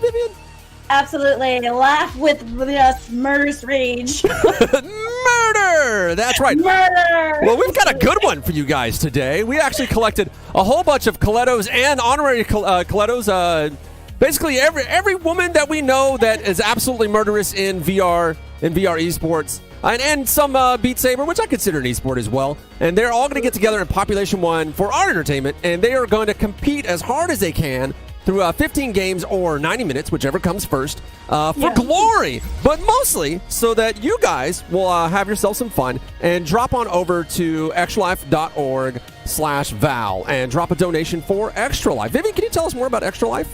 Vivian? Absolutely. Laugh with us, murderous rage. Murder! That's right. Murder! Well, we've got a good one for you guys today. We actually collected a whole bunch of Colettos and honorary Colettos. Basically, every woman that we know that is absolutely murderous in VR esports. And some Beat Saber, which I consider an esport as well. And they're all going to get together in Population 1 for our entertainment. And they are going to compete as hard as they can through 15 games or 90 minutes, whichever comes first, for glory. But mostly so that you guys will have yourself some fun and drop on over to extralife.org/Val and drop a donation for Extra Life. Vivian, can you tell us more about Extra Life?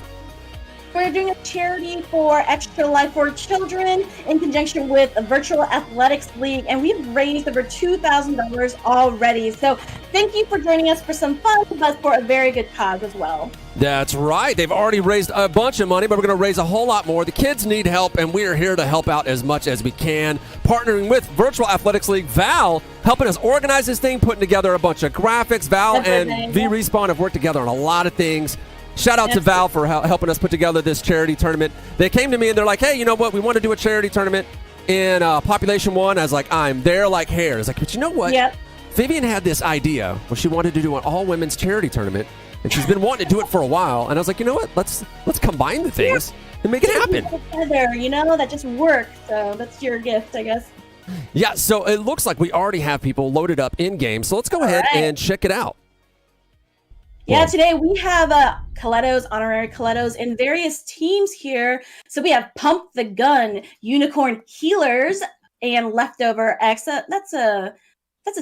We're doing a charity for Extra Life for Children in conjunction with a Virtual Athletics League, and we've raised over $2,000 already. So thank you for joining us for some fun, but for a very good cause as well. That's right. They've already raised a bunch of money, but we're going to raise a whole lot more. The kids need help, and we are here to help out as much as we can. Partnering with Virtual Athletics League, Val, helping us organize this thing, putting together a bunch of graphics. Val and V-Respawn have worked together on a lot of things. Shout out to Val for helping us put together this charity tournament. They came to me and they're like, hey, you know what? We want to do a charity tournament in Population 1. I was like, I'm there like hair. I was like, but you know what? Yep. Vivian had this idea where she wanted to do an all-women's charity tournament, and she's been wanting to do it for a while. And I was like, you know what? Let's combine the things and make it happen. Together, you know, that just works. So that's your gift, I guess. Yeah, so it looks like we already have people loaded up in-game. So let's go ahead and check it out. Yeah, today we have Colettos, honorary Colettos in various teams here. So we have Pump the Gun, Unicorn Healers, and Leftover X. That's a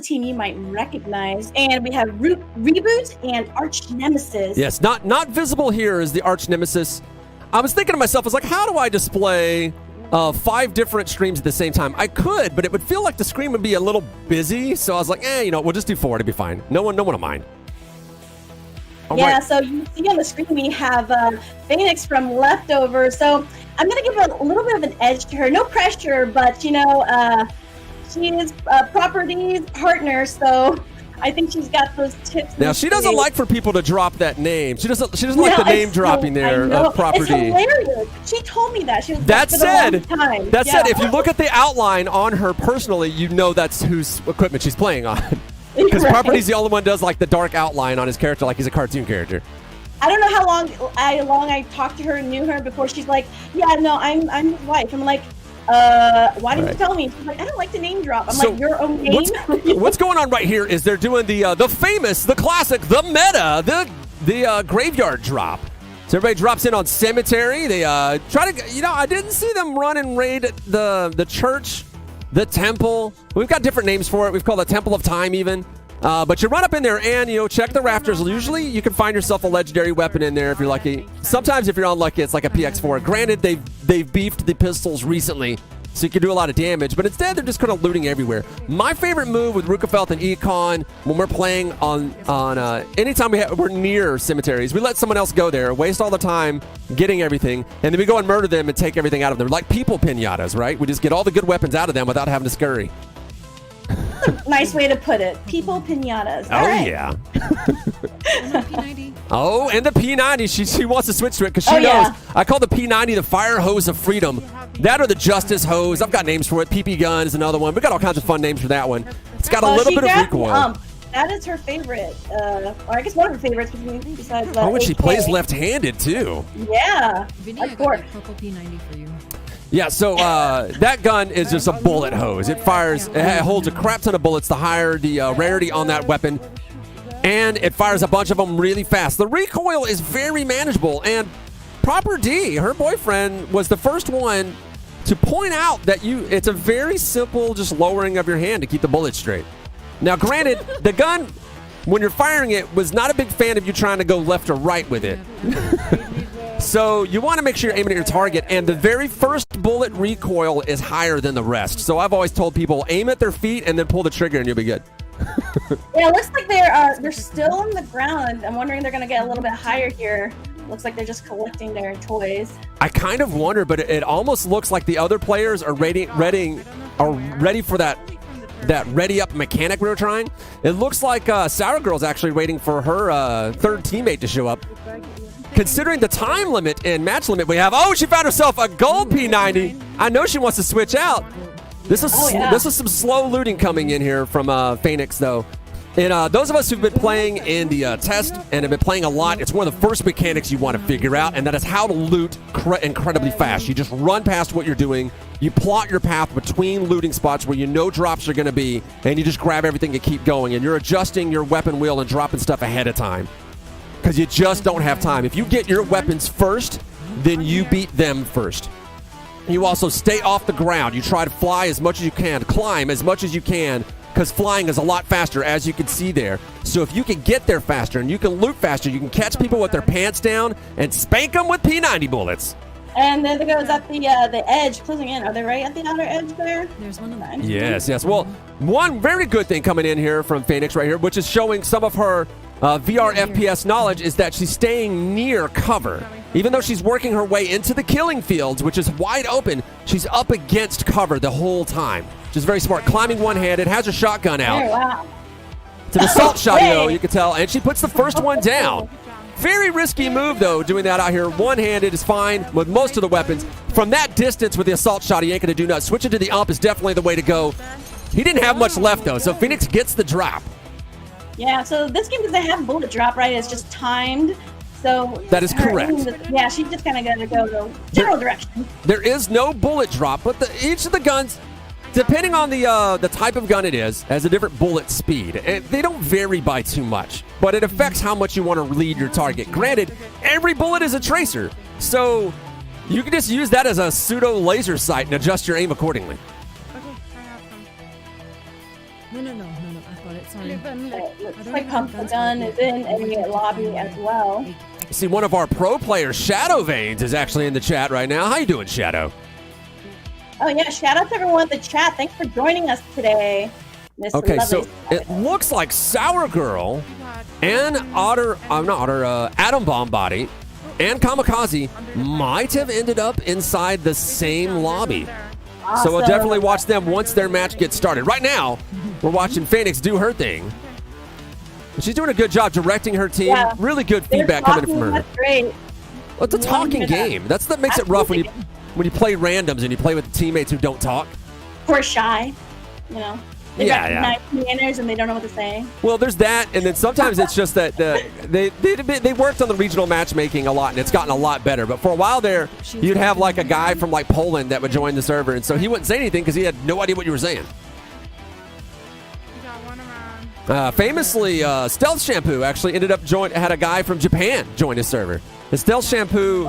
team you might recognize. And we have Reboot and Arch Nemesis. Yes, not visible here is the Arch Nemesis. I was thinking to myself, I was like, how do I display 5 different streams at the same time? I could, but it would feel like the screen would be a little busy. So I was like, we'll just do 4. It'll be fine. No one will mind. So you see on the screen we have Phoenix from Leftover. So I'm going to give a little bit of an edge to her. No pressure, but, she is Property's partner, so I think she's got those tips. Now, she doesn't like for people to drop that name. She doesn't like the name dropping there of Property. It's hilarious. She told me that. She was that said, if you look at the outline on her personally, you know that's whose equipment she's playing on. Because Property's the only one does like the dark outline on his character, like he's a cartoon character. I don't know how long I talked to her and knew her before she's like, I'm his wife. I'm like, why didn't you tell me? She's like, I don't like to name drop. I'm like, your own name? What's going on right here is they're doing the famous, the classic, the meta, the graveyard drop. So everybody drops in on Cemetery. They try to, I didn't see them run and raid the church. The temple. We've got different names for it. We've called it Temple of Time even. But you run up in there and, check the rafters. Usually you can find yourself a legendary weapon in there if you're lucky. Sometimes if you're unlucky, it's like a PX4. Granted, they've beefed the pistols recently, so you can do a lot of damage. But instead, they're just kind of looting everywhere. My favorite move with Rukafelt and Econ when we're playing on anytime we're near cemeteries, we let someone else go there, waste all the time getting everything, and then we go and murder them and take everything out of them. Like people pinatas, right? We just get all the good weapons out of them without having to scurry. Nice way to put it. People pinatas. Yeah. Oh, and the P90. She wants to switch to it because she knows. I call the P90 the fire hose of freedom. That or the justice hose. I've got names for it. PP gun is another one. We got all kinds of fun names for that one. It's got a little bit of recoil. That is her favorite. Or I guess one of her favorites besides and she plays left-handed too. Yeah. Purple P90 for you. Yeah, so that gun is just a bullet hose. It fires, it holds a crap ton of bullets, the higher the rarity on that weapon. And it fires a bunch of them really fast. The recoil is very manageable. And Proper D, her boyfriend, was the first one to point out that it's a very simple just lowering of your hand to keep the bullet straight. Now, granted, the gun, when you're firing it, was not a big fan of you trying to go left or right with it. So you want to make sure you're aiming at your target, and the very first bullet recoil is higher than the rest. So I've always told people, aim at their feet and then pull the trigger and you'll be good. Yeah, it looks like they're still on the ground. I'm wondering they're going to get a little bit higher here. Looks like they're just collecting their toys. I kind of wonder, but it almost looks like the other players are ready for that ready up mechanic we were trying. It looks like Sour Girl's actually waiting for her third teammate to show up. considering the time limit and match limit we have. Oh, she found herself a gold P90. I know she wants to switch out. This is some slow looting coming in here from Phoenix, though. And those of us who've been playing in the test and have been playing a lot, it's one of the first mechanics you want to figure out, and that is how to loot incredibly fast. You just run past what you're doing. You plot your path between looting spots where you know drops are going to be, and you just grab everything and keep going. And you're adjusting your weapon wheel and dropping stuff ahead of time because you just don't have time. If you get your weapons first, then you beat them first. You also stay off the ground. You try to fly as much as you can, climb as much as you can, because flying is a lot faster, as you can see there. So if you can get there faster and you can loot faster, you can catch people with their pants down and spank them with P90 bullets. And then there goes at the edge, closing in. Are they right at the outer edge there? There's one of them. Yes. Well, one very good thing coming in here from Phoenix right here, which is showing some of her VR FPS knowledge, is that she's staying near cover. Even though she's working her way into the killing fields, which is wide open, she's up against cover the whole time. Which is very smart. Climbing one-handed, has her shotgun out. Oh, wow. It's an assault shot, you can tell. And she puts the first one down. Very risky move, though, doing that out here. One-handed is fine with most of the weapons. From that distance with the assault shot, he ain't going to do nothing. Switching to the ump is definitely the way to go. He didn't have much left, though, so Phoenix gets the drop. Yeah, so this game doesn't have bullet drop, right? It's just timed. So that is correct. Yeah, she's just kind of going to go the general direction. There is no bullet drop, but each of the guns, depending on the type of gun it is, has a different bullet speed. They don't vary by too much, but it affects how much you want to lead your target. Granted, every bullet is a tracer, so you can just use that as a pseudo laser sight and adjust your aim accordingly. No. I got it. Sorry. Looks like Pump the Gun is in the lobby as well. See, one of our pro players, Shadow Veins, is actually in the chat right now. How you doing, Shadow? Oh, yeah. Shout out to everyone in the chat. Thanks for joining us today. Okay, so it looks like Sour Girl and Atom Bomb Body and Kamikaze might have ended up inside the same lobby. Awesome. So we'll definitely watch them once their match gets started. Right now, we're watching Phoenix do her thing. She's doing a good job directing her team. Yeah. Really good feedback coming from her. That's great. Well, it's a talking game. That's what makes it rough when you play randoms and you play with teammates who don't talk. Or shy, you know. They recognize manners and they don't know what to say. Well, there's that, and then sometimes it's just that they worked on the regional matchmaking a lot, and it's gotten a lot better. But for a while there, you'd have like a guy from like Poland that would join the server, and so he wouldn't say anything because he had no idea what you were saying. Famously, Stealth Shampoo actually ended up had a guy from Japan join his server. The Stealth Shampoo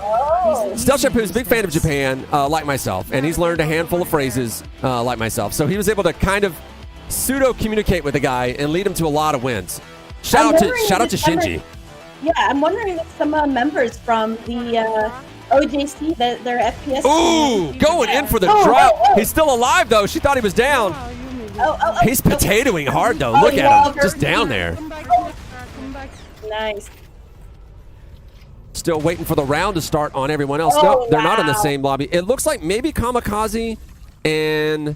is a big fan of Japan, like myself, and he's learned a handful of phrases like myself. So he was able to kind of pseudo-communicate with the guy and lead him to a lot of wins. Shout out to Shinji. Yeah, I'm wondering if some members from the OJC, their FPS. Ooh, going in for the drop. He's still alive, though. She thought he was down. He's potatoing hard, though. Look at him. Just down there. Nice. Still waiting for the round to start on everyone else. No, they're not in the same lobby. It looks like maybe Kamikaze and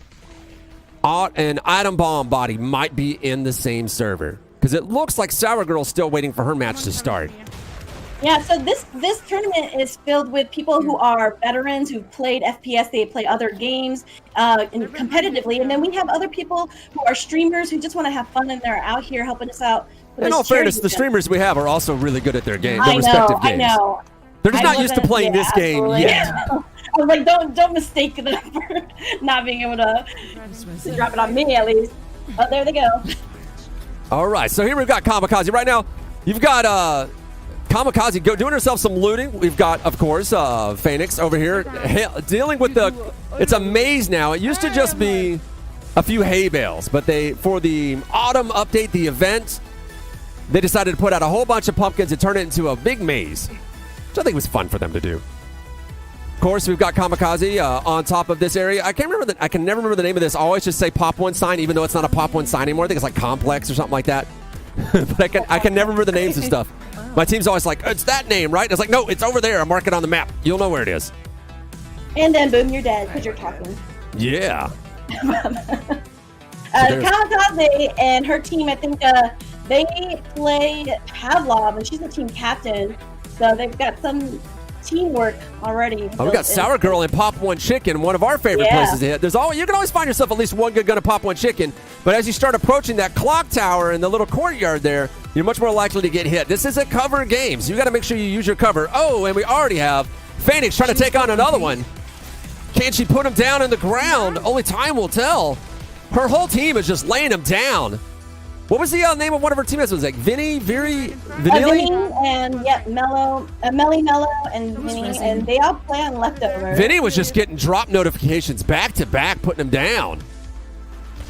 Atom Bomb Body might be in the same server. Because it looks like Sour Girl's still waiting for her match to start. Yeah, so this tournament is filled with people who are veterans who've played FPS, they play other games competitively, and then we have other people who are streamers who just want to have fun and they're out here helping us out. In all fairness, the streamers we have are also really good at their games, their respective games. I know. They're just not used to playing this game yet. I was like, don't mistake them for not being able to drop it on me at least. Oh, there they go. All right, so here we've got Kamikaze. Right now, you've got Kamikaze doing herself some looting. We've got, of course, Phoenix over here dealing with it's a maze now. It used to just be a few hay bales, but for the autumn update, the event, they decided to put out a whole bunch of pumpkins and turn it into a big maze, which I think was fun for them to do. Of course, we've got Kamikaze on top of this area. I can never remember the name of this. I always just say Pop One Sign, even though it's not a Pop One Sign anymore. I think it's like Complex or something like that. But I can never remember the names of stuff. My team's always like, it's that name, right? And it's like, no, it's over there. Mark it on the map. You'll know where it is. And then boom, you're dead because you're talking. Yeah. Kamikaze and her team, I think they play Pavlov, and she's the team captain. So they've got some teamwork already. Oh, we got Sour Girl and Pop One Chicken, one of our favorite places to hit. You can always find yourself at least one good gun of Pop One Chicken, but as you start approaching that clock tower in the little courtyard there, you're much more likely to get hit. This is a cover game, so you got to make sure you use your cover. Oh, and we already have Phoenix trying to take on another one. Can she put him down in the ground? Only time will tell. Her whole team is just laying him down. What was the name of one of her teammates? Was it like Vinny, Vinny, and Melly Mello, and Vinny, and they all play on Leftovers. Vinny was just getting drop notifications back to back, putting him down.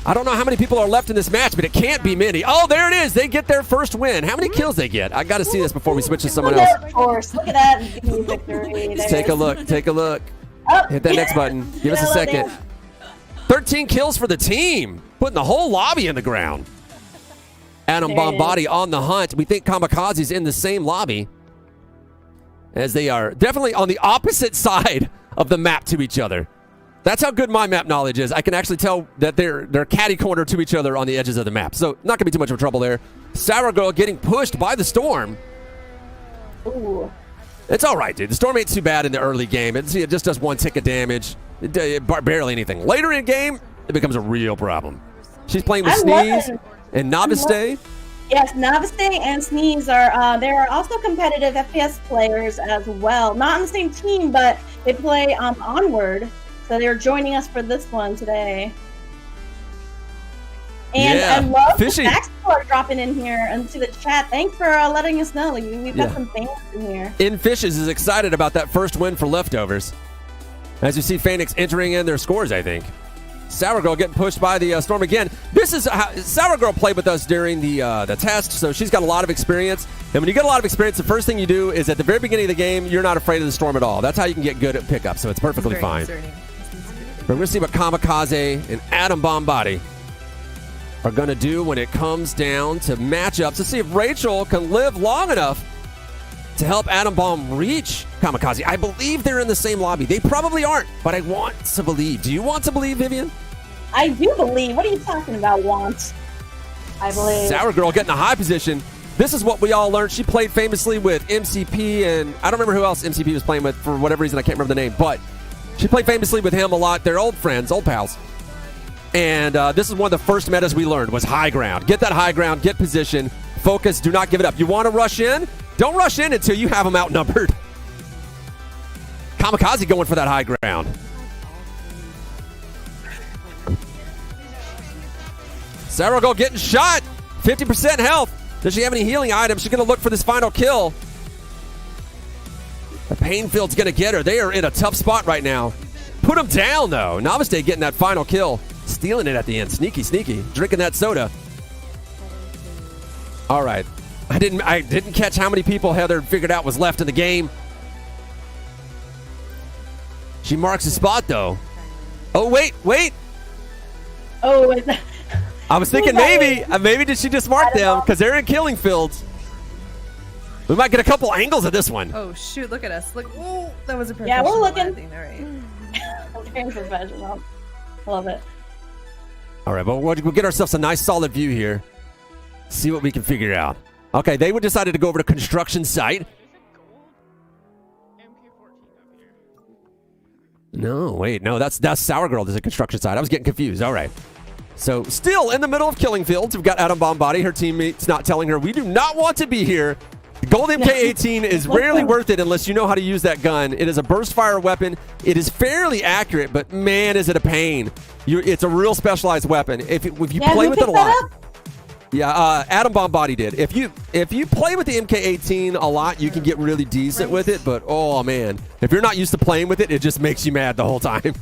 I don't know how many people are left in this match, but it can't be many. Oh, there it is. They get their first win. How many kills they get? I got to see this before we switch to someone else. Of course. Look at that victory. Take a look. Take a look. Oh, Hit that next button. Give us a second. 13 kills for the team, putting the whole lobby in the ground. Adam Bombardi on the hunt. We think Kamikaze's in the same lobby, as they are definitely on the opposite side of the map to each other. That's how good my map knowledge is. I can actually tell that they're catty corner to each other on the edges of the map. So not going to be too much of trouble there. Sour Girl getting pushed by the Storm. Ooh. It's all right, dude. The Storm ain't too bad in the early game. It just does one tick of damage. Barely anything. Later in game, it becomes a real problem. She's playing with Sneeze and Novice Day. Yes, Novice Day and Sneeze are they're also competitive FPS players as well. Not on the same team, but they play Onward. So they're joining us for this one today. And I love Fishy. the Maxport dropping in here into the chat. Thanks for letting us know. We've got some fans in here. In Fishes is excited about that first win for Leftovers. As you see Phoenix entering in their scores, I think. Sour Girl getting pushed by the Storm again. This is how Sour Girl played with us during the test, so she's got a lot of experience. And when you get a lot of experience, the first thing you do is at the very beginning of the game, you're not afraid of the Storm at all. That's how you can get good at pickup, so it's perfectly fine. We're going to see what Kamikaze and Adam Bombardi are going to do when it comes down to matchups to see if Rachel can live long enough to help Adam Bomb reach Kamikaze. I believe they're in the same lobby. They probably aren't, but I want to believe. Do you want to believe, Vivian? I do believe. What are you talking about, want? I believe. Sour Girl getting a high position. This is what we all learned. She played famously with MCP, and I don't remember who else MCP was playing with for whatever reason. I can't remember the name, but she played famously with him a lot. They're old friends, old pals. And this is one of the first metas we learned was high ground. Get that high ground, get position, focus, do not give it up. You want to rush in? Don't rush in until you have them outnumbered. Kamikaze going for that high ground. Sour Girl getting shot. 50% health. Does she have any healing items? She's going to look for this final kill. The Painfield's going to get her. They are in a tough spot right now. Put them down, though. Novice Day getting that final kill. Stealing it at the end. Sneaky, sneaky. Drinking that soda. All right. I didn't catch how many people Heather figured out was left in the game. She marks a spot, though. Oh, wait. Oh, I was thinking maybe did she just mark them because they're in killing fields. We might get a couple angles of this one. Oh, shoot. Look at us. Look. Ooh, that was a professional. Yeah, we're looking. Landing. All right. Very professional. Love it. All right, but we'll get ourselves a nice solid view here. See what we can figure out. Okay, they decided to go over to construction site. No, wait, no, that's Sour Girl. There's a construction site. I was getting confused. All right. So still in the middle of killing fields, we've got Adam Bombardi. Her teammates not telling her, we do not want to be here. The Gold MK18 is rarely worth it unless you know how to use that gun. It is a burst fire weapon. It is fairly accurate, but man, is it a pain. It's a real specialized weapon. If you play with it a lot. Yeah, Adam Bombardi did. If you play with the MK18 a lot, you can get really decent with it, but oh man, if you're not used to playing with it, it just makes you mad the whole time.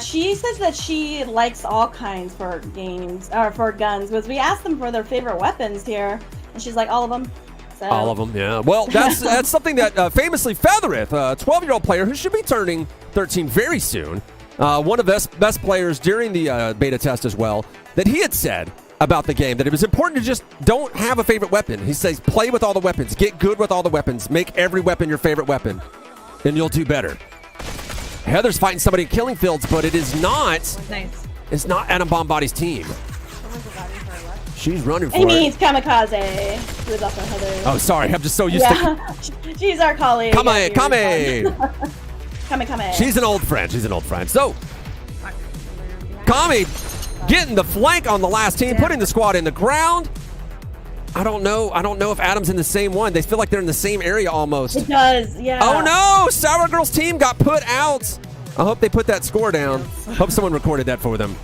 She says that she likes all kinds for games or for guns. Because we asked them for their favorite weapons here, and she's like, all of them. So. All of them, yeah. Well, that's something that famously Feathereth, a 12-year-old player who should be turning 13 very soon, one of the best players during the beta test as well, that he had said about the game that it was important to just don't have a favorite weapon. He says play with all the weapons, get good with all the weapons, make every weapon your favorite weapon, and you'll do better. Heather's fighting somebody in killing fields, but it is not. Nice. It's not Adam Bombardi's team. She's running for He it. means Kamikaze, who is also Heather. Oh, sorry. I'm just so used to... Yeah, she's our colleague. Kame. Kame. She's an old friend. So, Kami getting the flank on the last team, putting the squad in the ground. I don't know if Adam's in the same one. They feel like they're in the same area almost. It does, yeah. Oh no! Sour Girl's team got put out. I hope they put that score down. Hope someone recorded that for them.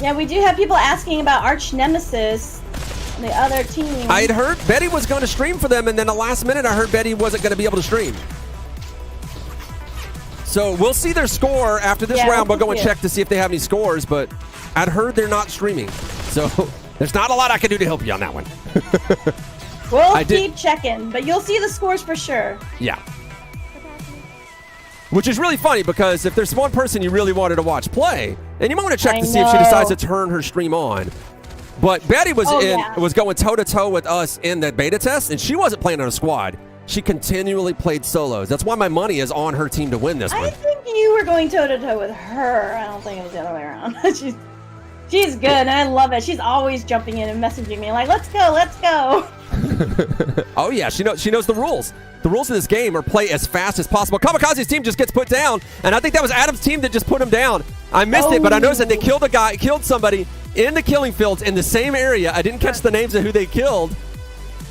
Yeah, we do have people asking about Arch Nemesis, the other team. I had heard Betty was going to stream for them, and then the last minute I heard Betty wasn't going to be able to stream. So we'll see their score after this round. We'll go and check to see if they have any scores, but I'd heard they're not streaming. So there's not a lot I can do to help you on that one. We'll keep checking, but you'll see the scores for sure. Yeah. Which is really funny because if there's one person you really wanted to watch play, and you might want to check to see if she decides to turn her stream on. But Betty was was going toe-to-toe with us in the beta test, and she wasn't playing on a squad. She continually played solos. That's why my money is on her team to win this one. I think you were going toe-to-toe with her. I don't think it was the other way around. She's good, and I love it. She's always jumping in and messaging me like, let's go, let's go. Oh, yeah. She knows the rules. The rules of this game are play as fast as possible. Kamikaze's team just gets put down, and I think that was Adam's team that just put him down. I missed it, but I noticed that they killed somebody in the killing fields in the same area. I didn't catch the names of who they killed.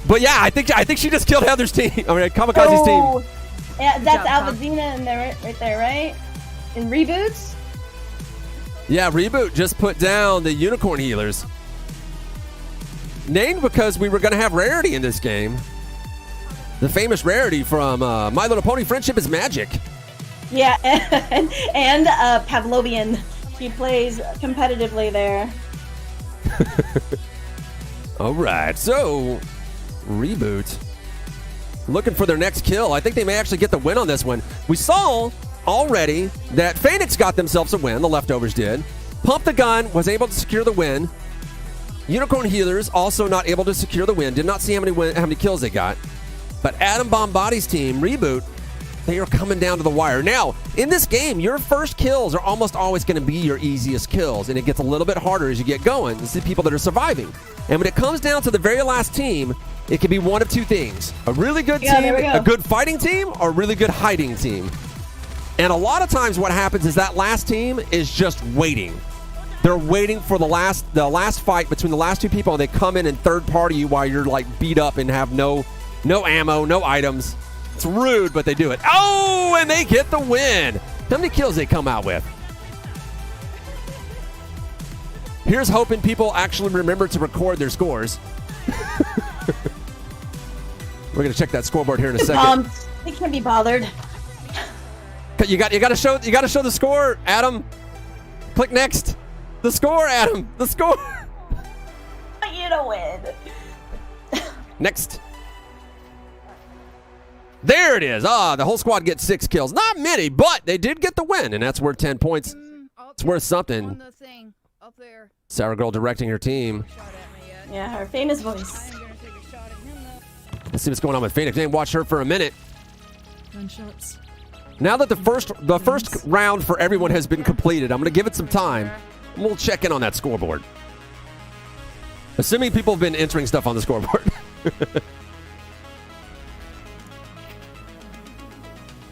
But yeah, I think she just killed Heather's team. I mean, Kamikaze's team. Yeah, that's Alvadina in there, right there, right? In Reboots? Yeah, Reboot just put down the Unicorn Healers. Named because we were going to have Rarity in this game. The famous Rarity from My Little Pony Friendship is Magic. Yeah, and Pavlovian. He plays competitively there. All right, so Reboot looking for their next kill. I think they may actually get the win on this one. We saw already that Phoenix got themselves a win. The Leftovers did. Pump the Gun was able to secure the win. Unicorn Healers also not able to secure the win. Did not see how many kills they got. But Adam Bombaddi's team, Reboot, they are coming down to the wire. Now, in this game, your first kills are almost always going to be your easiest kills, and it gets a little bit harder as you get going. It's the people that are surviving. And when it comes down to the very last team, it can be one of two things. A really good team, a good fighting team, or a really good hiding team. And a lot of times what happens is that last team is just waiting. They're waiting for the last fight between the last two people, and they come in and third party you while you're like beat up and have no ammo, no items. It's rude, but they do it. Oh, and they get the win. How many kills they come out with? Here's hoping people actually remember to record their scores. We're gonna check that scoreboard here in a second. They can't be bothered. You got to show the score, Adam. Click next. The score, Adam. The score. I want you to win. Next. There it is. The whole squad gets 6 kills. Not many, but they did get the win, and that's worth 10 points. It's worth something. Sour Girl directing her team. Yeah, her famous voice. Let's see what's going on with Phoenix. Didn't watch her for a minute. Gunshots. Now that the first round for everyone has been completed, I'm going to give it some time, and we'll check in on that scoreboard. Assuming people have been entering stuff on the scoreboard.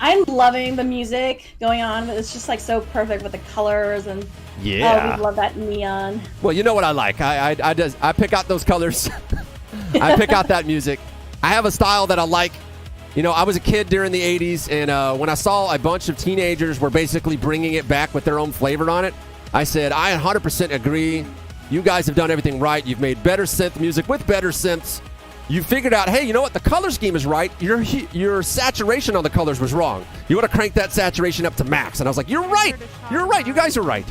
I'm loving the music going on. It's just like so perfect with the colors and yeah. Oh, we love that neon. Well, you know what I like. I pick out those colors. I pick out that music. I have a style that I like. You know, I was a kid during the 80s, and when I saw a bunch of teenagers were basically bringing it back with their own flavor on it, I said, I 100% agree. You guys have done everything right. You've made better synth music with better synths. You figured out, hey, you know what? The color scheme is right. Your saturation on the colors was wrong. You want to crank that saturation up to max. And I was like, you're right. You're right. You guys are right.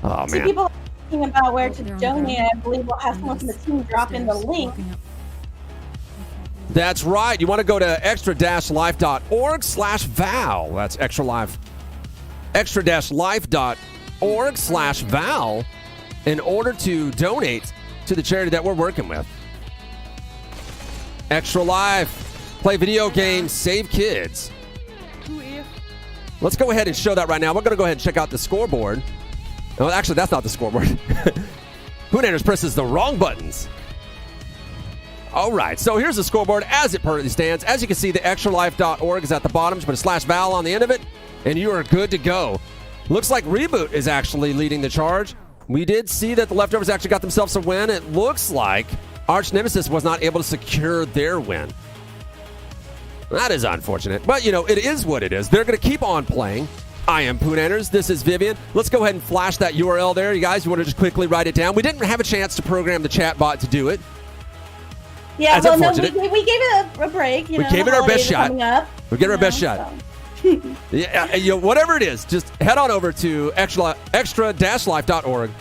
Oh, man. See, people are asking about where to donate. I believe we'll have someone from the team drop in the link. That's right. You want to go to extra-life.org/Val. That's extra-life.org/Val in order to donate to the charity that we're working with. Extra Life. Play video games, save kids. Let's go ahead and show that right now. We're going to go ahead and check out the scoreboard. No, actually, that's not the scoreboard. Poonanners presses the wrong buttons. All right, so here's the scoreboard as it currently stands. As you can see, the extralife.org is at the bottom. Just put a /val on the end of it, and you are good to go. Looks like Reboot is actually leading the charge. We did see that the Leftovers actually got themselves a win. It looks like Arch Nemesis was not able to secure their win. That is unfortunate, but it is what it is. They're going to keep on playing. I am Poonanners. This is Vivian. Let's go ahead and flash that URL there. You guys, you want to just quickly write it down? We didn't have a chance to program the chat bot to do it. Yeah, That's well, no, we unfortunate. gave it a break. We gave it our best shot. We gave it our best shot. So. Yeah, whatever it is, just head on over to extra-life.org.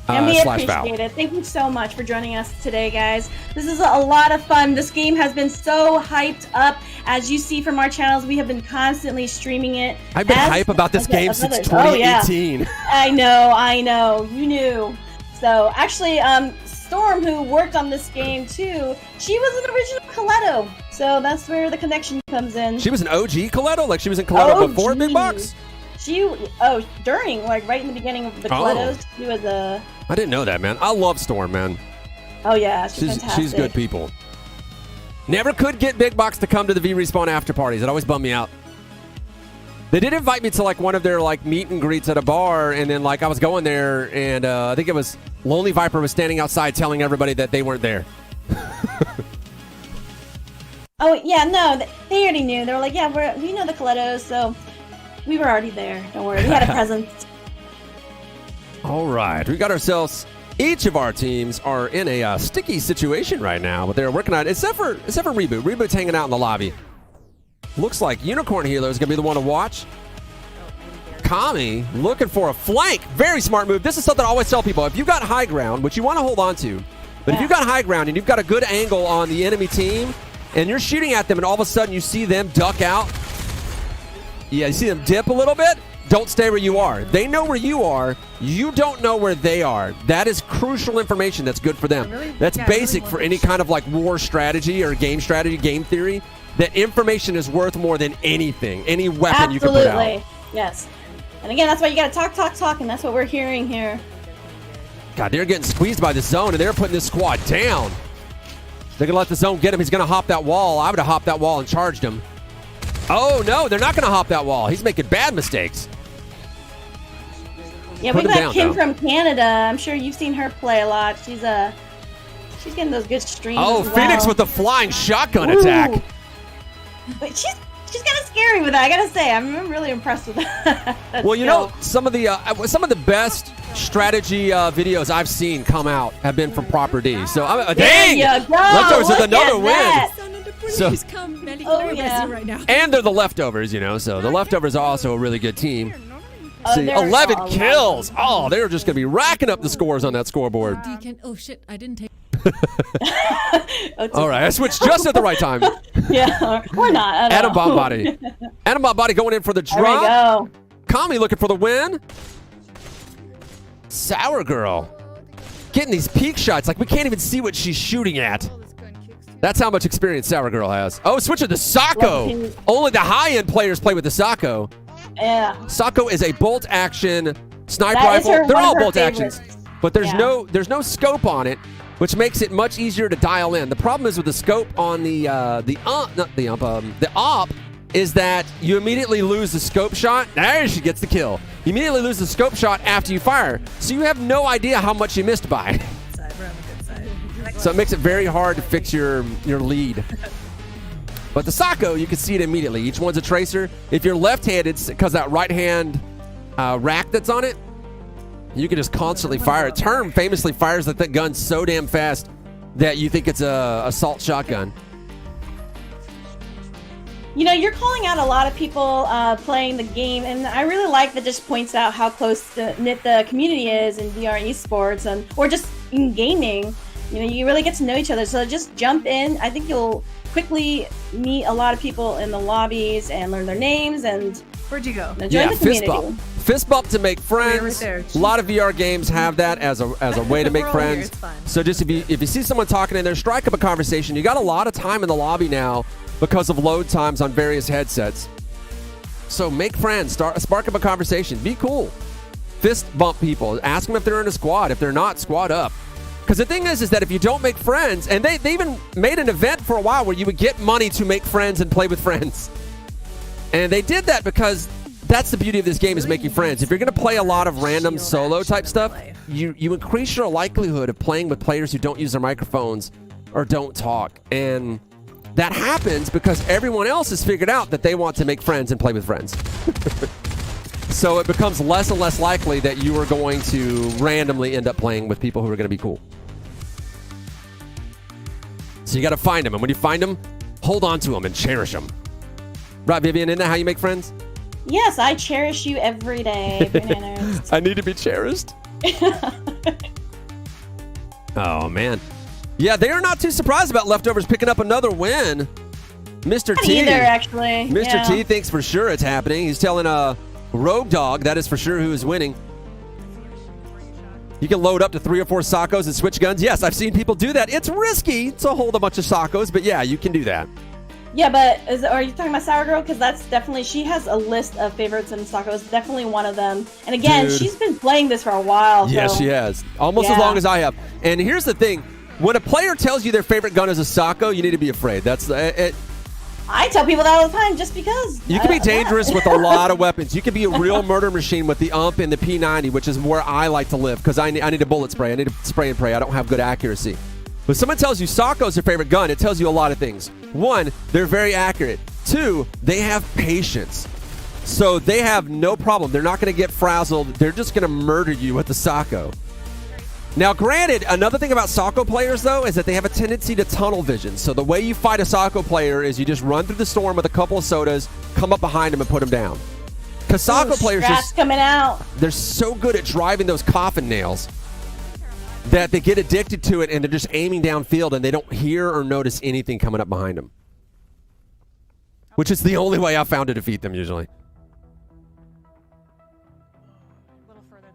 And we /val. appreciate it. Thank you so much for joining us today, guys. This is a lot of fun. This game has been so hyped up. As you see from our channels, we have been constantly streaming it. I've been hype about this game since 2018. Yeah. I know. You knew. So, actually, Storm, who worked on this game too, she was an original Coletto. So that's where the connection comes in. She was an OG Coletto? Like she was in Coletto before Big Box? During, like right in the beginning of the Colettos, she was a... I didn't know that, man. I love Storm, man. Oh yeah, she's fantastic. She's good people. Never could get Big Box to come to the V-Respawn after parties. It always bummed me out. They did invite me to like one of their like meet and greets at a bar, and then like I was going there, and I think it was Lonely Viper was standing outside telling everybody that they weren't there. Oh yeah, no, they already knew. They were like, yeah, we know the Colettos, so we were already there. Don't worry, we had a presence. All right, we got ourselves. Each of our teams are in a sticky situation right now, but they're working on it. Except for Reboot. Reboot's hanging out in the lobby. Looks like Unicorn Healer is going to be the one to watch. Kami looking for a flank. Very smart move. This is something I always tell people. If you've got high ground, which you want to hold on to, but if you've got high ground and you've got a good angle on the enemy team, and you're shooting at them and all of a sudden you see them duck out, you see them dip a little bit, don't stay where you are. They know where you are. You don't know where they are. That is crucial information that's good for them. That's basic for any kind of like war strategy or game strategy, game theory. That information is worth more than anything, any weapon you can put out. Absolutely, yes. And again, that's why you got to talk, and that's what we're hearing here. God, they're getting squeezed by the zone, and they're putting this squad down. They're going to let the zone get him. He's going to hop that wall. I would have hopped that wall and charged him. Oh, no, they're not going to hop that wall. He's making bad mistakes. Yeah, we got Kim from Canada. I'm sure you've seen her play a lot. She's getting those good streams. Oh, as Phoenix well. with the flying shotgun attack. But she's kind of scary with that. I gotta say, I'm really impressed with that. Well, you know, some of the best strategy videos I've seen come out have been from Proper D. So dang, Leftovers with another win. So, right now. and they're the Leftovers, So the Leftovers are also a really good team. See, they're 11 kills. Oh, they're just going to be racking up the scores on that scoreboard. Oh shit! I didn't take. All right, I switched just at the right time. Yeah, or not. Adam Bombody. Adam Bombody going in for the drop. There we go. Kami looking for the win. Sour Girl getting these peek shots. Like, we can't even see what she's shooting at. That's how much experience Sour Girl has. Oh, switching to Sako. Only the high-end players play with the Sako. Yeah. Sako is a bolt-action sniper rifle. They're all bolt-actions. But there's no scope on it, which makes it much easier to dial in. The problem is with the scope on the op is that you immediately lose the scope shot. There she gets the kill. You immediately lose the scope shot after you fire, so you have no idea how much you missed by. So it makes it very hard to fix your lead. But the Sako, you can see it immediately. Each one's a tracer. If you're left-handed, because that right-hand rack that's on it, you can just constantly fire. Term famously fires that gun so damn fast that you think it's a assault shotgun. You know, you're calling out a lot of people playing the game, and I really like that just points out how close knit the community is in VR esports, or just in gaming. You know, you really get to know each other. So just jump in. I think you'll quickly meet a lot of people in the lobbies and learn their names and where'd you go? Join the community. Fist bump to make friends. Right there. A lot of VR games have that as a way to make friends. So just if you see someone talking in there, strike up a conversation. You got a lot of time in the lobby now because of load times on various headsets. So make friends, spark up a conversation. Be cool. fist bump people. Ask them if they're in a squad. If they're not, squad up. Because the thing is that if you don't make friends, and they even made an event for a while where you would get money to make friends and play with friends. And they did that because that's the beauty of this game, is making friends. If you're going to play a lot of random solo type stuff, you increase your likelihood of playing with players who don't use their microphones or don't talk. And that happens because everyone else has figured out that they want to make friends and play with friends. So it becomes less and less likely that you are going to randomly end up playing with people who are going to be cool. So you got to find them. And when you find them, hold on to them and cherish them. Right, Vivian, isn't that how you make friends? Yes, I cherish you every day, Bananas. I need to be cherished. Oh, man. Yeah, they are not too surprised about Leftovers picking up another win. Mr. T. Either, actually. Mr. T thinks for sure it's happening. He's telling Rogue Dog, that is for sure who is winning. You can load up to 3 or 4 Sacos and switch guns. Yes, I've seen people do that. It's risky to hold a bunch of Sacos, but yeah, you can do that. Yeah, but are you talking about Sour Girl? Because that's definitely, she has a list of favorites in Sacco. It's definitely one of them. And again, Dude. She's been playing this for a while. Yes, so. she has. Almost as long as I have. And here's the thing. When a player tells you their favorite gun is a Sacco, you need to be afraid. That's it. I tell people that all the time just because. You can be dangerous with a lot of weapons. You can be a real murder machine with the UMP and the P90, which is where I like to live because I need a bullet spray. I need to spray and pray. I don't have good accuracy. When someone tells you Sacco is their favorite gun, it tells you a lot of things. 1, they're very accurate. 2, they have patience. So they have no problem. They're not going to get frazzled. They're just going to murder you with the Sacco. Now, granted, another thing about Sacco players, though, is that they have a tendency to tunnel vision. So the way you fight a Sacco player is you just run through the storm with a couple of sodas, come up behind them, and put them down. Because Sacco players just coming out. They're so good at driving those coffin nails that they get addicted to it, and they're just aiming downfield, and they don't hear or notice anything coming up behind them. Which is the only way I've found to defeat them, usually.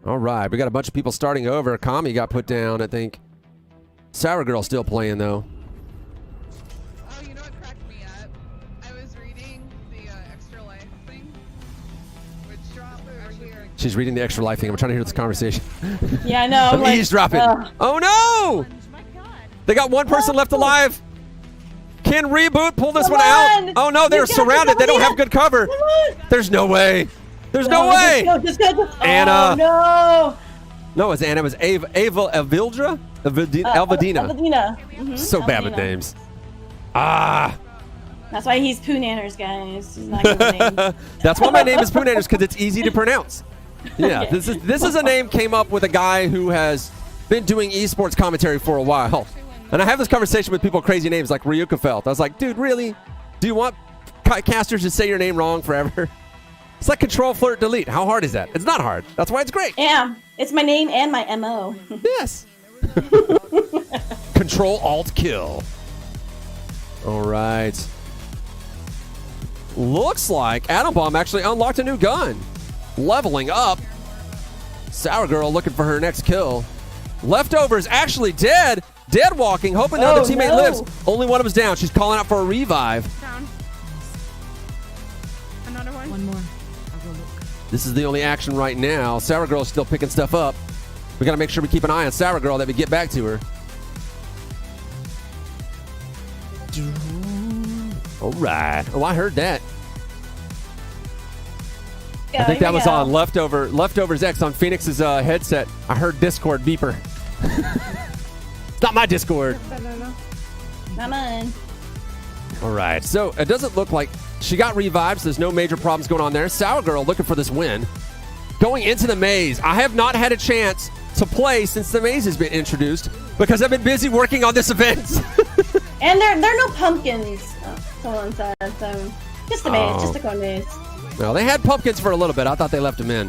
All right, we got a bunch of people starting over. Kami got put down, I think. Sour Girl still playing, though. Oh, you know what cracked me up? I was reading the Extra Life thing, which dropped over here. She's reading the Extra Life thing. I'm trying to hear this conversation. Yeah, I know. I'm eavesdropping. Oh, no! They got one person left alive. Can Reboot pull this one out? Oh, no, they're surrounded. They don't have good cover. There's no way. There's no way. Just go. Anna. Oh, no. No, it was Anna. It was Ava Elvildra? Elvadina. Mm-hmm. So bad with names. Ah. That's why he's Pooh Nanners, guys. He's not good with names. That's why my name is Pooh Nanners, because it's easy to pronounce. Yeah, Okay. this is a name came up with a guy who has been doing esports commentary for a while. And I have this conversation with people with crazy names like Ryuka Felt. I was like, dude, really? Do you want casters to say your name wrong forever? It's like Control, Flirt, Delete. How hard is that? It's not hard. That's why it's great. Yeah, it's my name and my MO. Yes. Control, Alt, Kill. All right. Looks like Atom Bomb actually unlocked a new gun. Leveling up. Sour Girl looking for her next kill. Leftovers actually dead. Dead walking, hoping the other teammate lives. Only one of them's down. She's calling out for a revive. Down. Another one. One more. I'll go look. This is the only action right now. Sour Girl's still picking stuff up. We got to make sure we keep an eye on Sour Girl that we get back to her. All right. Oh, I heard that. I think that was on Leftovers X on Phoenix's headset. I heard Discord beeper. It's not my Discord. Come on. All right. So it doesn't look like she got revived, so there's no major problems going on there. Sour Girl looking for this win. Going into the maze. I have not had a chance to play since the maze has been introduced because I've been busy working on this event. And there are no pumpkins, someone said. So just a maze, just a cone maze. Well, they had pumpkins for a little bit. I thought they left them in.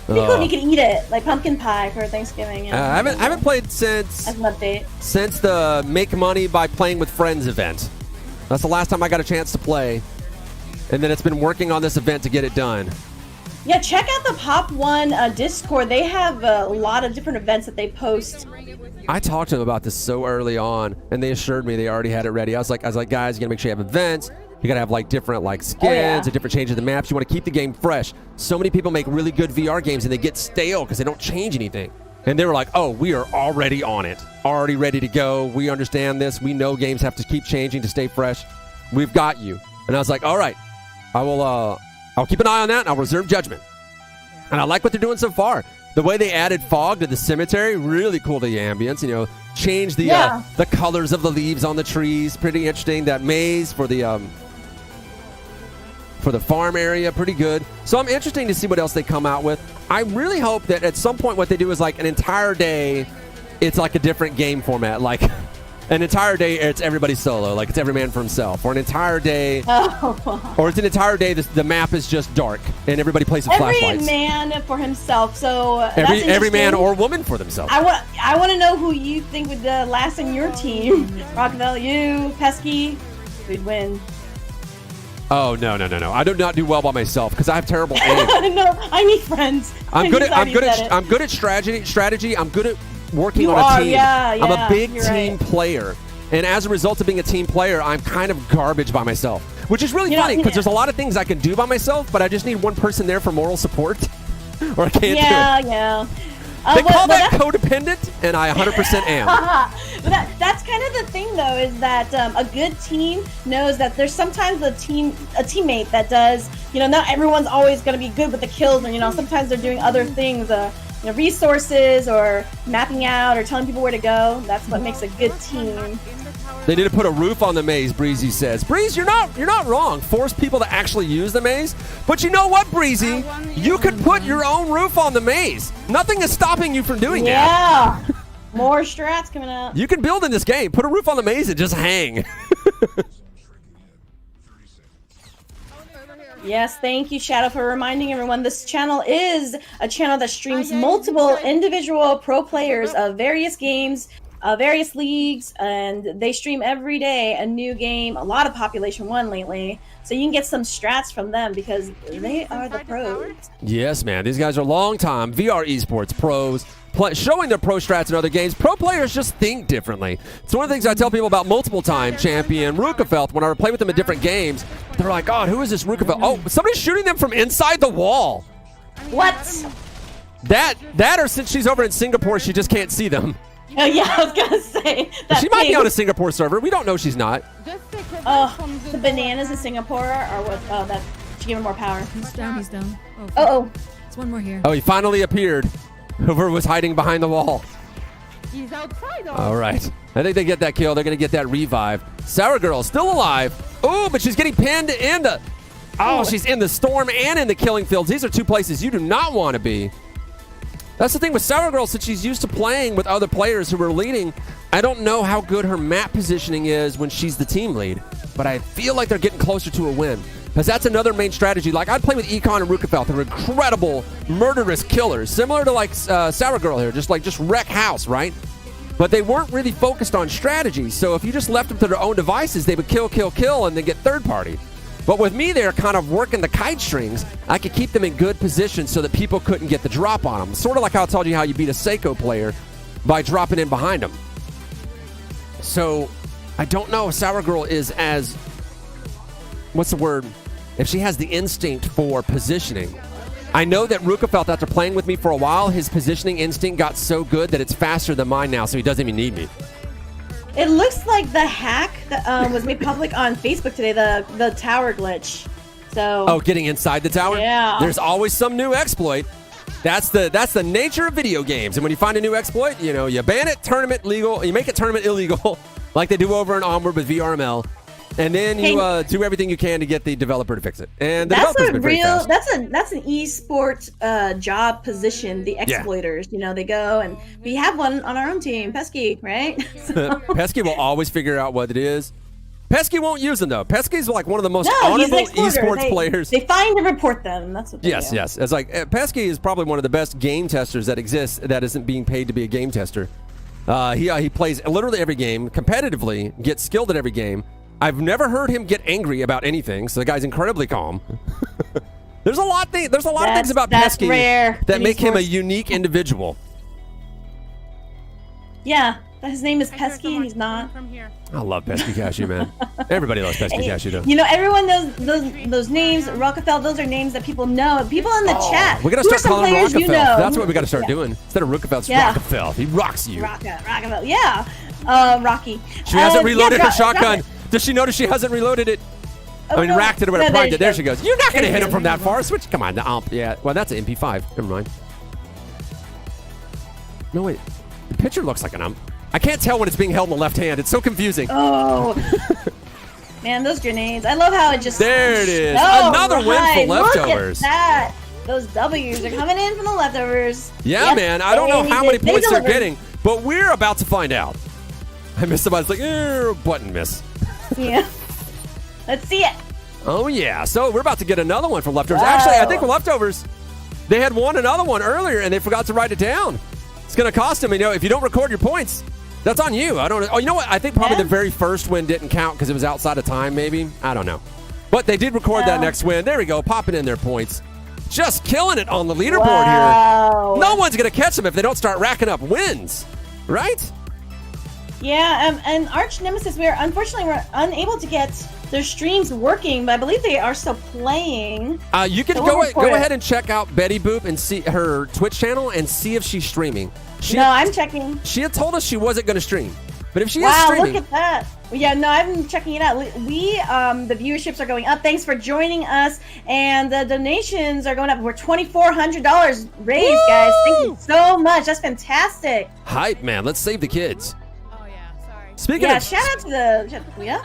It'd be cool if you could eat it, like pumpkin pie for Thanksgiving. I haven't played since as an update. Since the Make Money by Playing with Friends event. That's the last time I got a chance to play. And then it's been working on this event to get it done. Yeah, check out the Pop One Discord. They have a lot of different events that they post. I talked to them about this so early on, and they assured me they already had it ready. I was like, guys, you gotta make sure you have events. You gotta have like different like skins yeah. and different changes of the maps. You want to keep the game fresh. So many people make really good VR games and they get stale because they don't change anything. And they were like, oh, we are already on it, already ready to go. We understand this. We know games have to keep changing to stay fresh. We've got you. And I was like, all right, I'll keep an eye on that and I'll reserve judgment. And I like what they're doing so far. The way they added fog to the cemetery, really cool to the ambience. You know, change the colors of the leaves on the trees. Pretty interesting. That maze for the farm area, pretty good. So I'm interested to see what else they come out with. I really hope that at some point what they do is like an entire day, it's like a different game format. Like an entire day, it's everybody solo, like it's every man for himself. Or an entire day, or it's an entire day, the map is just dark and everybody plays with flashlights. Every man for himself. So every man or woman for themselves. I want to know who you think would last in your team. Rockefeller, you, Pesky, who'd win? Oh no! I do not do well by myself because I have terrible aim. No, I need friends. I'm good at strategy. I'm good at working on a team. Yeah, I'm a big right. team player, and as a result of being a team player, I'm kind of garbage by myself, which is really funny because there's a lot of things I can do by myself, but I just need one person there for moral support, or I can't do it. Yeah. They call that codependent, and I 100% am. That's kind of the thing, though, is that a good team knows that there's sometimes a teammate that does, not everyone's always going to be good with the kills, and, sometimes they're doing other things, resources or mapping out or telling people where to go. That's what makes a good team. They need to put a roof on the maze, Breezy says. Breeze, you're not wrong. Force people to actually use the maze. But you know what, Breezy? You could put your own roof on the maze. Nothing is stopping you from doing that. Yeah. More strats coming up. You can build in this game. Put a roof on the maze and just hang. Yes, thank you, Shadow, for reminding everyone this channel is a channel that streams multiple individual pro players of various games, various leagues, and they stream every day a new game, a lot of Population 1 lately, so you can get some strats from them because they are the pros. Yes, man. These guys are long-time VR esports pros, showing their pro strats in other games. Pro players just think differently. It's one of the things I tell people about multiple-time champion Rukafelt. When I play with them in different games, they're like, God, who is this Rukafelt? Oh, somebody's shooting them from inside the wall. What? That or since she's over in Singapore, she just can't see them. Oh, yeah, I was going to say. She might be on a Singapore server. We don't know she's not. Oh, the bananas in Singapore are what? Oh, that should give him more power. He's down. Oh. There's one more here. Oh, he finally appeared. Whoever was hiding behind the wall. He's outside. All right. I think they get that kill. They're going to get that revive. Sour Girl still alive. Oh, but she's getting pinned in the... Oh, she's in the storm and in the killing fields. These are two places you do not want to be. That's the thing with Sour Girl, since she's used to playing with other players who are leading, I don't know how good her map positioning is when she's the team lead, but I feel like they're getting closer to a win. Because that's another main strategy. Like, I'd play with Econ and Rukafelt. They're incredible, murderous killers, similar to, like, Sour Girl here, just wreck house, right? But they weren't really focused on strategy, so if you just left them to their own devices, they would kill, and then get third party. But with me there kind of working the kite strings, I could keep them in good position so that people couldn't get the drop on them. Sort of like how I told you how you beat a Seiko player by dropping in behind them. So I don't know if Sour Girl is as, what's the word? If she has the instinct for positioning. I know that Rukafelt, after playing with me for a while, his positioning instinct got so good that it's faster than mine now, so he doesn't even need me. It looks like the hack that was made public on Facebook today, the tower glitch. So. Oh, getting inside the tower? Yeah. There's always some new exploit. That's the nature of video games. And when you find a new exploit, you ban it, tournament legal, you make it tournament illegal, like they do over in Onward with VRML. And then you do everything you can to get the developer to fix it. And the developer's been pretty fast. That's an esports job position. The exploiters, they go, and we have one on our own team, Pesky, right? Pesky will always figure out what it is. Pesky won't use them though. Pesky's like one of the most honorable esports players. They find and report them. That's what they do. Yes. It's like Pesky is probably one of the best game testers that exists that isn't being paid to be a game tester. He plays literally every game competitively, gets skilled at every game. I've never heard him get angry about anything, so the guy's incredibly calm. There's a lot of things about Pesky that make him a unique individual. Yeah, his name is Pesky and he's not. From here. I love Pesky Cashew, man. Everybody loves Pesky Cashew, though. You know, everyone knows those names. Rockefeller, those are names that people know. People in the chat. We got to who are start some calling him players Rockefeller. you know? That's what we got to start doing. Instead of Rockefeller, it's Rockefeller. He rocks you. Rockefeller, yeah. Rocky. She hasn't reloaded her shotgun. Drop Does she notice she hasn't reloaded it? Oh, I mean, no. racked it or whatever. No, Primed it. There she go. goes. You're not going to There hit you him go. from that far. Switch. Come on. Yeah. Well, that's an MP5. Never mind. No, wait. The picture looks like an ump. I can't tell when it's being held in the left hand. It's so confusing. Oh. Man, those grenades. I love how it just... There it is. Oh, Another win for Leftovers. Look at that. Those W's are coming in from the Leftovers. Yeah, Yep, man. I don't know how many points they're delivered. getting, but we're about to find out. I missed somebody's like, button miss. Yeah. Let's see it. Oh, yeah. So we're about to get another one from Leftovers. Wow. Actually, I think for Leftovers, they had won another one earlier, and they forgot to write it down. It's going to cost them. You know, if you don't record your points, that's on you. I don't know. Oh, you know what? I think probably Yeah. the very first win didn't count because it was outside of time, maybe. I don't know. But they did record that next win. There we go. Popping in their points. Just killing it on the leaderboard Wow. here. No one's going to catch them if they don't start racking up wins. Right? Yeah, and Arch Nemesis, we're unable to get their streams working, but I believe they are still playing. You can So we'll go report ahead it. and check out Betty Boop and see her Twitch channel and see if she's streaming. No, I'm checking. She had told us she wasn't going to stream, but if she is Wow, streaming, look at that. Yeah, no, I've been checking it out. The viewerships are going up. Thanks for joining us, and the donations are going up. We're $2,400 raised, guys. Thank you so much. That's fantastic. hype, man. Let's save the kids. Oh yeah, sorry. Speaking Yeah, of, shout out to the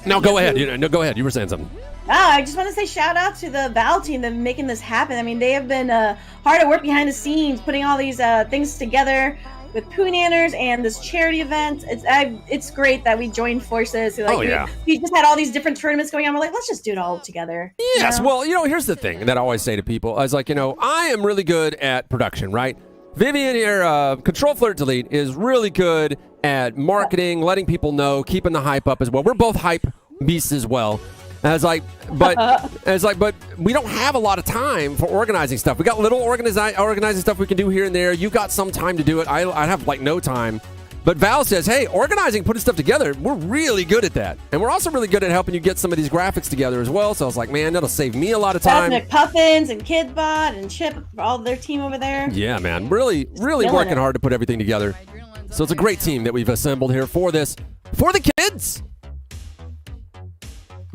no, go ahead. No, go ahead. You were saying something. I just want to say shout out to the Val team that making this happen. I mean, they have been hard at work behind the scenes, putting all these things together with Poonanners and this charity event. It's great that we joined forces. Like, Oh, yeah. we just had all these different tournaments going on. We're like, let's just do it all together. you Yes. know? Well, here's the thing that I always say to people. I was like, I am really good at production, right? Vivian here, Control Flirt Delete, is really good at marketing, letting people know, keeping the hype up as well. We're both hype beasts as well. And I was like, but we don't have a lot of time for organizing stuff. We got little organizing stuff we can do here and there. You got some time to do it. I have like no time. But Val says, hey, organizing, putting stuff together, we're really good at that. And we're also really good at helping you get some of these graphics together as well. So I was like, man, that'll save me a lot of Shout out time. to McPuffins and Kidbot and Chip, all their team over there. Yeah, man. Really Killing working it. hard to put everything together. So it's a great team that we've assembled here for this. For the kids.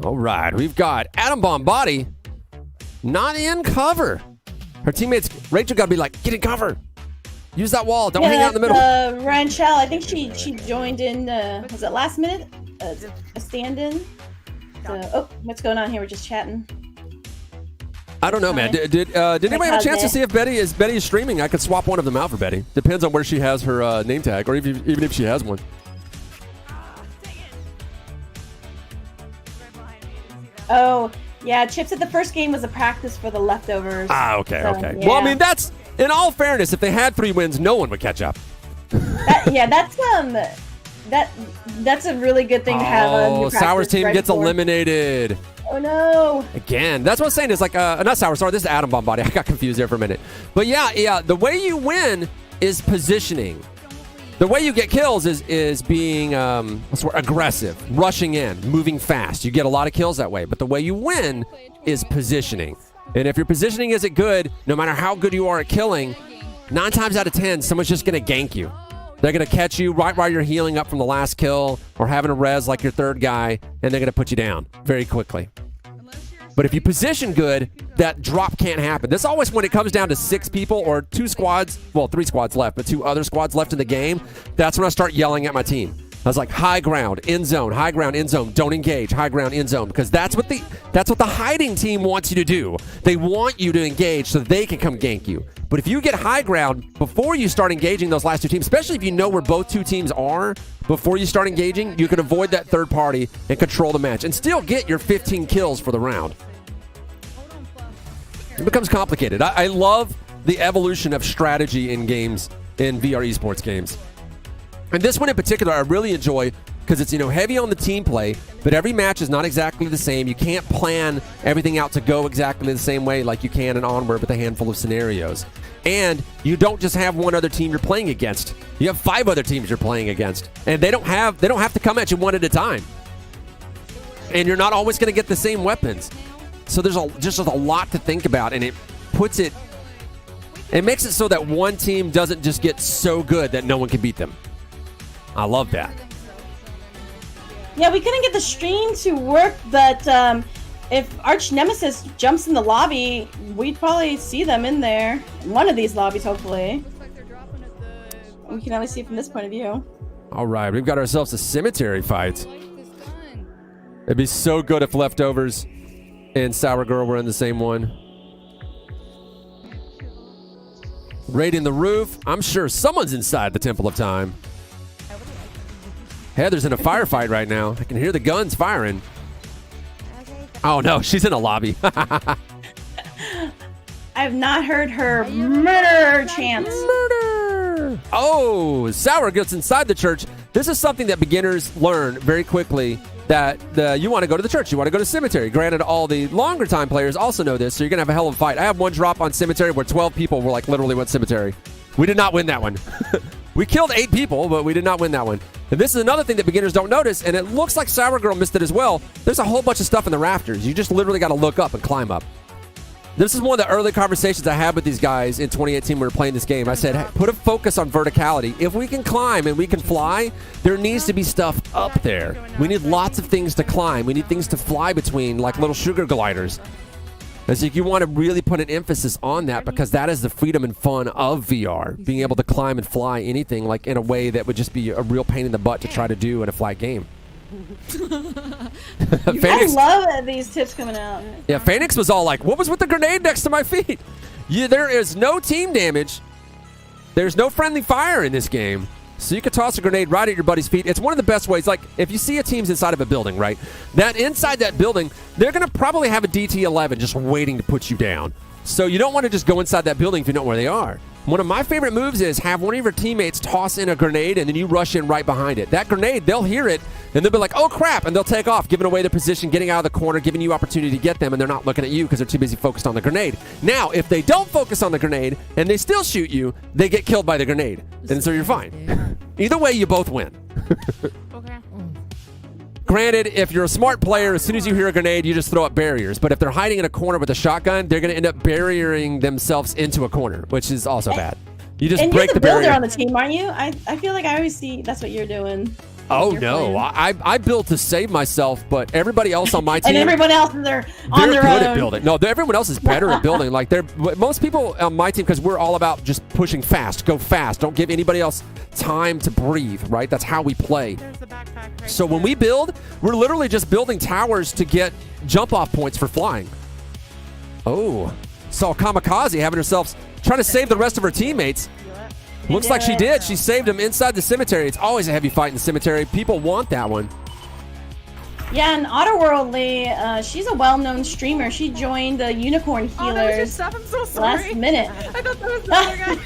All right. We've got Adam Bombati not in cover. Her teammates, Rachel, got to be like, get in cover. Use that wall. Don't hang out in the middle. Ranchelle, I think she joined in, was it last minute? A stand-in? What's going on here? We're just chatting. I don't know, man. Did anybody have a chance to see if Betty is streaming? I could swap one of them out for Betty. Depends on where she has her name tag, or even if she has one. Oh, yeah. Chip said the first game was a practice for the Leftovers. Okay. So, Okay. yeah. Well, I mean, that's, in all fairness, if they had 3 wins, no one would catch up. That's a really good thing to have. Oh, Sour's team gets eliminated. Oh no! Again, that's what I'm saying. Is like not Sour. Sorry, this is Adam Bombati. I got confused there for a minute. But yeah. The way you win is positioning. The way you get kills is being aggressive, rushing in, moving fast. You get a lot of kills that way. But the way you win is positioning. And if your positioning isn't good, no matter how good you are at killing, 9 times out of 10, someone's just going to gank you. They're going to catch you right while you're healing up from the last kill or having a res like your third guy, and they're going to put you down very quickly. But if you position good, that drop can't happen. This always, when it comes down to 6 people or 2 squads, well, 3 squads left, but 2 other squads left in the game, that's when I start yelling at my team. I was like, high ground, end zone, high ground, end zone, don't engage, high ground, end zone, because that's what the hiding team wants you to do. They want you to engage so they can come gank you. But if you get high ground before you start engaging those last 2 teams, especially if you know where both 2 teams are before you start engaging, you can avoid that third party and control the match and still get your 15 kills for the round. It becomes complicated. I love the evolution of strategy in games, in VR esports games. And this one in particular, I really enjoy because it's, heavy on the team play, but every match is not exactly the same. You can't plan everything out to go exactly the same way like you can in Onward with a handful of scenarios. And you don't just have one other team you're playing against. You have 5 other teams you're playing against. And they don't have to come at you one at a time. And you're not always going to get the same weapons. So there's just a lot to think about, and it makes it so that one team doesn't just get so good that no one can beat them. I love that. Yeah, we couldn't get the stream to work, but if Arch Nemesis jumps in the lobby, we'd probably see them in there. One of these lobbies, hopefully. Looks like they're dropping at the. We can only see it from this point of view. All right, we've got ourselves a cemetery fight. I like this gun. It'd be so good if Leftovers and Sour Girl were in the same one. Raiding the roof. I'm sure someone's inside the Temple of Time. Heather's in a firefight right now. I can hear the guns firing. Oh no, she's in a lobby. I have not heard her murder chants. Murder! Oh, Sour gets inside the church. This is something that beginners learn very quickly, that you want to go to the church. You want to go to cemetery. Granted, all the longer time players also know this, so you're going to have a hell of a fight. I have one drop on cemetery where 12 people were like literally went cemetery. We did not win that one. We killed 8 people, but we did not win that one. And this is another thing that beginners don't notice, and it looks like Sour Girl missed it as well. There's a whole bunch of stuff in the rafters. You just literally got to look up and climb up. This is one of the early conversations I had with these guys in 2018 when we were playing this game. I said, hey, put a focus on verticality. If we can climb and we can fly, there needs to be stuff up there. We need lots of things to climb. We need things to fly between, like little sugar gliders. As you want to really put an emphasis on that, because that is the freedom and fun of VR. Being able to climb and fly anything like in a way that would just be a real pain in the butt to try to do in a flat game. I love these tips coming out. Yeah, Phoenix was all like, what was with the grenade next to my feet? Yeah, there is no team damage. There's no friendly fire in this game. So you can toss a grenade right at your buddy's feet. It's one of the best ways. Like, if you see a team's inside of a building, right? That inside that building, they're going to probably have a DT-11 just waiting to put you down. So you don't want to just go inside that building if you know where they are. One of my favorite moves is have one of your teammates toss in a grenade and then you rush in right behind it. That grenade, they'll hear it and they'll be like, oh crap, and they'll take off, giving away their position, getting out of the corner, giving you opportunity to get them, and they're not looking at you because they're too busy focused on the grenade. Now, if they don't focus on the grenade and they still shoot you, they get killed by the grenade. And so you're fine. Either way, you both win. Okay. Granted, if you're a smart player, as soon as you hear a grenade, you just throw up barriers. But if they're hiding in a corner with a shotgun, they're going to end up barriering themselves into a corner, which is also bad. You just break the barrier. And you're the builder on the team, aren't you? I feel like I always see that's what you're doing. Oh, no. I built to save myself, but everybody else on my team... and everyone else is on their own. They're good at building. No, everyone else is better at building. Like, most people on my team, because we're all about just pushing fast, go fast. Don't give anybody else time to breathe, right? That's how we play. There's the backpack right So when we build, we're literally just building towers to get jump-off points for flying. Oh. Saw Kamikaze having herself... trying to save the rest of her teammates. Looks like she did. She saved him inside the cemetery. It's always a heavy fight in the cemetery. People want that one. Yeah, and Otterworldly, she's a well-known streamer. She joined the Unicorn Oh, that was your Healers stuff? I'm so sorry. last minute. I thought that was the other guy.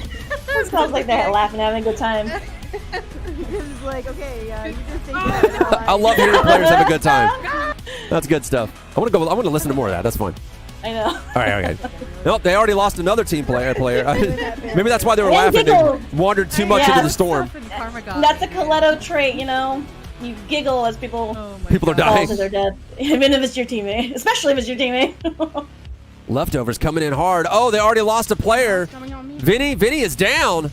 It sounds like they're laughing, having a good time. It's like, okay, you just take that. I love hearing players have a good time. That's good stuff. I want to listen to more of that. That's fun. I know. All right, okay. Nope, they already lost another team player. Maybe that's why they were And laughing. They giggle. wandered too much into the storm. Karma God. That's a Coletto trait, you know? You giggle as people Oh my People are God. fall dying. to their death. Even if it's your teammate. Especially if it's your teammate. Leftovers coming in hard. Oh, they already lost a player. Coming on me. Vinny is down.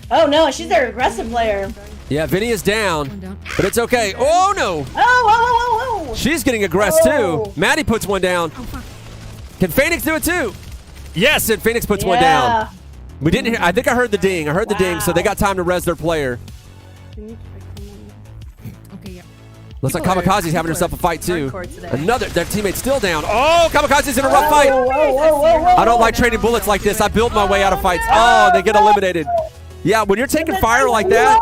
Oh no, she's their aggressive player. Yeah, Vinny is down. One down. But it's okay. Oh, no. Oh, whoa, whoa, whoa, whoa. She's getting aggressed, Oh. too. Maddie puts one down. Oh, fuck. Can Phoenix do it, too? Yes, and Phoenix puts one down. We didn't hear. I think I heard the ding. I heard the ding, so they got time to res their player. Okay, yeah. Looks like People are- Kamikaze's having herself a fight, too. hardcore today. Another, their teammate's still down. Oh, Kamikaze's in a rough Whoa, fight. whoa, whoa, whoa, whoa, I don't like whoa. trading bullets like this. I build my way out of fights. Oh, they get eliminated. Yeah, when you're taking fire like that,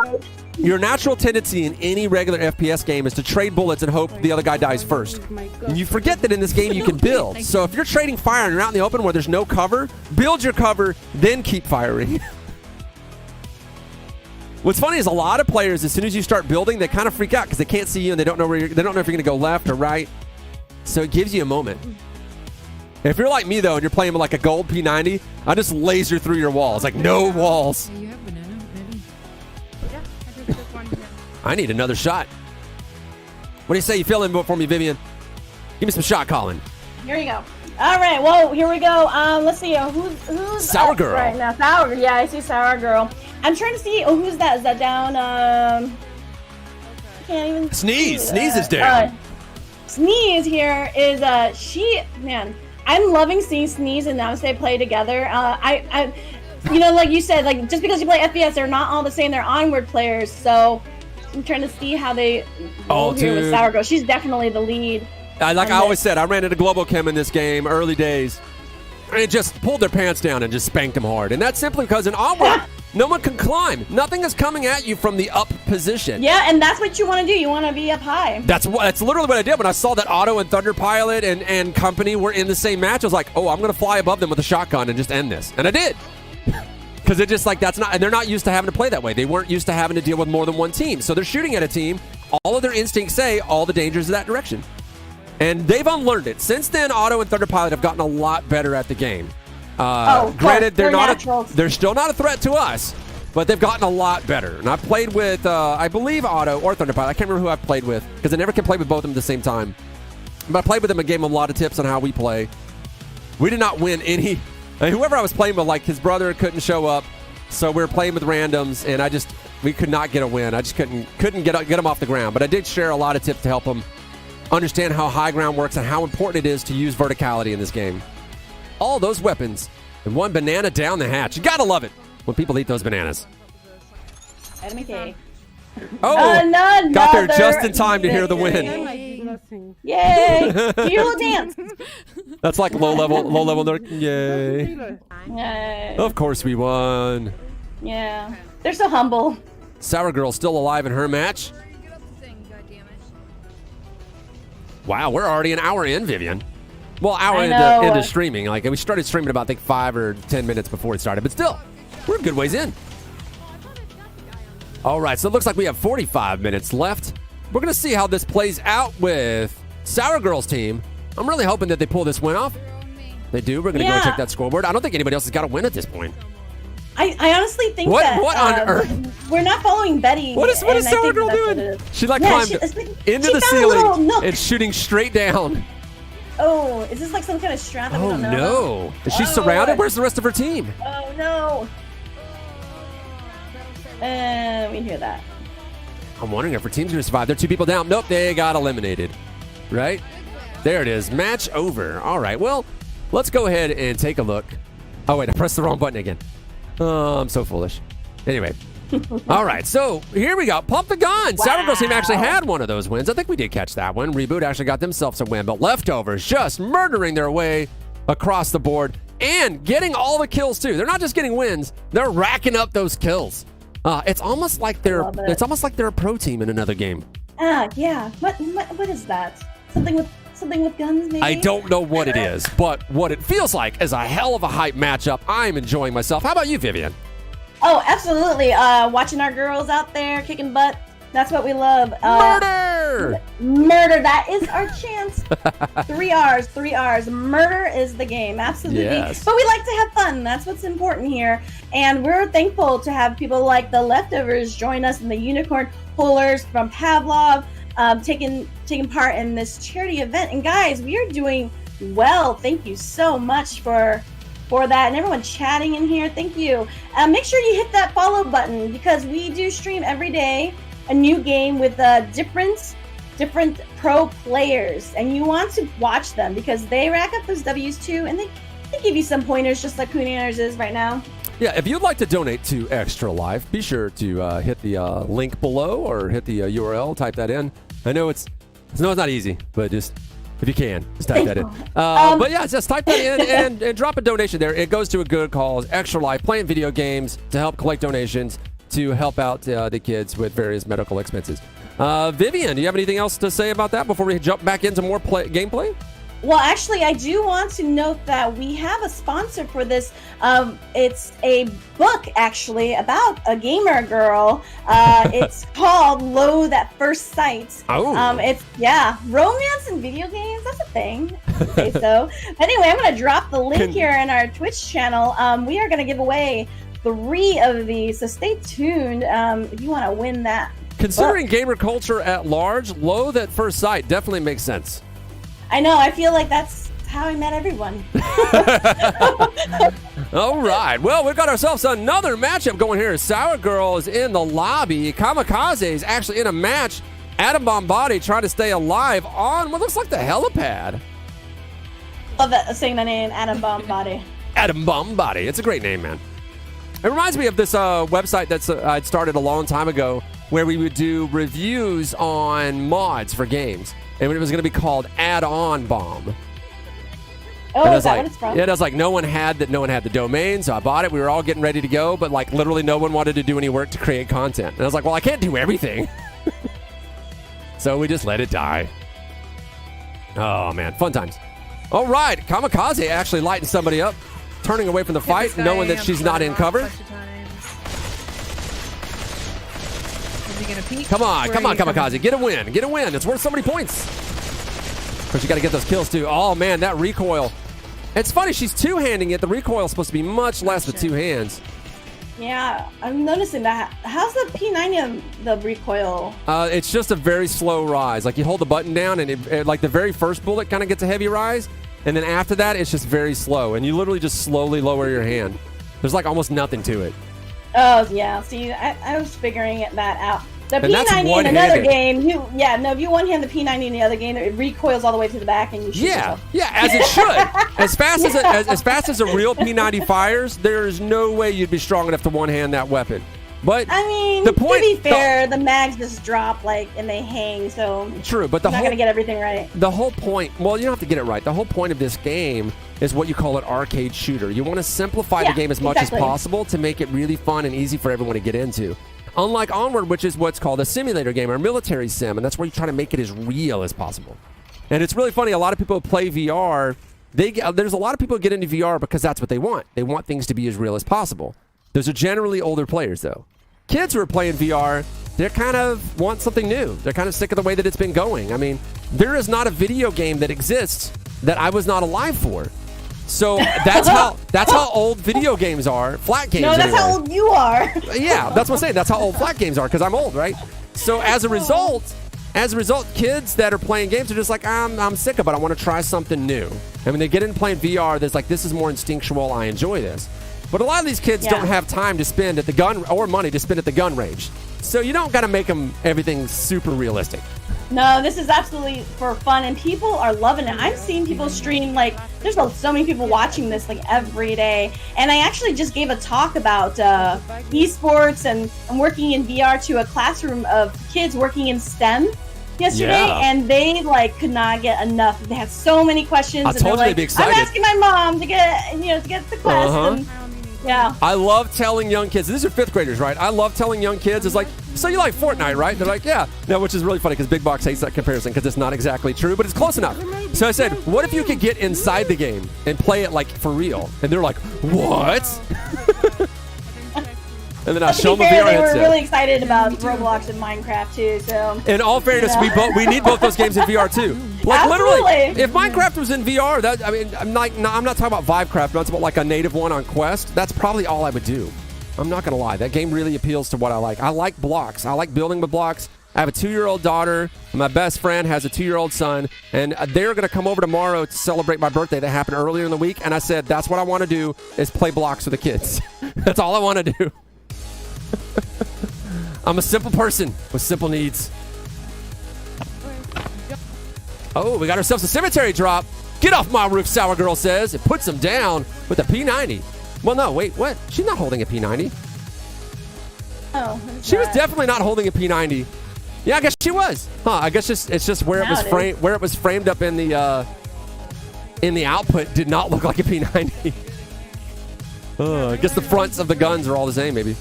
your natural tendency in any regular FPS game is to trade bullets and hope the other guy dies first. And you forget that in this game you can build. So if you're trading fire and you're out in the open where there's no cover, build your cover, then keep firing. What's funny is a lot of players, as soon as you start building, they kind of freak out because they can't see you and they don't know they don't know if you're going to go left or right. So it gives you a moment. If you're like me though, and you're playing with like a gold P90, I just laser through your walls, like no walls. You have banana, maybe. Yeah, I just took one. Yeah. I need another shot. What do you say? You fill in for me, Vivian? Give me some shot calling. Here you go. All right, well, here we go. Let's see. Who's Sour up Girl. right now? Sour. Yeah, I see Sour Girl. I'm trying to see. Oh, who's that? Is that down? I can't even. Sneeze. see Sneeze that. is down. Sneeze here is man. I'm loving seeing Sneeze and Namaste play together. I you know, like you said, like just because you play FPS, they're not all the same. They're Onward players, so I'm trying to see how they roll here with dude. Sour Girl. She's definitely the lead. Like I always said, I ran into Global Chem in this game early days, and it just pulled their pants down and just spanked them hard. And that's simply because in Onward, no one can climb. Nothing is coming at you from the up position. Yeah, and that's what you want to do. You want to be up high. That's literally what I did when I saw that Otto and Thunder Pilot and company were in the same match. I was like, oh, I'm going to fly above them with a shotgun and just end this. And I did. Because it just like that's not, and they're not used to having to play that way. They weren't used to having to deal with more than one team. So they're shooting at a team. All of their instincts say all the dangers of that direction. And they've unlearned it. Since then, Otto and Thunder Pilot have gotten a lot better at the game. Granted, they're still not a threat to us, but they've gotten a lot better. And I've played with, I believe, Otto or Thunder Pilot. I can't remember who I've played with because I never can play with both of them at the same time. But I played with them and gave them a lot of tips on how we play. We did not win any. Whoever I was playing with, like his brother couldn't show up, so we were playing with randoms, and we could not get a win. I just couldn't get him off the ground. But I did share a lot of tips to help him understand how high ground works and how important it is to use verticality in this game. All those weapons and one banana down the hatch. You gotta love it when people eat those bananas. Enemy K. Oh, None. got there just in time to hear the win. Yay! Do your little dance. That's like low level. Yay! Yay. Of course we won. Yeah, they're so humble. Sour Girl still alive in her match. Get up the thing, goddammit. Wow, we're already an hour in, Vivian. Well, hour I know. into streaming. Like we started streaming about I think 5 or 10 minutes before it started, but still, we're a good ways in. All right, so it looks like we have 45 minutes left. We're gonna see how this plays out with Sour Girl's team. I'm really hoping that they pull this win off. They do. We're gonna go and check that scoreboard. I don't think anybody else has got a win at this point. I honestly think What that on earth? we're not following Betty. What is Sour Girl doing? She climbed into the ceiling and shooting straight down. Oh, is this like some kind of strat that we Oh don't know no! about? Is she surrounded? Where's the rest of her team? Oh no! We hear that. I'm wondering if her team's gonna survive. They're 2 people down. Nope, they got eliminated. Right? There it is. Match over. All right. Well, let's go ahead and take a look. Oh wait, I pressed the wrong button again. Oh, I'm so foolish. Anyway. All right, so here we go. Pump the gun. Wow. Sour Girl's team actually had one of those wins. I think we did catch that one. Reboot actually got themselves a win, but Leftovers just murdering their way across the board and getting all the kills too. They're not just getting wins; they're racking up those kills. It's almost like they're a pro team in another game. Yeah. What is that? Something with guns, maybe? I don't know what it is, but what it feels like is a hell of a hype matchup. I'm enjoying myself. How about you, Vivian? Oh, absolutely. Watching our girls out there kicking butt. That's what we love. Murder! Murder. That is our chance. 3 R's. 3 R's. Murder is the game. Absolutely. Yes. But we like to have fun. That's what's important here. And we're thankful to have people like the Leftovers join us in the Unicorn Pullers from Pavlov, taking part in this charity event. And guys, we are doing well. Thank you so much for that, and everyone chatting in here, thank you. Make sure you hit that follow button because we do stream every day a new game with different pro players, and you want to watch them because they rack up those W's too, and they give you some pointers just like Hoonanners is right now. Yeah, if you'd like to donate to Extra Life, be sure to hit the link below or hit the URL, type that in. I know it's not easy, but just if you can, just type that in. But yeah, just type that in and drop a donation there. It goes to a good cause, Extra Life, playing video games to help collect donations to help out the kids with various medical expenses. Vivian, do you have anything else to say about that before we jump back into more gameplay? Well, actually, I do want to note that we have a sponsor for this. It's a book, actually, about a gamer girl. It's called Loathe at First Sight. Oh. It's, romance in video games. That's a thing. I'd say so. Anyway, I'm going to drop the link here in our Twitch channel. We are going to give away 3 of these, so stay tuned if you want to win that. Considering book. gamer culture at large, Loathe at First Sight definitely makes sense. I know. I feel like that's how I met everyone. All right. Well, we've got ourselves another matchup going here. Sour Girl is in the lobby. Kamikaze is actually in a match. Adam Bombati trying to stay alive on what looks like the helipad. Love that saying the name, Adam Bombati. Adam Bombati. It's a great name, man. It reminds me of this website that's I'd started a long time ago where we would do reviews on mods for games. And it was going to be called Add-on Bomb. Oh, is that what it's from? Yeah, it was like no one had the domain, so I bought it. We were all getting ready to go, but like literally no one wanted to do any work to create content. And I was like, well, I can't do everything. So we just let it die. Oh, man. Fun times. All right. Kamikaze actually lighting somebody up, turning away from the fight, knowing that she's not in cover. Come on, Kamikaze. Get a win. Get a win. It's worth so many points. Of course, you got to get those kills, too. Oh, man, that recoil. It's funny. She's two-handing it. The recoil is supposed to be much less with 2 hands. Yeah, I'm noticing that. How's the P90 on the recoil? It's just a very slow rise. Like, you hold the button down, and it, like the very first bullet kind of gets a heavy rise. And then after that, it's just very slow. And you literally just slowly lower your hand. There's, like, almost nothing to it. Oh, yeah. See, I was figuring that out. The And that's P90 in one-handed. another game, if you one-hand the P90 in the other game, it recoils all the way to the back and you shoot yourself. Yeah, as it should. As fast as a real P90 fires, there's no way you'd be strong enough to one-hand that weapon. But I mean, the point, to be fair, the mags just drop, and they hang, so true, but you're not going to get everything right. The whole point, well, you don't have to get it right. The whole point of this game is what you call an arcade shooter. You want to simplify the game as much as possible to make it really fun and easy for everyone to get into. Unlike Onward, which is what's called a simulator game or a military sim, and that's where you try to make it as real as possible. And it's really funny. A lot of people who play VR, there's a lot of people who get into VR because that's what they want. They want things to be as real as possible. Those are generally older players, though. Kids who are playing VR, they kind of want something new. They're kind of sick of the way that it's been going. I mean, there is not a video game that exists that I was not alive for. So that's how old video games are. Flat games. No, that's anyway. how old you are. Yeah, that's what I'm saying. That's how old flat games are because I'm old, right? So as a result, kids that are playing games are just like, I'm sick of it. I want to try something new. And when they get into playing VR, there's like, this is more instinctual. I enjoy this. But a lot of these kids don't have time to spend at the gun or money to spend at the gun range. So you don't got to make them everything super realistic. No, this is absolutely for fun, and people are loving it. I'm seeing people stream, there's so many people watching this, every day. And I actually just gave a talk about esports and working in VR to a classroom of kids working in STEM yesterday, and they, could not get enough. They had so many questions. I told you they'd be excited. I'm asking my mom to get the class. And, yeah. I love telling young kids, these are 5th graders, right? I love telling young kids, it's like, so you like Fortnite, right? They're like, yeah. No, which is really funny because Big Box hates that comparison because it's not exactly true, but it's close enough. So I said, what if you could get inside the game and play it for real? And they're like, what? And then I show them a VR they headset. were really excited about Roblox and Minecraft too. So in all fairness, we need both those games in VR too. Literally, if Minecraft was in VR, I'm not talking about Vivecraft. I'm talking about a native one on Quest. That's probably all I would do. I'm not gonna lie. That game really appeals to what I like. I like blocks. I like building with blocks. I have a 2-year-old daughter. My best friend has a 2-year-old son, and they're gonna come over tomorrow to celebrate my birthday. That happened earlier in the week, and I said that's what I want to do is play blocks with the kids. That's all I want to do. I'm a simple person with simple needs. Oh, we got ourselves a cemetery drop. Get off my roof, Sour Girl says. It puts them down with a P90. Well, no, wait, what? She's not holding a P90. Oh, she was definitely not holding a P90. Yeah, I guess she was. Huh? I guess it's just where it was framed up in the output did not look like a P90. I guess the fronts of the guns are all the same, maybe.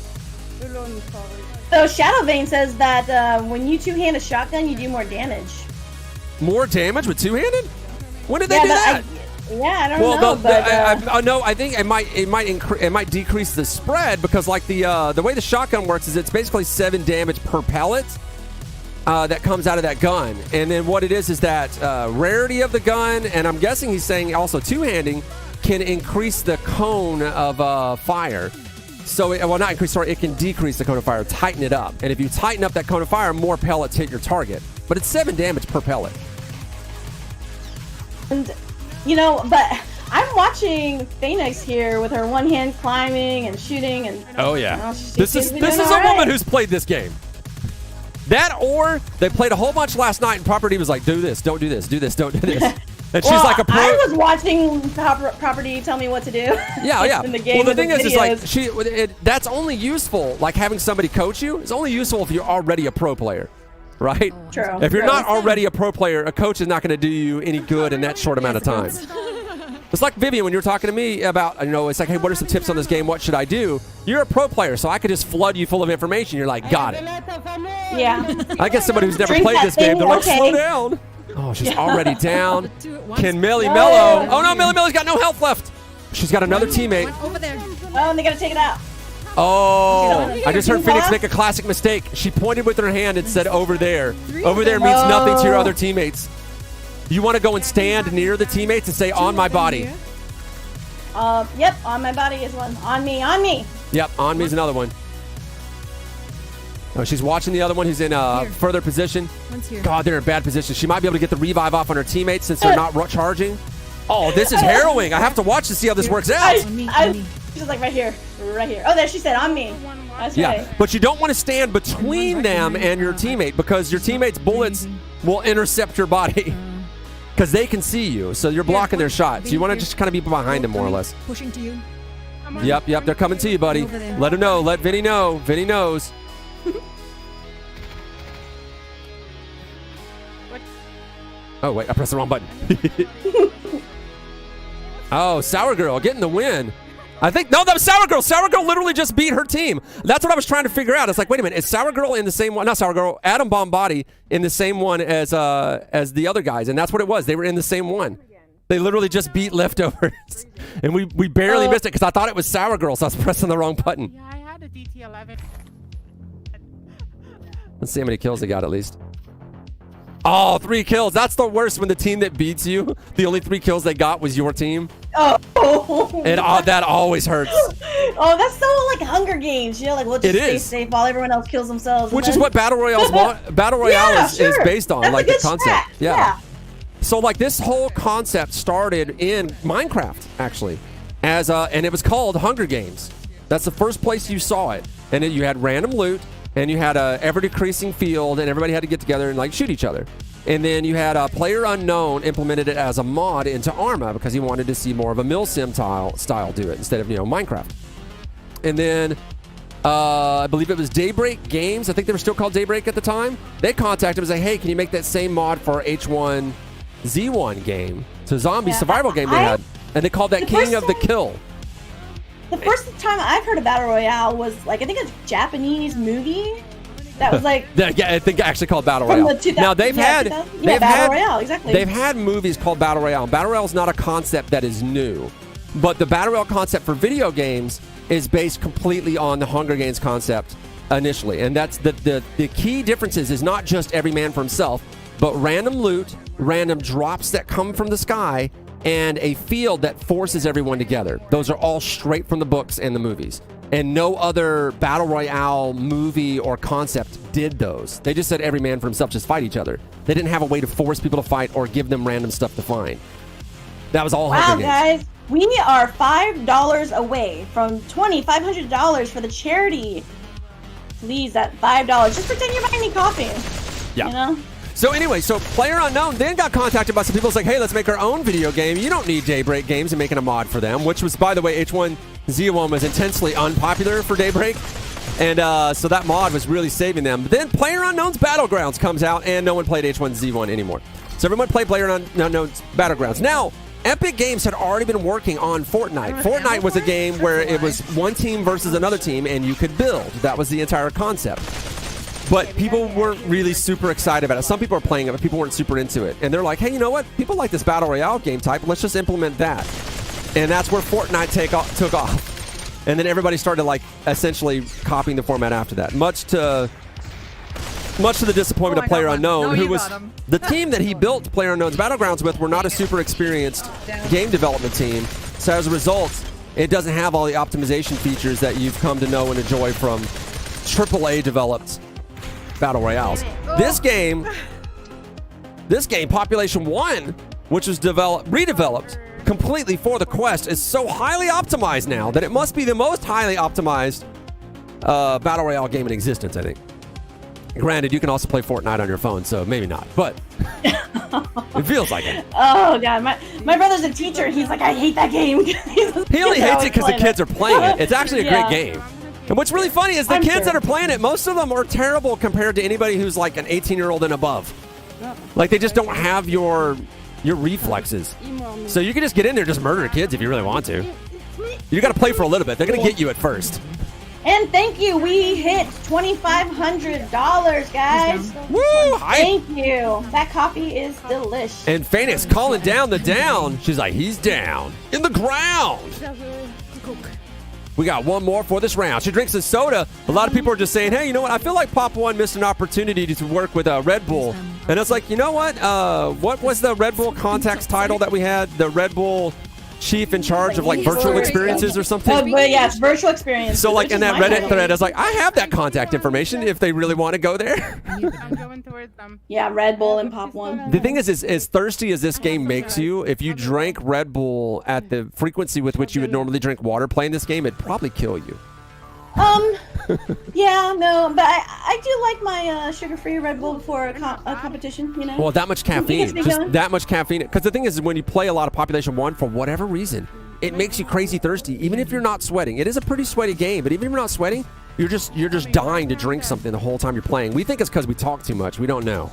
So Shadow Vein says that when you two-hand a shotgun, you do more damage. More damage with two-handed? When did they do that? I don't Well, know. But, I think it might decrease the spread because like the way the shotgun works is it's basically 7 damage per pellet that comes out of that gun, and then what it is that rarity of the gun, and I'm guessing he's saying also two-handing can increase the cone of fire. So, not increase, sorry, it can decrease the cone of fire, tighten it up, and if you tighten up that cone of fire, more pellets hit your target. But it's 7 damage per pellet. and but I'm watching Phoenix here with her one hand climbing and shooting, and Oh yeah, she this seems is to be this doing is a all woman right. who's played this game. That or they played a whole bunch last night and Property was like, do this, don't do this, do this, don't do this. And she's Well, like a pro. I was watching Property tell me what to do. Yeah. In the game Well, the with thing the is like videos. that's only useful, like having somebody coach you is only useful if you're already a pro player, right? True. If you're True. not already a pro player, a coach is not going to do you any good in that short amount of time. It's like Vivian when you're talking to me about, it's like, hey, what are some tips on this game? What should I do? You're a pro player, so I could just flood you full of information. You're like, got it. Yeah. I guess somebody who's never Drink played that this game, thing, they're like, okay. slow down. Oh, she's already down. Do it once. Can Millie No. Mello? Oh no, Millie Mello's got no health left. She's got another teammate. One over there. Oh, and they gotta take it out. Oh, I just heard Phoenix Huh? make a classic mistake. She pointed with her hand and said over there. Over there means nothing to your other teammates. You want to go and stand near the teammates and say, on my body. Yep, on my body is one. On me. Yep, on me is another one. Oh, she's watching the other one who's in a Here. further position. One's here. God, they're in bad position. She might be able to get the revive off on her teammates since they're not charging. Oh, this is harrowing. I have to watch to see how this works out. On me, on me. She's like right here. Oh, there she said on me. That's Yeah, right. but you don't want to stand between them and your teammate because your teammate's bullets will intercept your body because they can see you. So you're blocking their shots. You want to just kind of be behind them more or less. Pushing to you. Yep, they're coming to you, buddy. Over there. Let him know. Let Vinny know. Vinny knows. Oh, wait, I pressed the wrong button. Oh, Sour Girl getting the win. I think, no, that was Sour Girl. Sour Girl literally just beat her team. That's what I was trying to figure out. It's like, wait a minute, is Sour Girl in the same one? Not Sour Girl, Adam Bombati in the same one as the other guys. And that's what it was. They were in the same one. They literally just beat Leftovers. And we barely missed it because I thought it was Sour Girl, so I was pressing the wrong button. Yeah, I had a DT11. Let's see how many kills they got at least. Oh, 3 kills. That's the worst when the team that beats you, the only 3 kills they got was your team. Oh. And that always hurts. Oh, that's so like Hunger Games. Like we'll just It stay is. safe while everyone else kills themselves. Which is what Battle Royale is sure. based on, That's like a the good concept. strat. Yeah. So like this whole concept started in Minecraft actually, and it was called Hunger Games. That's the first place you saw it, and then you had random loot, and you had a ever decreasing field, and everybody had to get together and like shoot each other. And then you had Player Unknown implemented it as a mod into Arma because he wanted to see more of a milsim style do it instead of Minecraft. And then I believe it was Daybreak Games. I think they were still called Daybreak at the time. They contacted him and said, hey, can you make that same mod for H1Z1 game? It's a zombie survival game they had. And they called that King of the Kill. The first time I've heard of Battle Royale was like, I think a Japanese movie that was like Yeah, I think actually called Battle from Royale. the 2000, Now they've had Battle Royale, exactly. They've had movies called Battle Royale. Battle Royale is not a concept that is new, but the Battle Royale concept for video games is based completely on the Hunger Games concept initially, and that's the key differences is not just every man for himself, but random loot, random drops that come from the sky, and a field that forces everyone together. Those are all straight from the books and the movies. And no other Battle Royale movie or concept did those. They just said every man for himself, just fight each other. They didn't have a way to force people to fight or give them random stuff to find. That was all wow, Hunger Games. guys, we are $5 away from $500 for the charity. Please, that $5. Just pretend you're buying me coffee. Yeah. You know? So anyway, Player Unknown then got contacted by some people. It's like, hey, let's make our own video game. You don't need Daybreak Games and making a mod for them, which was, by the way, H1Z1 was intensely unpopular for Daybreak. And so that mod was really saving them. But then Player Unknown's Battlegrounds comes out, and no one played H1Z1 anymore. So everyone played Player Unknown's Battlegrounds. Now, Epic Games had already been working on Fortnite. Fortnite was a game where it was one team versus another team, and you could build. That was the entire concept. But people weren't really super excited about it. Some people are playing it, but people weren't super into it. And they're like, hey, you know what? People like this Battle Royale game type. Let's just implement that. And that's where Fortnite took off. And then everybody started, like, essentially copying the format after that. Much to the disappointment of PlayerUnknown, who was the team that he built PlayerUnknown's Battlegrounds with, were not a super experienced game development team. So as a result, it doesn't have all the optimization features that you've come to know and enjoy from AAA developed Battle Royales. This game, Population 1, which was redeveloped completely for the Quest, is so highly optimized now that it must be the most highly optimized Battle Royale game in existence, I think. Granted, you can also play Fortnite on your phone, so maybe not, but it feels like it. Oh, God. My brother's a teacher. He's like, I hate that game. He only hates it because the kids are playing it. It's actually a great game. And what's really funny is the kids that are playing it, most of them are terrible compared to anybody who's like an 18-year-old and above. Like, they just don't have your reflexes. So you can just get in there and just murder kids if you really want to. You got to play for a little bit. They're going to get you at first. And thank you. We hit $2,500, guys. Woo! Thank you. That coffee is delish. And Phoenix calling down the down. She's like, he's down in the ground. We got one more for this round. She drinks a soda. A lot of people are just saying, hey, you know what? I feel like Pop One missed an opportunity to work with Red Bull. And it's like, you know what? What was the Red Bull contacts title that we had? The Red Bull chief in charge of like virtual experiences or something? Oh, but yeah, it's virtual experience. So like in that Reddit thread, I was like, I have that contact information if they really want to go there. I'm going towards them. Yeah, Red Bull and Pop One. The thing is, as thirsty as this game makes you, if you drank Red Bull at the frequency with which you would normally drink water playing this game, it'd probably kill you. Yeah, no, but I do like my sugar-free Red Bull before a competition, you know? Well, that much caffeine. Just that much caffeine. Because the thing is, when you play a lot of Population 1, for whatever reason, it makes you crazy thirsty, even if you're not sweating. It is a pretty sweaty game, but even if you're not sweating, you're just dying to drink something the whole time you're playing. We think it's because we talk too much. We don't know.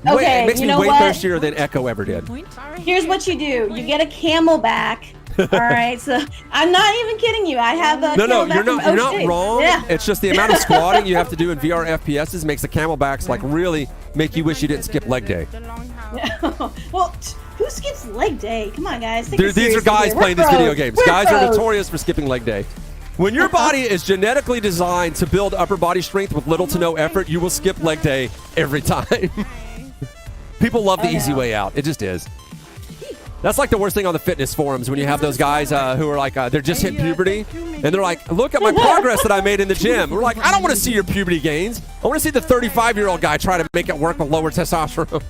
Okay, it makes me way thirstier than Echo ever did. Here's what you do. You get a Camelback. All right, so I'm not even kidding you. I have a No, Camelback you're not wrong. Yeah. It's just the amount of squatting you have to do in VR FPSs makes the Camelbacks like really make you wish you didn't skip leg day. Well, who skips leg day? Come on, guys. These are guys playing these video games. Guys are notorious for skipping leg day. When your body is genetically designed to build upper body strength with little to no effort, you will skip leg day every time. People love the easy way out. It just is. That's like the worst thing on the fitness forums when you have those guys who are like, they're just hit puberty, and they're like, look at my progress that I made in the gym. We're like, I don't want to see your puberty gains. I want to see the 35-year-old guy try to make it work with lower testosterone.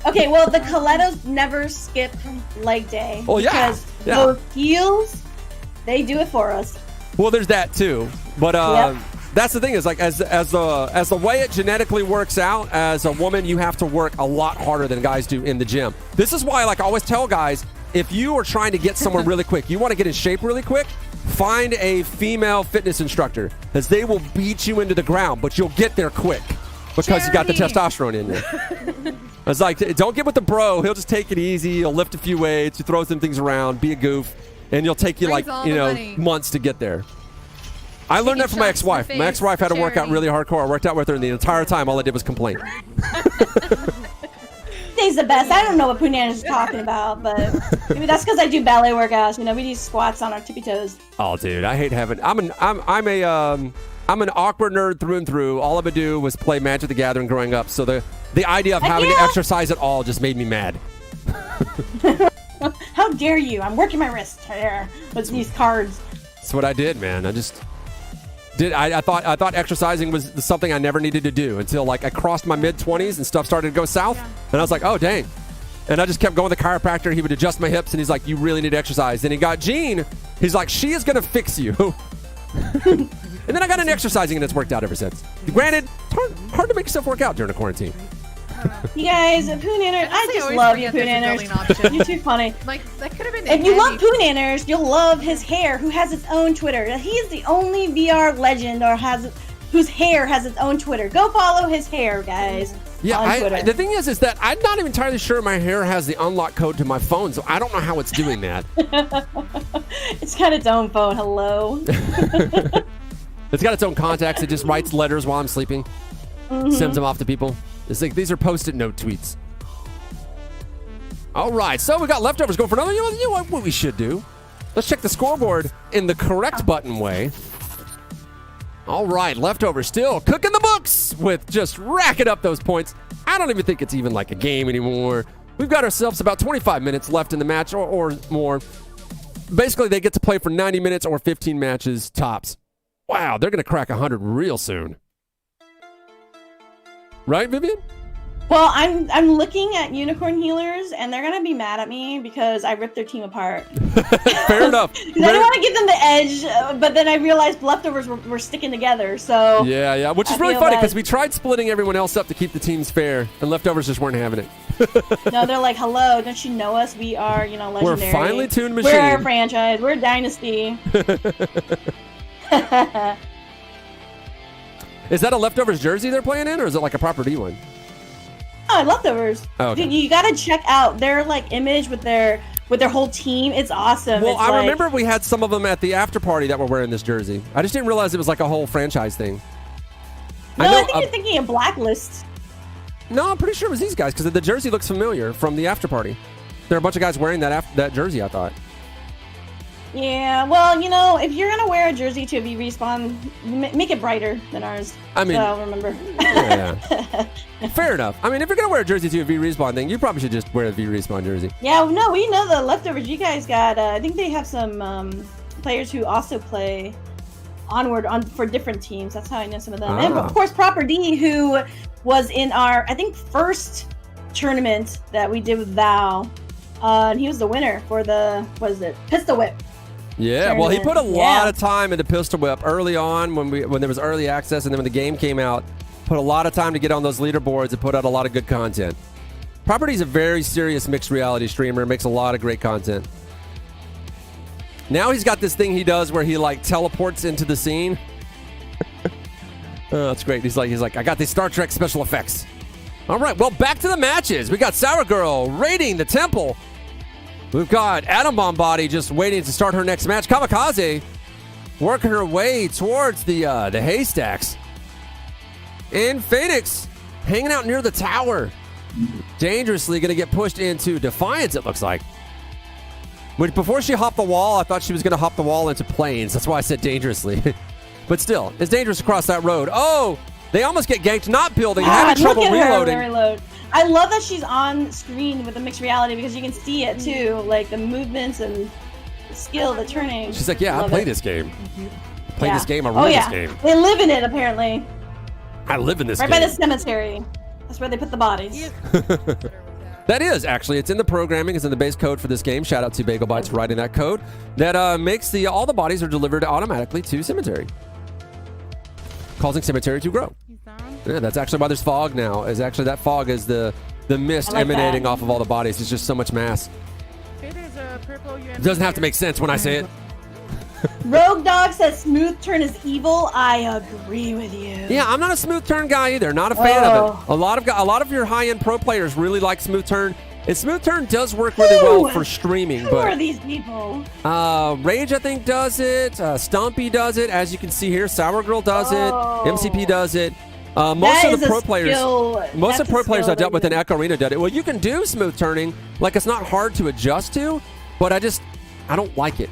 Okay, well, the Colettos never skip leg day. Oh, yeah. Because those heels, they do it for us. Well, there's that too. But that's the thing is, like, as the way it genetically works out, as a woman, you have to work a lot harder than guys do in the gym. This is why, like, I always tell guys, if you are trying to get somewhere really quick, you want to get in shape really quick, find a female fitness instructor, because they will beat you into the ground, but you'll get there quick because you got the testosterone in you. I was like, don't get with the bro. He'll just take it easy. He'll lift a few weights. He'll throw some things around, be a goof, and he'll take you months to get there. I learned that from my ex-wife. My ex-wife had to work out really hardcore. I worked out with her, and the entire time, all I did was complain. He's the best. I don't know what Pooh is talking about, but maybe that's because I do ballet workouts. You know, we do squats on our tippy toes. Oh, dude, I hate having. I'm an awkward nerd through and through. All I would do was play Magic the Gathering growing up. So the idea of having to exercise at all just made me mad. How dare you? I'm working my wrist here with these cards. That's what I did, man. I thought exercising was something I never needed to do until like I crossed my mid-20s and stuff started to go south. And I was like, oh, dang. And I just kept going to the chiropractor. He would adjust my hips and he's like, you really need to exercise. Then he got Jean. He's like, she is going to fix you. And then I got into exercising and it's worked out ever since. Granted, it's hard to make yourself work out during a quarantine. You guys, Pooh Nanners, I just love you, Pooh Nanners. You're too funny. Like, that could have been. If you love Pooh Nanners, you'll love his hair, who has its own Twitter. He is the only VR legend whose hair has its own Twitter. Go follow his hair, guys. Yeah, the thing is that I'm not even entirely sure my hair has the unlock code to my phone, so I don't know how it's doing that. It's got its own phone. Hello. It's got its own contacts. It just writes letters while I'm sleeping. Sends them off to people. It's like these are post-it note tweets. All right, so we got leftovers going for another. You know what we should do? Let's check the scoreboard in the correct button way. All right, leftovers still cooking the books with just racking up those points. I don't even think it's even like a game anymore. We've got ourselves about 25 minutes left in the match or more. Basically, they get to play for 90 minutes or 15 matches tops. Wow, they're going to crack 100 real soon. Right, Vivian? Well, I'm looking at Unicorn Healers, and they're gonna be mad at me because I ripped their team apart. Fair enough. I didn't want to give them the edge, but then I realized leftovers were sticking together. So yeah, which is really funny because we tried splitting everyone else up to keep the teams fair, and leftovers just weren't having it. No, they're like, "Hello, don't you know us? We are, legendary. We're finely tuned machine. We're a franchise. We're a dynasty." Is that a leftovers jersey they're playing in, or is it like a proper D one? Oh, leftovers. Oh, okay. Dude, you gotta check out their like image with their whole team. It's awesome. Well, it's I like, remember we had some of them at the after party that were wearing this jersey. I just didn't realize it was like a whole franchise thing. No, I think you're thinking of Blacklist. No, I'm pretty sure it was these guys because the jersey looks familiar from the after party. There are a bunch of guys wearing that jersey, I thought. Yeah, well, if you're gonna wear a jersey to a V Respawn, make it brighter than ours. I mean, so remember. Yeah. Fair enough. I mean, if you're gonna wear a jersey to a V Respawn thing, you probably should just wear a V Respawn jersey. Yeah, no, we know the leftovers. You guys got. I think they have some players who also play Onward for different teams. That's how I know some of them. And of course, Proper D, who was in our first tournament that we did with Val, and he was the winner for the Pistol Whip. Yeah, well, he put a lot of time into Pistol Whip early on when there was early access, and then when the game came out, put a lot of time to get on those leaderboards and put out a lot of good content. Property's a very serious mixed reality streamer, makes a lot of great content. Now he's got this thing he does where he like teleports into the scene. Oh, that's great. He's like, I got these Star Trek special effects. All right, well, back to the matches. We got Sour Girl raiding the temple. We've got Atom Bomb Body just waiting to start her next match. Kamikaze working her way towards the haystacks. And Phoenix hanging out near the tower. Dangerously going to get pushed into Defiance, it looks like. But before she hopped the wall, I thought she was going to hop the wall into Plains. That's why I said dangerously. But still, it's dangerous to cross that road. Oh, they almost get ganked. Not building. Having trouble reloading. Reload. I love that she's on screen with the mixed reality because you can see it too, like the movements and the skill, the turning. She's like, yeah, I play this game. I play this game. I run this game. They live in it, apparently. I live in this game. Right by the cemetery. That's where they put the bodies. That is, actually. It's in the programming. It's in the base code for this game. Shout out to Bagel Bites for writing that code. That makes all the bodies are delivered automatically to cemetery. Causing cemetery to grow. Yeah, that's actually why there's fog now. That fog is the mist emanating off of all the bodies. It's just so much mass. It doesn't have to make sense when I say it. Rogue Dog says Smooth Turn is evil. I agree with you. Yeah, I'm not a Smooth Turn guy either. Not a fan of it. A lot of your high-end pro players really like Smooth Turn. And Smooth Turn does work really well for streaming. Who are these people? Rage, I think, does it. Stumpy does it. As you can see here, Sour Girl does it. MCP does it. Most of the pro players I dealt with in Echo Arena did it. Well, you can do smooth turning. Like, it's not hard to adjust to, but I don't like it.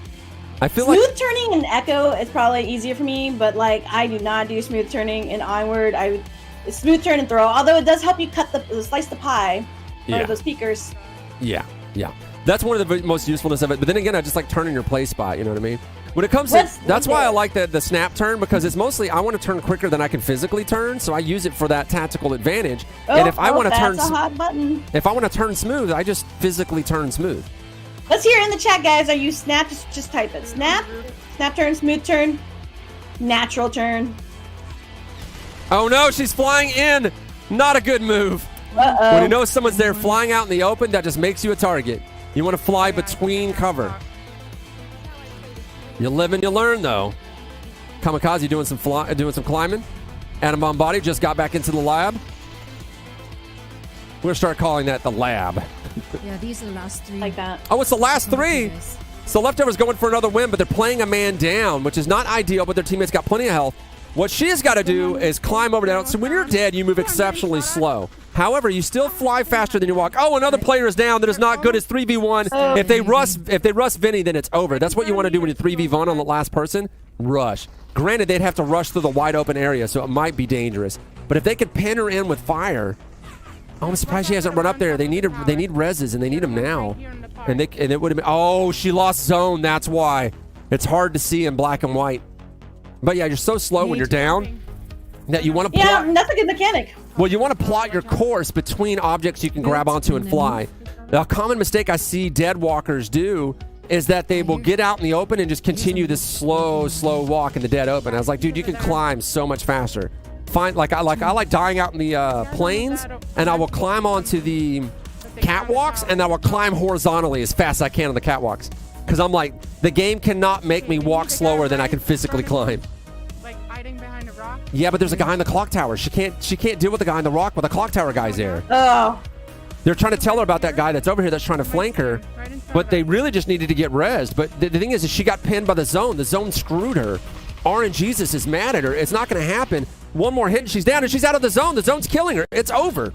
I feel smooth turning in Echo is probably easier for me, but like I do not do smooth turning in Onward. Smooth turn and throw, although it does help you slice the pie for those peekers. Yeah. That's one of the most usefulness of it. But then again, I just like turning your play spot. You know what I mean? When it comes to that's why I like the snap turn, because it's mostly I want to turn quicker than I can physically turn, so I use it for that tactical advantage. And if I want to turn, that's a hot button. If I want to turn smooth, I just physically turn smooth. Let's hear in the chat, guys. Are you snap? Just type it. Snap turn, smooth turn, natural turn. Oh no, she's flying in. Not a good move. When you know someone's there flying out in the open, that just makes you a target. You want to fly between cover. You live and you learn, though. Kamikaze doing some climbing. Atom Bomb Body just got back into the lab. We're gonna start calling that the lab. Yeah, these are the last three. Like that. Oh, it's the last three. So Leftovers going for another win, but they're playing a man down, which is not ideal. But their teammates got plenty of health. What she has got to do is climb over down. So when you're dead, you move exceptionally slow. However, you still fly faster than you walk. Oh, another player is down. That is not good. It's 3v1. If they rush Vinny, then it's over. That's what you want to do when you 3v1 on the last person. Rush. Granted, they'd have to rush through the wide open area, so it might be dangerous. But if they could pin her in with fire, oh, I'm surprised she hasn't run up there. They need reses, and they need them now. And it would have been. Oh, she lost zone. That's why. It's hard to see in black and white. But yeah, you're so slow when you're down that you want to. Yeah, that's a good mechanic. Well, you want to plot your course between objects you can grab onto and fly. A common mistake I see dead walkers do is that they will get out in the open and just continue this slow walk in the dead open. I was like, dude, you can climb so much faster. I like dying out in the plains, and I will climb onto the catwalks, and I will climb horizontally as fast as I can on the catwalks. Because I'm like, the game cannot make me walk slower than I can physically climb. Like hiding behind a rock? Yeah, but there's a guy in the clock tower. She can't deal with the guy in the rock, but the clock tower guy's there. Oh. They're trying to tell her about that guy that's over here that's trying to flank her, but they really just needed to get rezzed. But the thing is she got pinned by the zone. The zone screwed her. RNGesus is mad at her. It's not going to happen. One more hit and she's down, and she's out of the zone. The zone's killing her. It's over.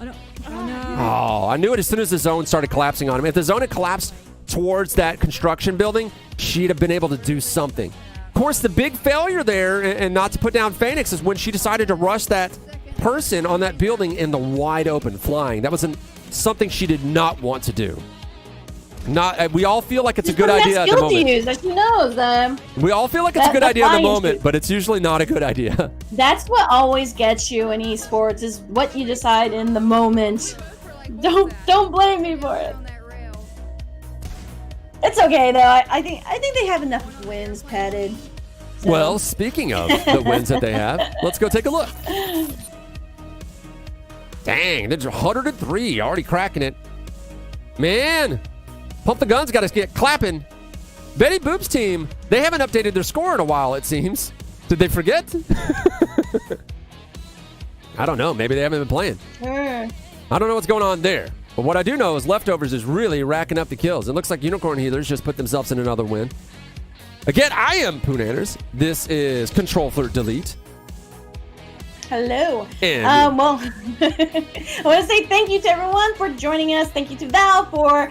Oh, I knew it as soon as the zone started collapsing on him. If the zone had collapsed towards that construction building, she'd have been able to do something. Of course, the big failure there, and not to put down Phoenix, is when she decided to rush that person on that building in the wide open flying. That was something she did not want to do. We all feel like it's a good idea at the moment. That she knows. We all feel like it's a good idea at the moment, but it's usually not a good idea. That's what always gets you in esports, is what you decide in the moment. Don't blame me for it. It's okay though. I think they have enough wins padded. So. Well, speaking of the wins that they have, let's go take a look. Dang, there's 103, already cracking it. Man, Pump the Gun's got to get clapping. Betty Boop's team, they haven't updated their score in a while, it seems. Did they forget? I don't know. Maybe they haven't been playing. I don't know what's going on there. But what I do know is Leftovers is really racking up the kills. It looks like Unicorn Healers just put themselves in another win. Again, I am Poonanners. This is Control Flirt Delete. Hello. And well, I want to say thank you to everyone for joining us. Thank you to Val for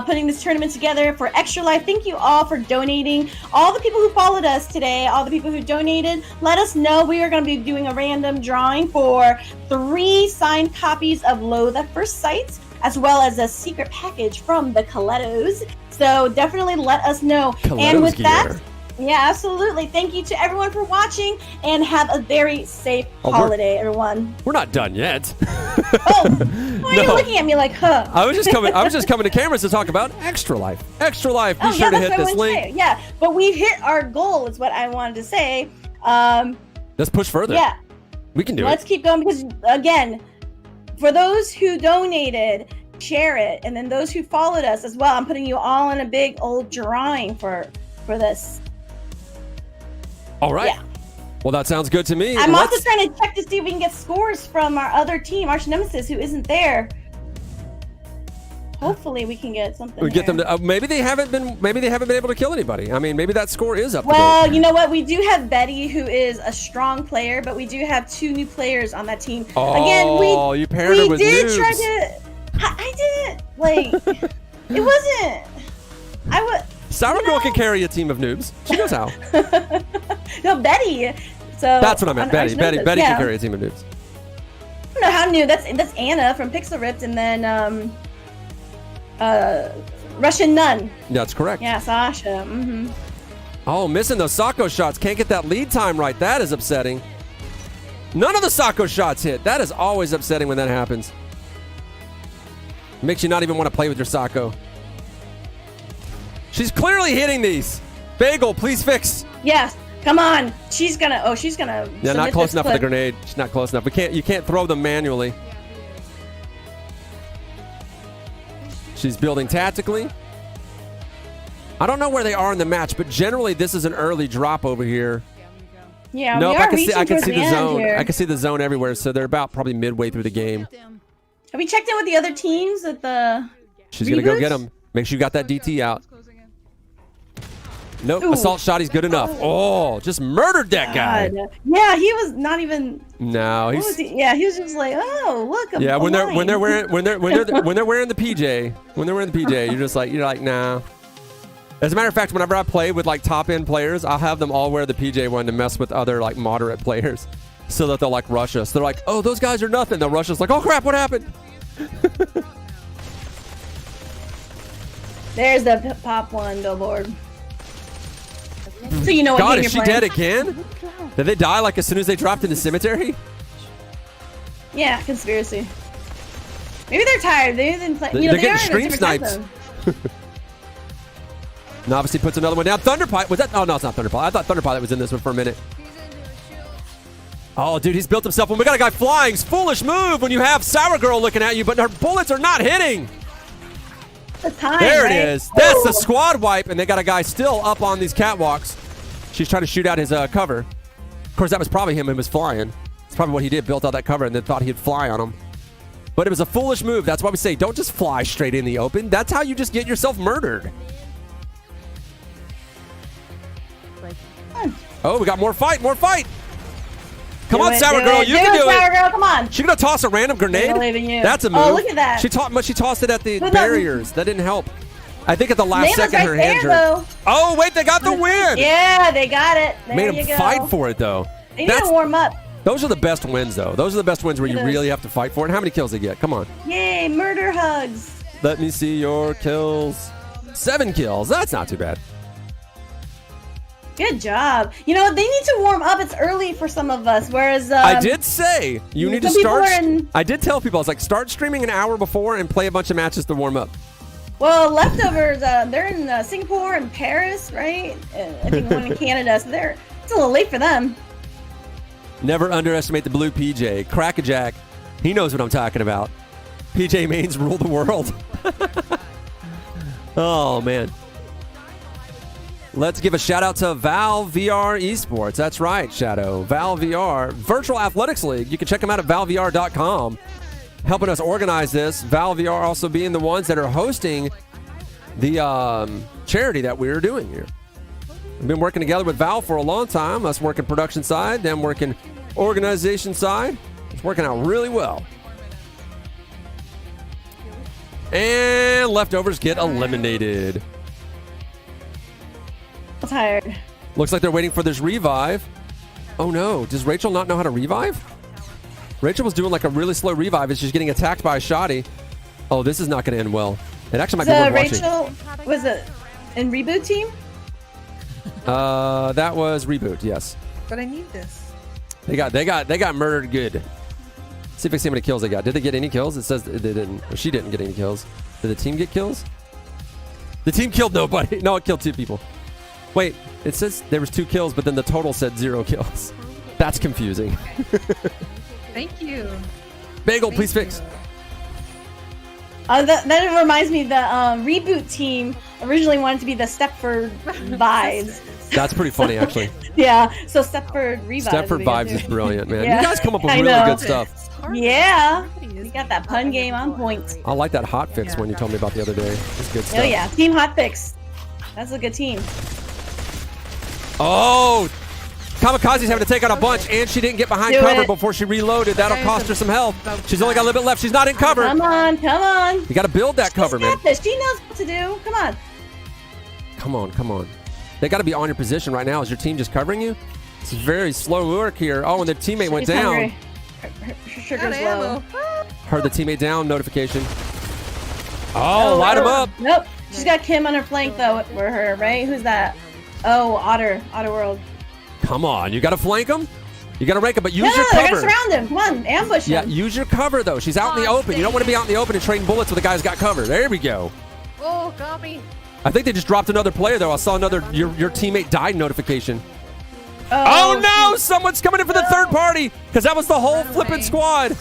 putting this tournament together, for Extra Life. Thank you all for donating. All the people who followed us today, all the people who donated, let us know. We are going to be doing a random drawing for 3 signed copies of Loathe at First Sight, as well as a secret package from the Colettos. So definitely let us know. Colettos and with gear. that, yeah, absolutely. Thank you to everyone for watching, and have a very safe holiday, everyone. We're not done yet. Oh, why are you looking at me like, huh? I was just coming to cameras to talk about Extra Life. Extra Life. Be sure to hit this link. Yeah, but we've hit our goal, is what I wanted to say. Let's push further. Yeah. We can do Let's it. keep going, because, again, for those who donated, share it. And then those who followed us as well, I'm putting you all in a big old drawing for this. All right. Yeah. Well, that sounds good to me. I'm also trying to check to see if we can get scores from our other team, Arch Nemesis, who isn't there. Hopefully, we can get something. We get them to. Maybe they haven't been able to kill anybody. I mean, maybe that score is up. Well, you know what? We do have Betty, who is a strong player, but we do have 2 new players on that team. Oh, again, you paired her with did noobs. try to. I didn't like. It wasn't. I would. Sour Girl can carry a team of noobs. She knows how. No, Betty. So That's what I meant. Betty yeah. can carry a team of noobs. I don't know how new. That's Anna from Pixel Ripped, and then Russian Nun. That's correct. Yeah, Sasha. Mm-hmm. Oh, missing those Sako shots. Can't get that lead time right. That is upsetting. None of the Sako shots hit. That is always upsetting when that happens. Makes you not even want to play with your Sako. She's clearly hitting these. Bagel, please fix. Yes. Come on. She's gonna. Yeah, not close enough for the grenade. She's not close enough. You can't throw them manually. She's building tactically. I don't know where they are in the match, but generally this is an early drop over here. Yeah, no, we I are can see towards the end zone. here. I can see the zone everywhere, so they're about probably midway through the game. Have we checked in with the other teams at the? She's gonna go reboot? get them. Make sure you got that DT out. Nope. Ooh. Assault shotty's good enough. Oh, just murdered that guy. God. Yeah, he was not even. No, What he's was he? Yeah, he was just like, oh, look. yeah. a When they're line. wearing when they're wearing the PJ, you're like nah. As a matter of fact, whenever I play with like top end players, I'll have them all wear the PJ one to mess with other like moderate players, so that they'll like rush us. They're like, oh, those guys are nothing. They'll rush us like, oh crap, what happened? There's the pop one billboard. So you know what God, game is you're she playing. dead again? Did they die like as soon as they dropped in the cemetery? Yeah, conspiracy. Maybe they're tired. They didn't play. They're You know, they getting are in a stream different time snipes. zone. Novice puts another one down. Thunderpilot was that? Oh no, it's not Thunderpilot. I thought Thunderpilot was in this one for a minute. Oh, dude, he's built himself one. We got a guy flying. It's foolish move when you have Sour Girl looking at you, but her bullets are not hitting. The time, There right? it is. That's the Ooh. squad wipe, and they got a guy still up on these catwalks. She's trying to shoot out his cover. Of course, that was probably him who was flying. It's probably what he did, built out that cover, and then thought he'd fly on him. But it was a foolish move. That's why we say don't just fly straight in the open. That's how you just get yourself murdered. Oh, we got more fight, more fight. Come Do on, it, Sour do Girl, it, you can do Sour it. Girl, come on. She gonna toss a random grenade? believe in you. That's a move. Oh, look at that. She tossed it at the But that- barriers. That didn't help. I think at the last Name was second right her hand there, jerked. though. Oh wait, they got the win. Yeah, they got it. There Made you him go. fight for it though. They need to warm up. Those are the best wins though. Those are the best wins where you It is. really have to fight for it. How many kills they get? Come on. Yay, murder hugs. Let me see your kills. 7 kills. That's not too bad. Good job. You know, they need to warm up. It's early for some of us, whereas I did say you need to some people start. are in- I did tell people I was like, start streaming an hour before and play a bunch of matches to warm up. Well, leftovers. They're in Singapore and Paris, right? I think one in Canada. So it's a little late for them. Never underestimate the blue PJ. Crackajack. He knows what I'm talking about. PJ mains rule the world. Oh, man. Let's give a shout out to Valve VR Esports. That's right, Shadow. Valve VR. Virtual Athletics League. You can check them out at valvevr.com. Helping us organize this. Valve VR also being the ones that are hosting the charity that we're doing here. We've been working together with Valve for a long time. Us working production side, them working organization side. It's working out really well. And leftovers get eliminated. I'm tired. Looks like they're waiting for this revive. Oh no, does Rachel not know how to revive? Rachel was doing like a really slow revive and she's getting attacked by a shoddy. Oh, this is not going to end well. It actually might be So worth watching. Rachel was it in reboot team? That was Reboot, yes. But I need this. They got murdered good. See if I see how many kills they got. Did they get any kills? It says they didn't. Or she didn't get any kills. Did the team get kills? The team killed nobody. No, it killed 2 people. Wait, it says there was 2 kills, but then the total said 0 kills. That's confusing. Thank you. Bagel, please fix. That reminds me, the reboot team originally wanted to be the Stepford Vibes. That's pretty funny, actually. Yeah, so Stepford Revives. Stepford we got Vibes is to- brilliant, man. Yeah. You guys come up with I really know. good stuff. Yeah, you got that pun game on point. I like that hot fix one you told me about the other day. It's good stuff. Oh yeah, Team Hot Fix. That's a good team. Oh, Kamikaze's having to take out a bunch, and she didn't get behind Do cover it. before she reloaded. That'll cost her some health. She's only got a little bit left. She's not in cover. Come on, come on. You got to build that cover, She's man. got this. She knows what to do. Come on. Come on, come on. They got to be on your position right now. Is your team just covering you? It's very slow work here. Oh, and their teammate went She's down. hungry. Her sugar's low. Heard the teammate down notification. Oh, light him up. Nope. She's got Kim on her flank though. For her, right? Who's that? Oh, Otter World. Come on, you got to flank him. You got to rank him, but use No, your they're gonna cover. surround him. Come on, ambush Yeah, him. use your cover though. She's out in the open. You don't want to be out in the open and trading bullets with a guy who's got cover. There we go. Oh, got me. I think they just dropped another player though. I saw another your teammate died notification. Oh no! Someone's coming in for the third party because that was the whole flipping squad.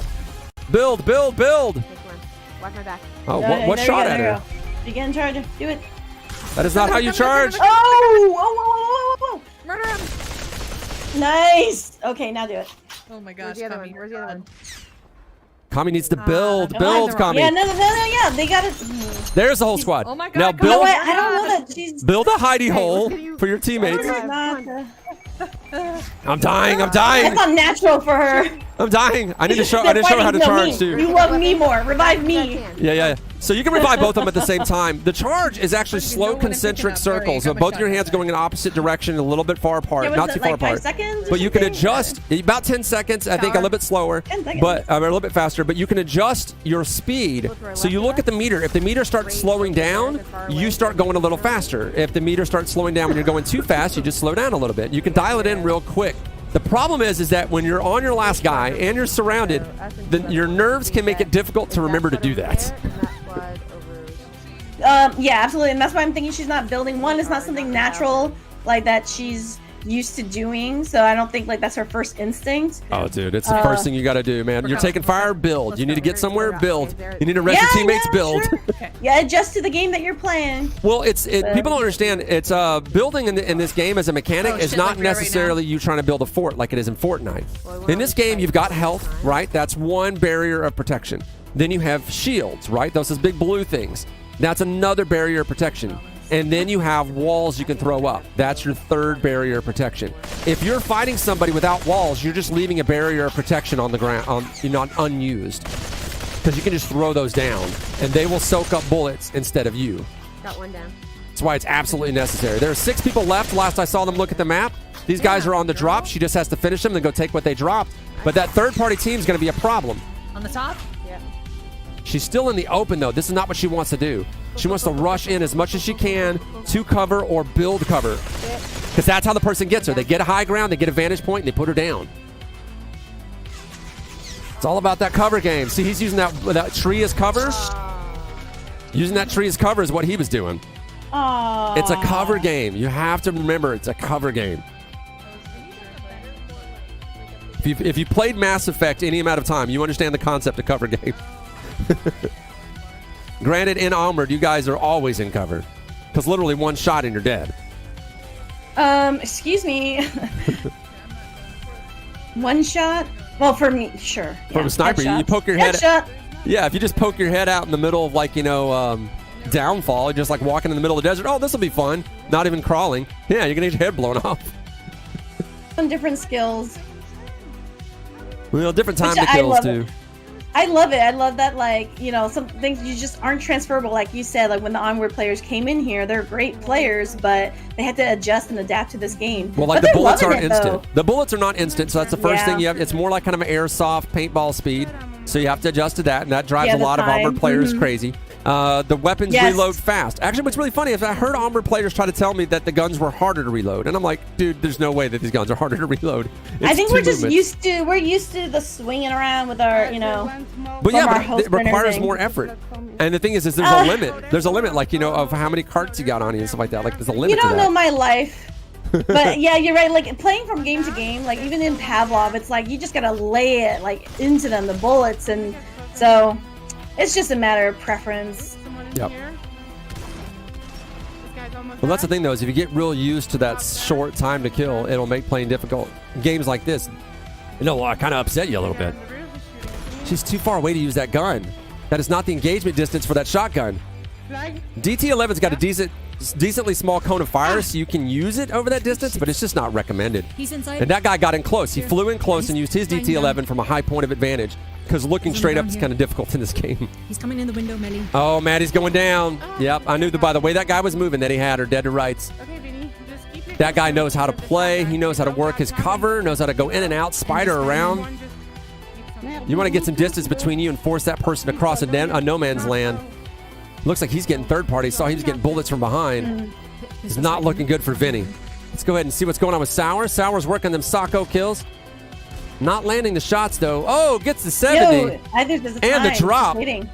Build. Watch my back. Oh, Yeah, what there shot you go, at there her? you go. You get in charge. Do it. That is not how you charge. Oh! Murder him. Nice. Okay, now do it. Oh my Where's gosh, the other Kami, one? Where's the you're other one? Kami needs to build. Come Build, on. Kami. Yeah, no, yeah. They got it. There's the whole squad. Oh my God, Now Kami. No, build, wait, I don't know that she's. build a hidey hole. for your teammates. It's not, I'm dying. I'm dying. that's unnatural for her. I'm dying. I need to show. I didn't show her how to charge too. You love me more. Revive me. Yeah. So you can revive both of them at the same time. The charge is actually slow concentric circles. So both your hands going in opposite direction, a little bit far apart, Yeah, not was too it, far like 5 apart. seconds or But you can something? adjust about 10 seconds. I think a little bit slower, 10 seconds. but a little bit faster. But you can adjust your speed. So you look at the meter. If the meter starts slowing down, you start going a little faster. If the meter starts slowing down when you're going too fast, you just slow down a little bit. You can dial it in real quick. The problem is that when you're on your last guy and you're surrounded, your nerves can make it difficult to remember to do that. Yeah, absolutely, and that's why I'm thinking she's not building. One, it's not something natural like that she's used to doing, so I don't think like that's her first instinct. Oh, dude, it's the first thing you got to do, man. You're taking fire, build. You need to get somewhere, build. You need to rest your teammates, build. Sure. Yeah, adjust to the game that you're playing. Well, people don't understand. It's building in this game as a mechanic is not necessarily you trying to build a fort like it is in Fortnite. In this game, you've got health, right? That's one barrier of protection. Then you have shields, right? Those big blue things. That's another barrier of protection. And then you have walls you can throw up. That's your third barrier of protection. If you're fighting somebody without walls, you're just leaving a barrier of protection on the ground, unused. Because you can just throw those down, and they will soak up bullets instead of you. Got one down. That's why it's absolutely necessary. There are 6 people left. Last I saw them look at the map. These guys are on the drop. She just has to finish them, then go take what they dropped. But that third-party team is going to be a problem. On the top? Yeah. She's still in the open, though. This is not what she wants to do. She wants to rush in as much as she can to cover or build cover. Because that's how the person gets her. They get a high ground, they get a vantage point, and they put her down. It's all about that cover game. See, he's using that tree as cover. Using that tree as cover is what he was doing. Aww. It's a cover game. You have to remember it's a cover game. If you played Mass Effect any amount of time, you understand the concept of cover game. Granted, in Armored, you guys are always in cover. Because literally one shot and you're dead. Excuse me. One shot? Well, for me, sure. From a sniper, you poke your head. Headshot. Yeah, if you just poke your head out in the middle of downfall, just like walking in the middle of the desert. Oh, this will be fun. Not even crawling. Yeah, you're gonna get your head blown off. Some different skills. Well, different time Which to I kills love too. I love it. I love that, some things you just aren't transferable. Like you said, like when the Onward players came in here, they're great players, but they had to adjust and adapt to this game. Well, like But the they're bullets loving aren't it, instant. though. The bullets are not instant, so that's the first Yeah. thing you have. It's more like kind of an airsoft paintball speed, so you have to adjust to that, and that drives Yeah, a the lot of time. Armored players Mhm. crazy. The weapons Yes. reload fast. Actually, what's really funny is I heard Armored players try to tell me that the guns were harder to reload, and I'm like, dude, there's no way that these guns are harder to reload. I It's think two we're just movements. used to the swinging around with our, But yeah, from our but host it requires everything. more effort. And the thing is there's a limit. There's a limit, of how many carts you got on you and stuff like that. Like, there's a limit You to don't that. know my life. But yeah, you're right. Like playing from game to game, like even in Pavlov, it's like you just gotta lay it like into them, the bullets, and so it's just a matter of preference. Yep. Well, that's the thing, though, is if you get real used to that short time to kill, it'll make playing difficult. Games like this, kind of upset you a little bit. She's too far away to use that gun. That is not the engagement distance for that shotgun. DT-11's got a decently small cone of fire, so you can use it over that distance, but it's just not recommended. He's inside. And that guy got in close. He flew in close and used his DT-11 from a high point of advantage, because looking straight up is kind of difficult in this game. He's coming in the window, Melly. Oh, Maddie's going down. Yep, I knew that by the way that guy was moving that he had her dead to rights. Okay, Vinny, just keep your That guy knows how to play. He knows how to work his cover, knows how to go in and out, spider around. You want to get some distance between you and force that person to cross a no man's land. Looks like he's getting third party. Saw he was getting bullets from behind. It's not looking good for Vinny. Let's go ahead and see what's going on with Sour. Sour's working them Sacco kills. Not landing the shots, though. Oh, gets the 70. Yo, I think there's a And the time. drop. Just waiting.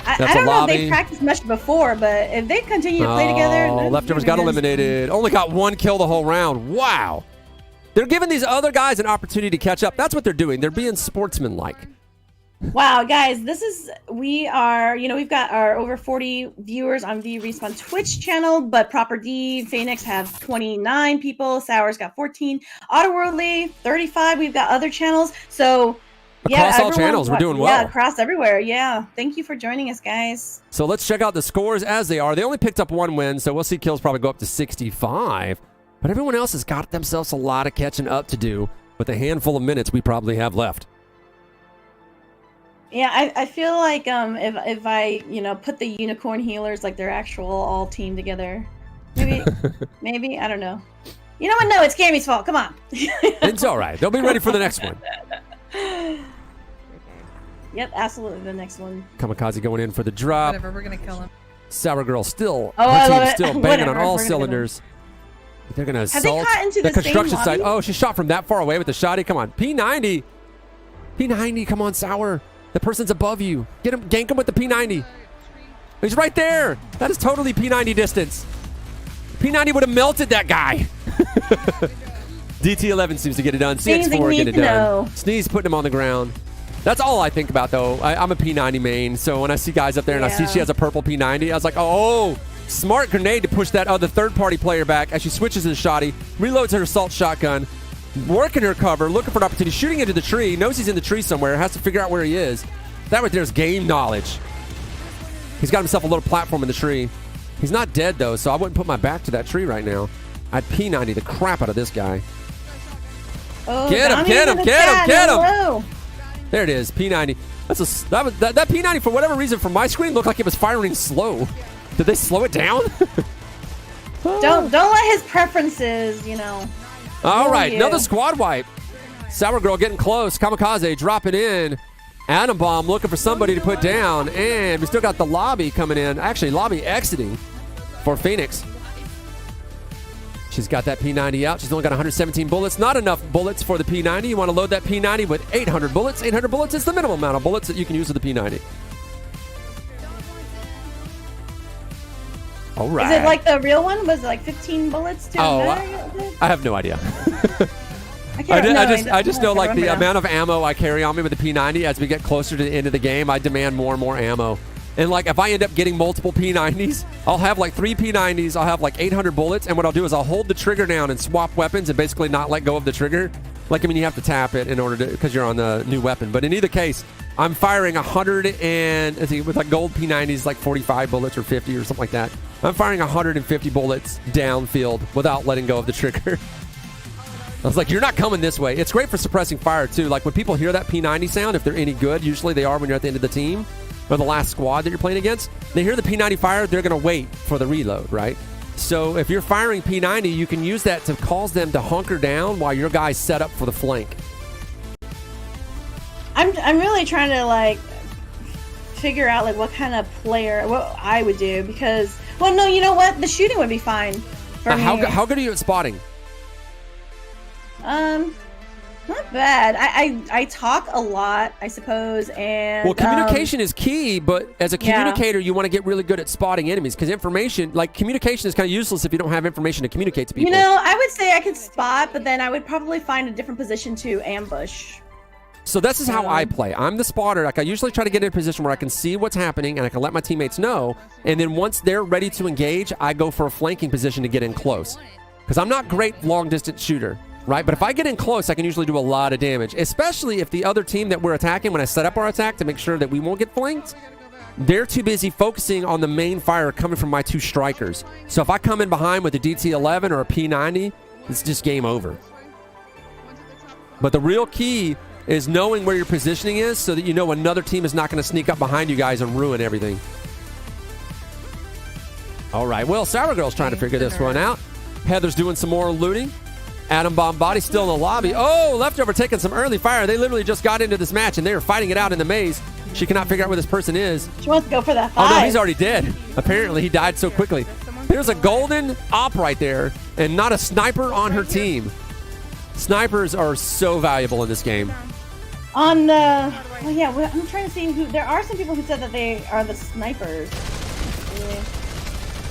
That's I a don't know if lobby. they practiced much before, but if they continue to play together, Oh, then- leftovers got eliminated. Only got one kill the whole round. Wow. They're giving these other guys an opportunity to catch up. That's what they're doing. They're being sportsmanlike. Wow, guys, we've got our over 40 viewers on V Respawn Twitch channel, but Proper D, Phoenix have 29 people, Sour's got 14, Otterworldly 35. We've got other channels, so Across all everyone- channels, we're doing well. Yeah, across everywhere. Yeah. Thank you for joining us, guys. So let's check out the scores as they are. They only picked up 1 win, so we'll see kills probably go up to 65. But everyone else has got themselves a lot of catching up to do with a handful of minutes we probably have left. Yeah, I feel like if I put the unicorn healers like their actual all team together, maybe I don't know. You know what? No, it's Cammy's fault. Come on. It's all right. They'll be ready for the next one. Yep, absolutely the next one. Kamikaze going in for the drop. Whatever, we're gonna kill him. Sour Girl still, Oh, her I love team's it. still banging Whatever, on all we're gonna get cylinders. They're going to Have they assault caught into the the same construction site. lobby? Oh, she shot from that far away with the shotty. Come on. P90. P90, come on, Sour. The person's above you. Get him, gank him with the P90. He's right there. That is totally P90 distance. P90 would have melted that guy. DT11 seems to get it done. Things that you CX4 need get it to done. know. Sneeze putting him on the ground. That's all I think about, though. I'm a P90 main, so when I see guys up there and I see Yeah. she has a purple P90, I was like, oh, smart grenade to push that other third-party player back as she switches to the shotty, reloads her assault shotgun, working her cover, looking for an opportunity, shooting into the tree, knows he's in the tree somewhere, has to figure out where he is. That right there is game knowledge. He's got himself a little platform in the tree. He's not dead, though, so I wouldn't put my back to that tree right now. I'd P90 the crap out of this guy. Oh, Get him, Donnie get in him, the get him, chat. get him. Hello. There it is, P90. That P90, for whatever reason, from my screen, looked like it was firing slow. Did they slow it down? Don't let his preferences, All Oh, right, yeah. another squad wipe. Sour Girl getting close. Kamikaze dropping in. Atom Bomb looking for somebody to put down. And we still got the lobby coming in. Actually, lobby exiting for Phoenix. She's got that P90 out. She's only got 117 bullets. Not enough bullets for the P90. You want to load that P90 with 800 bullets. 800 bullets is the minimum amount of bullets that you can use with the P90. All right. Is it like the real one? Was it like 15 bullets to Oh, I have no idea. I just know like the amount of ammo I carry on me with the P90 as we get closer to the end of the game, I demand more and more ammo. And like if I end up getting multiple P90s, I'll have like 3 P90s, I'll have like 800 bullets, and what I'll do is I'll hold the trigger down and swap weapons and basically not let go of the trigger. Like, I mean, you have to tap it in order to, because you're on the new weapon. But in either case, I'm firing 100 and, I think with like gold P90s, like 45 bullets or 50 or something like that. I'm firing 150 bullets downfield without letting go of the trigger. I was like, you're not coming this way. It's great for suppressing fire, too. Like, when people hear that P90 sound, if they're any good, usually they are when you're at the end of the team or the last squad that you're playing against, they hear the P90 fire, they're going to wait for the reload, right? So if you're firing P90, you can use that to cause them to hunker down while your guys set up for the flank. I'm really trying to like figure out like what kind of player what I would do because no, you know what, the shooting would be fine for me. How good are you at spotting? Not bad. I talk a lot, I suppose, and Well, communication is key, but as a Yeah. communicator, you want to get really good at spotting enemies because information, like communication, is kind of useless if you don't have information to communicate to people. I would say I could spot, but then I would probably find a different position to ambush. So this is how I play. I'm the spotter. Like I usually try to get in a position where I can see what's happening and I can let my teammates know. And then once they're ready to engage, I go for a flanking position to get in close. Because I'm not great long distance shooter, right? But if I get in close, I can usually do a lot of damage. Especially if the other team that we're attacking, when I set up our attack to make sure that we won't get flanked, they're too busy focusing on the main fire coming from my 2 strikers. So if I come in behind with a DT11 or a P90, it's just game over. But the real key is knowing where your positioning is so that you know another team is not going to sneak up behind you guys and ruin everything. All right, well, Sour Girl's trying to figure this one out. Heather's doing some more looting. Atom Bomb Body still in the lobby. Oh, Leftover taking some early fire. They literally just got into this match, and they are fighting it out in the maze. She cannot figure out where this person is. She wants to go for that Oh, 5. no, he's already dead. Apparently, he died so quickly. There's a golden op right there, and not a sniper on her team. Snipers are so valuable in this game. On I'm trying to see who. There are some people who said that they are the snipers. Yeah.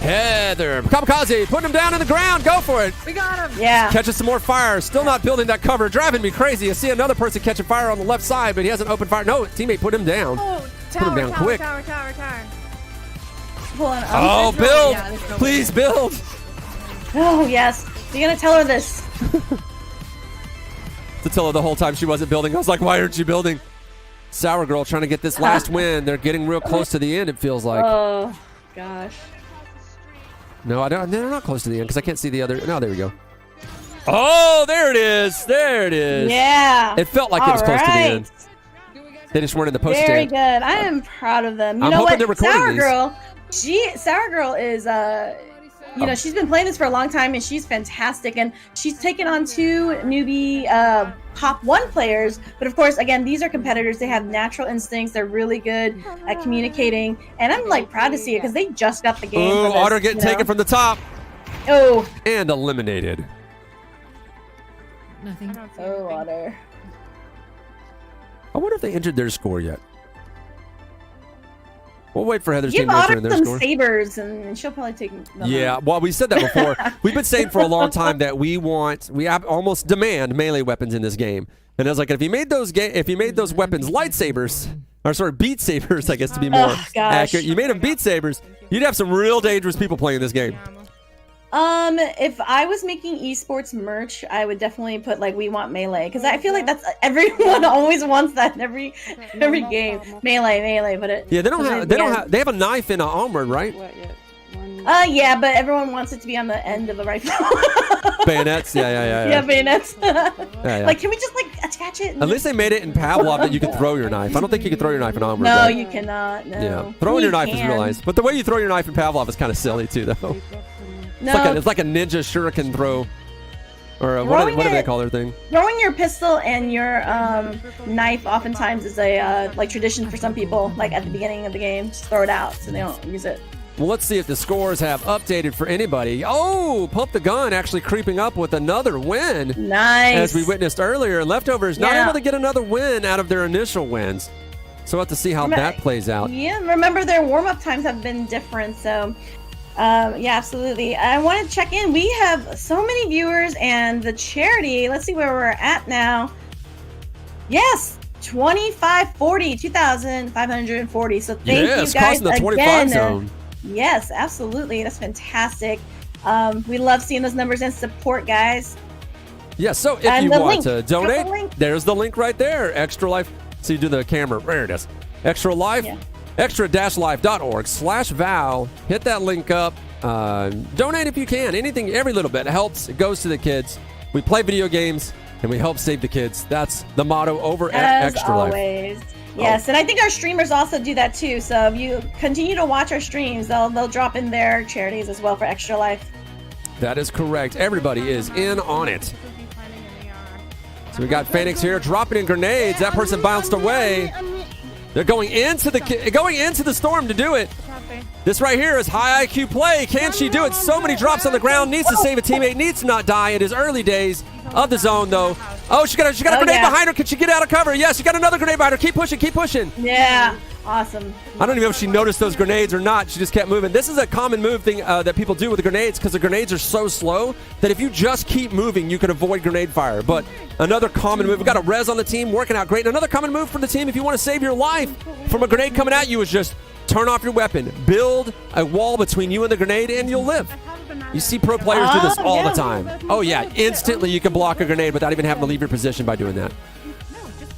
Heather, Kamikaze, putting him down on the ground. Go for it. We got him. Yeah. Catching some more fire. Still not building that cover. Driving me crazy. I see another person catching fire on the left side, but he hasn't opened fire. No, teammate put him down. Oh, Put him down quick. Tower. Hold on. Oh, build. Yeah, there's no Please build. Oh yes. You're gonna tell her this. To tell her the whole time she wasn't building. I was like, why aren't you building? Sour Girl trying to get this last win. They're getting real close to the end, it feels like. Oh, gosh. No, I don't. They're not close to the end because I can't see the other. No, there we go. Oh, there it is. There it is. Yeah. It felt like it was close to the end. They just weren't in the post Very stand. good. I am proud of them. You I'm know hoping what? they're recording Sour these. Girl, Sour Girl is she's been playing this for a long time and she's fantastic, and she's taken on 2 newbie top 1 players. But of course, again, these are competitors. They have natural instincts. They're really good at communicating, and I'm like proud to see it because they just got the game. Ooh, for this, Otter getting taken from the top Oh, and eliminated. Nothing. oh, Otter. I wonder if they entered their score yet. We'll wait for Heather's Give team to enter Otter in their some score. sabers, and she'll probably take them. Yeah, well, we said that before. We've been saying for a long time that we almost demand melee weapons in this game. And I was like, if you made those weapons lightsabers, or sorry, beat sabers, I guess to be more gosh. accurate. You made them beat sabers, you'd have some real dangerous people playing this game. If I was making esports merch, I would definitely put like "We want melee" because I feel like that's everyone always wants that in every game. Melee, but it. Yeah, they have a knife in Armored, right? Yeah, but everyone wants it to be on the end of the rifle. Bayonets, yeah. Yeah, bayonets. Yeah. Like, can we just like attach it? At least they made it in Pavlov that you could throw your knife. I don't think you can throw your knife in Armored. No, right? you cannot. No. Yeah, throwing your knife is can. real nice, but the way you throw your knife in Pavlov is kind of silly too, though. No, It's like a ninja shuriken throw, or what do they call their thing? throwing your pistol and your knife oftentimes is a like tradition for some people. Like at the beginning of the game, just throw it out so they don't use it. Well, let's see if the scores have updated for anybody. Oh, Pump the Gun actually creeping up with another win. Nice. As we witnessed earlier, Leftovers not Yeah. able to get another win out of their initial wins. So we'll have to see how that plays out. Yeah, remember their warm-up times have been different, so yeah, absolutely. I want to check in. We have so many viewers, and the charity, let's see where we're at now. Yes, 2,540. So thank you guys crossing the 25 again. zone. Yes, absolutely. That's fantastic. We love seeing those numbers and support, guys. Yeah, so if And you the want link. to Drop the donate, link. there's the link right there. Extra Life. So you do the camera. There it is. Extra Life. Yeah. extra-life.org/Val. Hit that link up. Donate if you can. Anything, every little bit helps. It goes to the kids. We play video games and we help save the kids. That's the motto over at As Extra Life. always. Yes, and I think our streamers also do that too. So if you continue to watch our streams, they'll drop in their charities as well for Extra Life. That is correct. Everybody is in on it. So we got Phoenix here dropping in grenades. That person bounced away. They're going into the storm to do it. This right here is high IQ play. Can she do it? So many drops on the ground. Needs to save a teammate. Needs to not die. It is early days of the zone, though. Oh, she got a grenade behind her. Can she get out of cover? Yes, she got another grenade behind her. Keep pushing. Keep pushing. Yeah, awesome. I don't even know if she noticed those grenades or not. She just kept moving. This is a common move thing that people do with the grenades because the grenades are so slow that if you just keep moving, you can avoid grenade fire. But another common move, we've got a res on the team working out great. Another common move for the team if you want to save your life from a grenade coming at you is just turn off your weapon. Build a wall between you and the grenade and you'll live. You see pro players do this all the time. Oh yeah, instantly you can block a grenade without even having to leave your position by doing that.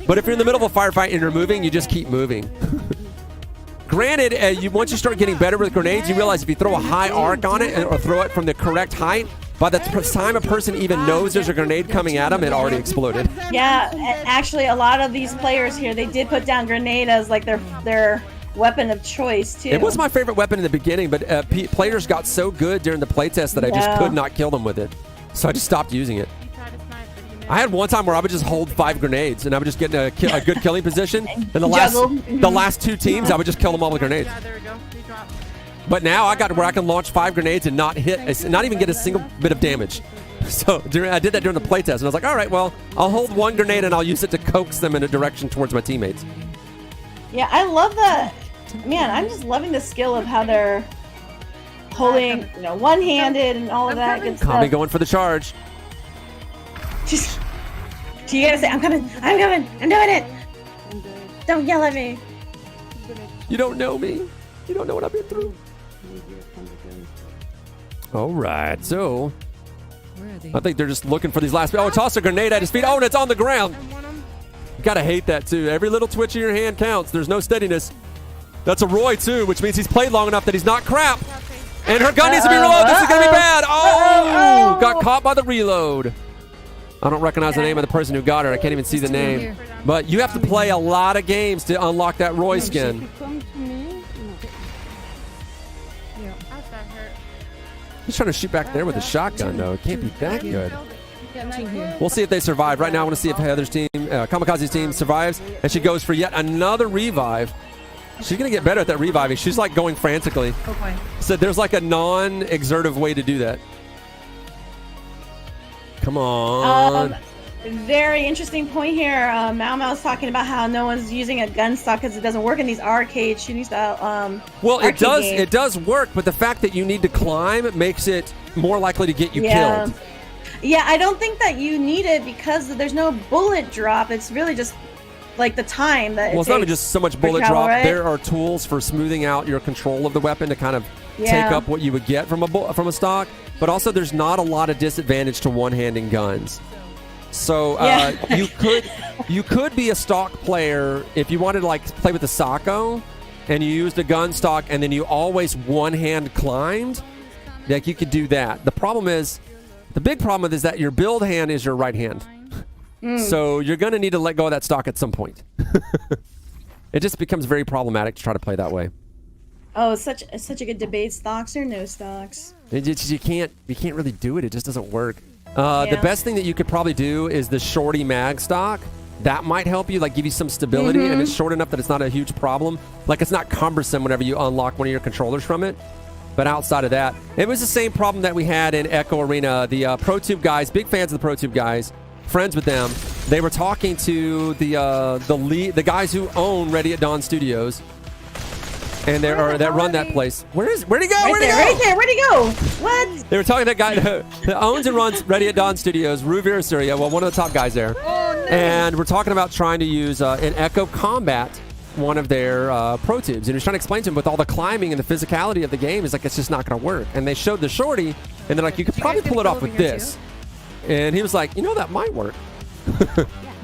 But if you're in the middle of a firefight and you're moving, you just keep moving. Granted, once you start getting better with grenades, you realize if you throw a high arc on it or throw it from the correct height, by the time a person even knows there's a grenade coming at them, it already exploded. Yeah, actually, a lot of these players here, they did put down grenade as like their weapon of choice too. It was my favorite weapon in the beginning, but players got so good during the playtest that I just could not kill them with it. So I just stopped using it. I had one time where I would just hold 5 grenades and I would just get in a good killing position. And the last 2 teams, I would just kill them all with grenades. Yeah, there we go. They dropped. But now I got to where I can launch 5 grenades and not even get a single bit of damage. So I did that during the playtest, and I was like, all right, well, I'll hold 1 grenade and I'll use it to coax them in a direction towards my teammates. Yeah, I love that. Man, I'm just loving the skill of how they're holding, one-handed and all of that good stuff. Kami going for the charge. Just, you gotta say, I'm coming, I'm doing it. Don't yell at me. You don't know me. You don't know what I've been through. All right, so Where are they? I think they're just looking for these last. Oh, toss a grenade at his feet. Oh, and it's on the ground. gotta hate that too. Every little twitch of your hand counts. There's no steadiness. That's a Roy too, which means he's played long enough that he's not crap. And her gun needs to be reloaded. This is gonna be bad. Oh, got caught by the reload. I don't recognize the name of the person who got her. I can't even see the name. But you have to play a lot of games to unlock that Roy skin. He's trying to shoot back there with a shotgun, though. It can't be that good. We'll see if they survive. Right now, I want to see if Heather's team, Kamikaze's team, survives. And she goes for yet another revive. She's going to get better at that reviving. She's like going frantically. Okay. So there's like a non-exertive way to do that. Come on. Very interesting point here. Mau Mau's talking about how no one's using a gun stock because it doesn't work in these arcade shooting style. Well, it does. games. It does work, but the fact that you need to climb makes it more likely to get you killed. Yeah, I don't think that you need it because there's no bullet drop. It's really just like the time that. Well, it's not even just so much bullet travel, drop. right? There are tools for smoothing out your control of the weapon to kind of take up what you would get from a stock. But also, there's not a lot of disadvantage to one-handing guns. So you could be a stock player if you wanted to like play with the Sako, and you used a gun stock, and then you always one-hand climbed. Like you could do that. The big problem is that your build hand is your right hand. So you're going to need to let go of that stock at some point. It just becomes very problematic to try to play that way. Oh, it's such a good debate. Stocks or no stocks? You can't really do it. It just doesn't work. The best thing that you could probably do is the shorty mag stock. That might help you, like give you some stability, and it's short enough that it's not a huge problem. Like it's not cumbersome whenever you unlock one of your controllers from it. But outside of that, it was the same problem that we had in Echo Arena. The ProTube guys, big fans of the ProTube guys, friends with them. They were talking to the guys who own Ready at Dawn Studios, and that run that place. Where'd he go? Right there. Where'd he go? What? They were talking to that guy that owns and runs Ready at Dawn Studios, Ruvir Surya, one of the top guys there. Oh, no. And we're talking about trying to use in Echo Combat one of their Pro Tubes. And he was trying to explain to him with all the climbing and the physicality of the game, it's like it's just not going to work. And they showed the shorty, and they're like, you could probably pull it off with this. And he was like, that might work.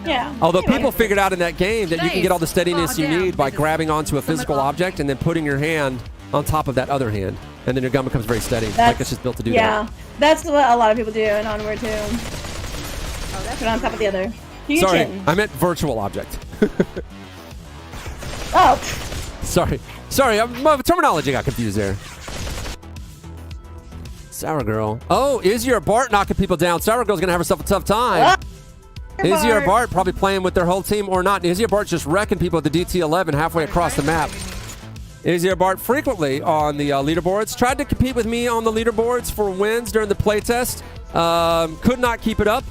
Yeah. Although people figured out in that game that you can get all the steadiness you damn. need by grabbing onto a physical object and then putting your hand on top of that other hand. And then your gun becomes very steady. Like it's just built to do that. Yeah, that's what a lot of people do in Onward too. Oh, that's it on top of the other. Sorry, I meant virtual object. Oh. Sorry, my terminology got confused there. Sour Girl. Oh, Izzy or Bart knocking people down. Sour Girl's going to have herself a tough time. Izzy or Bart probably playing with their whole team or not. Izzy or Bart's just wrecking people at the DT11 halfway across the map. Izzy or Bart frequently on the leaderboards. Tried to compete with me on the leaderboards for wins during the playtest. Could not keep it up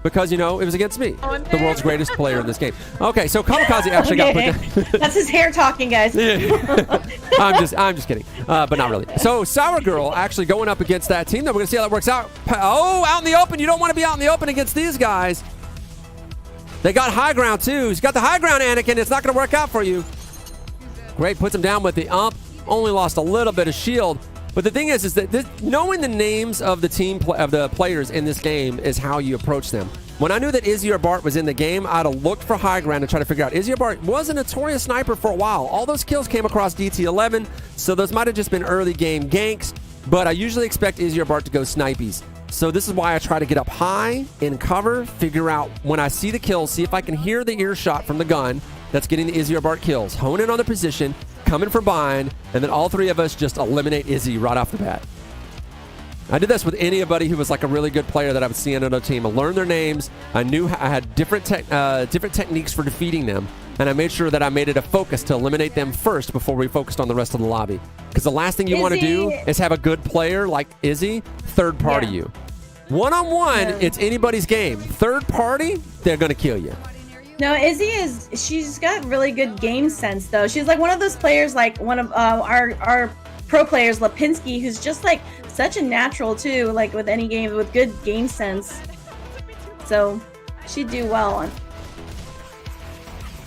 because, it was against me, the world's greatest player in this game. Okay, so Kamikaze actually got put down. That's his hair talking, guys. I'm just kidding, but not really. So Sour Girl actually going up against that team. Then we're going to see how that works out. Oh, out in the open. You don't want to be out in the open against these guys. They got high ground, too. He's got the high ground, Anakin. It's not going to work out for you. Great, puts him down with the ump. Only lost a little bit of shield. But the thing is that knowing the names of the the players in this game is how you approach them. When I knew that Izzy or Bart was in the game, I'd have looked for high ground and try to figure out. Izzy or Bart was a notorious sniper for a while. All those kills came across DT11, so those might have just been early game ganks. But I usually expect Izzy or Bart to go snipies. So this is why I try to get up high in cover, figure out when I see the kills, see if I can hear the earshot from the gun that's getting the Izzy or Bart kills. Hone in on the position, come in for bind, and then all three of us just eliminate Izzy right off the bat. I did this with anybody who was like a really good player that I would see on another team. I learned their names. I knew I had different techniques for defeating them, and I made sure that I made it a focus to eliminate them first before we focused on the rest of the lobby. Because the last thing you want to do is have a good player like Izzy third party you. One-on-one, it's anybody's game. Third party, they're going to kill you. No, Izzy she's got really good game sense though. She's like one of those players, like one of our pro players, Lipinski, who's just like such a natural too, like with any game, with good game sense. So she'd do well on.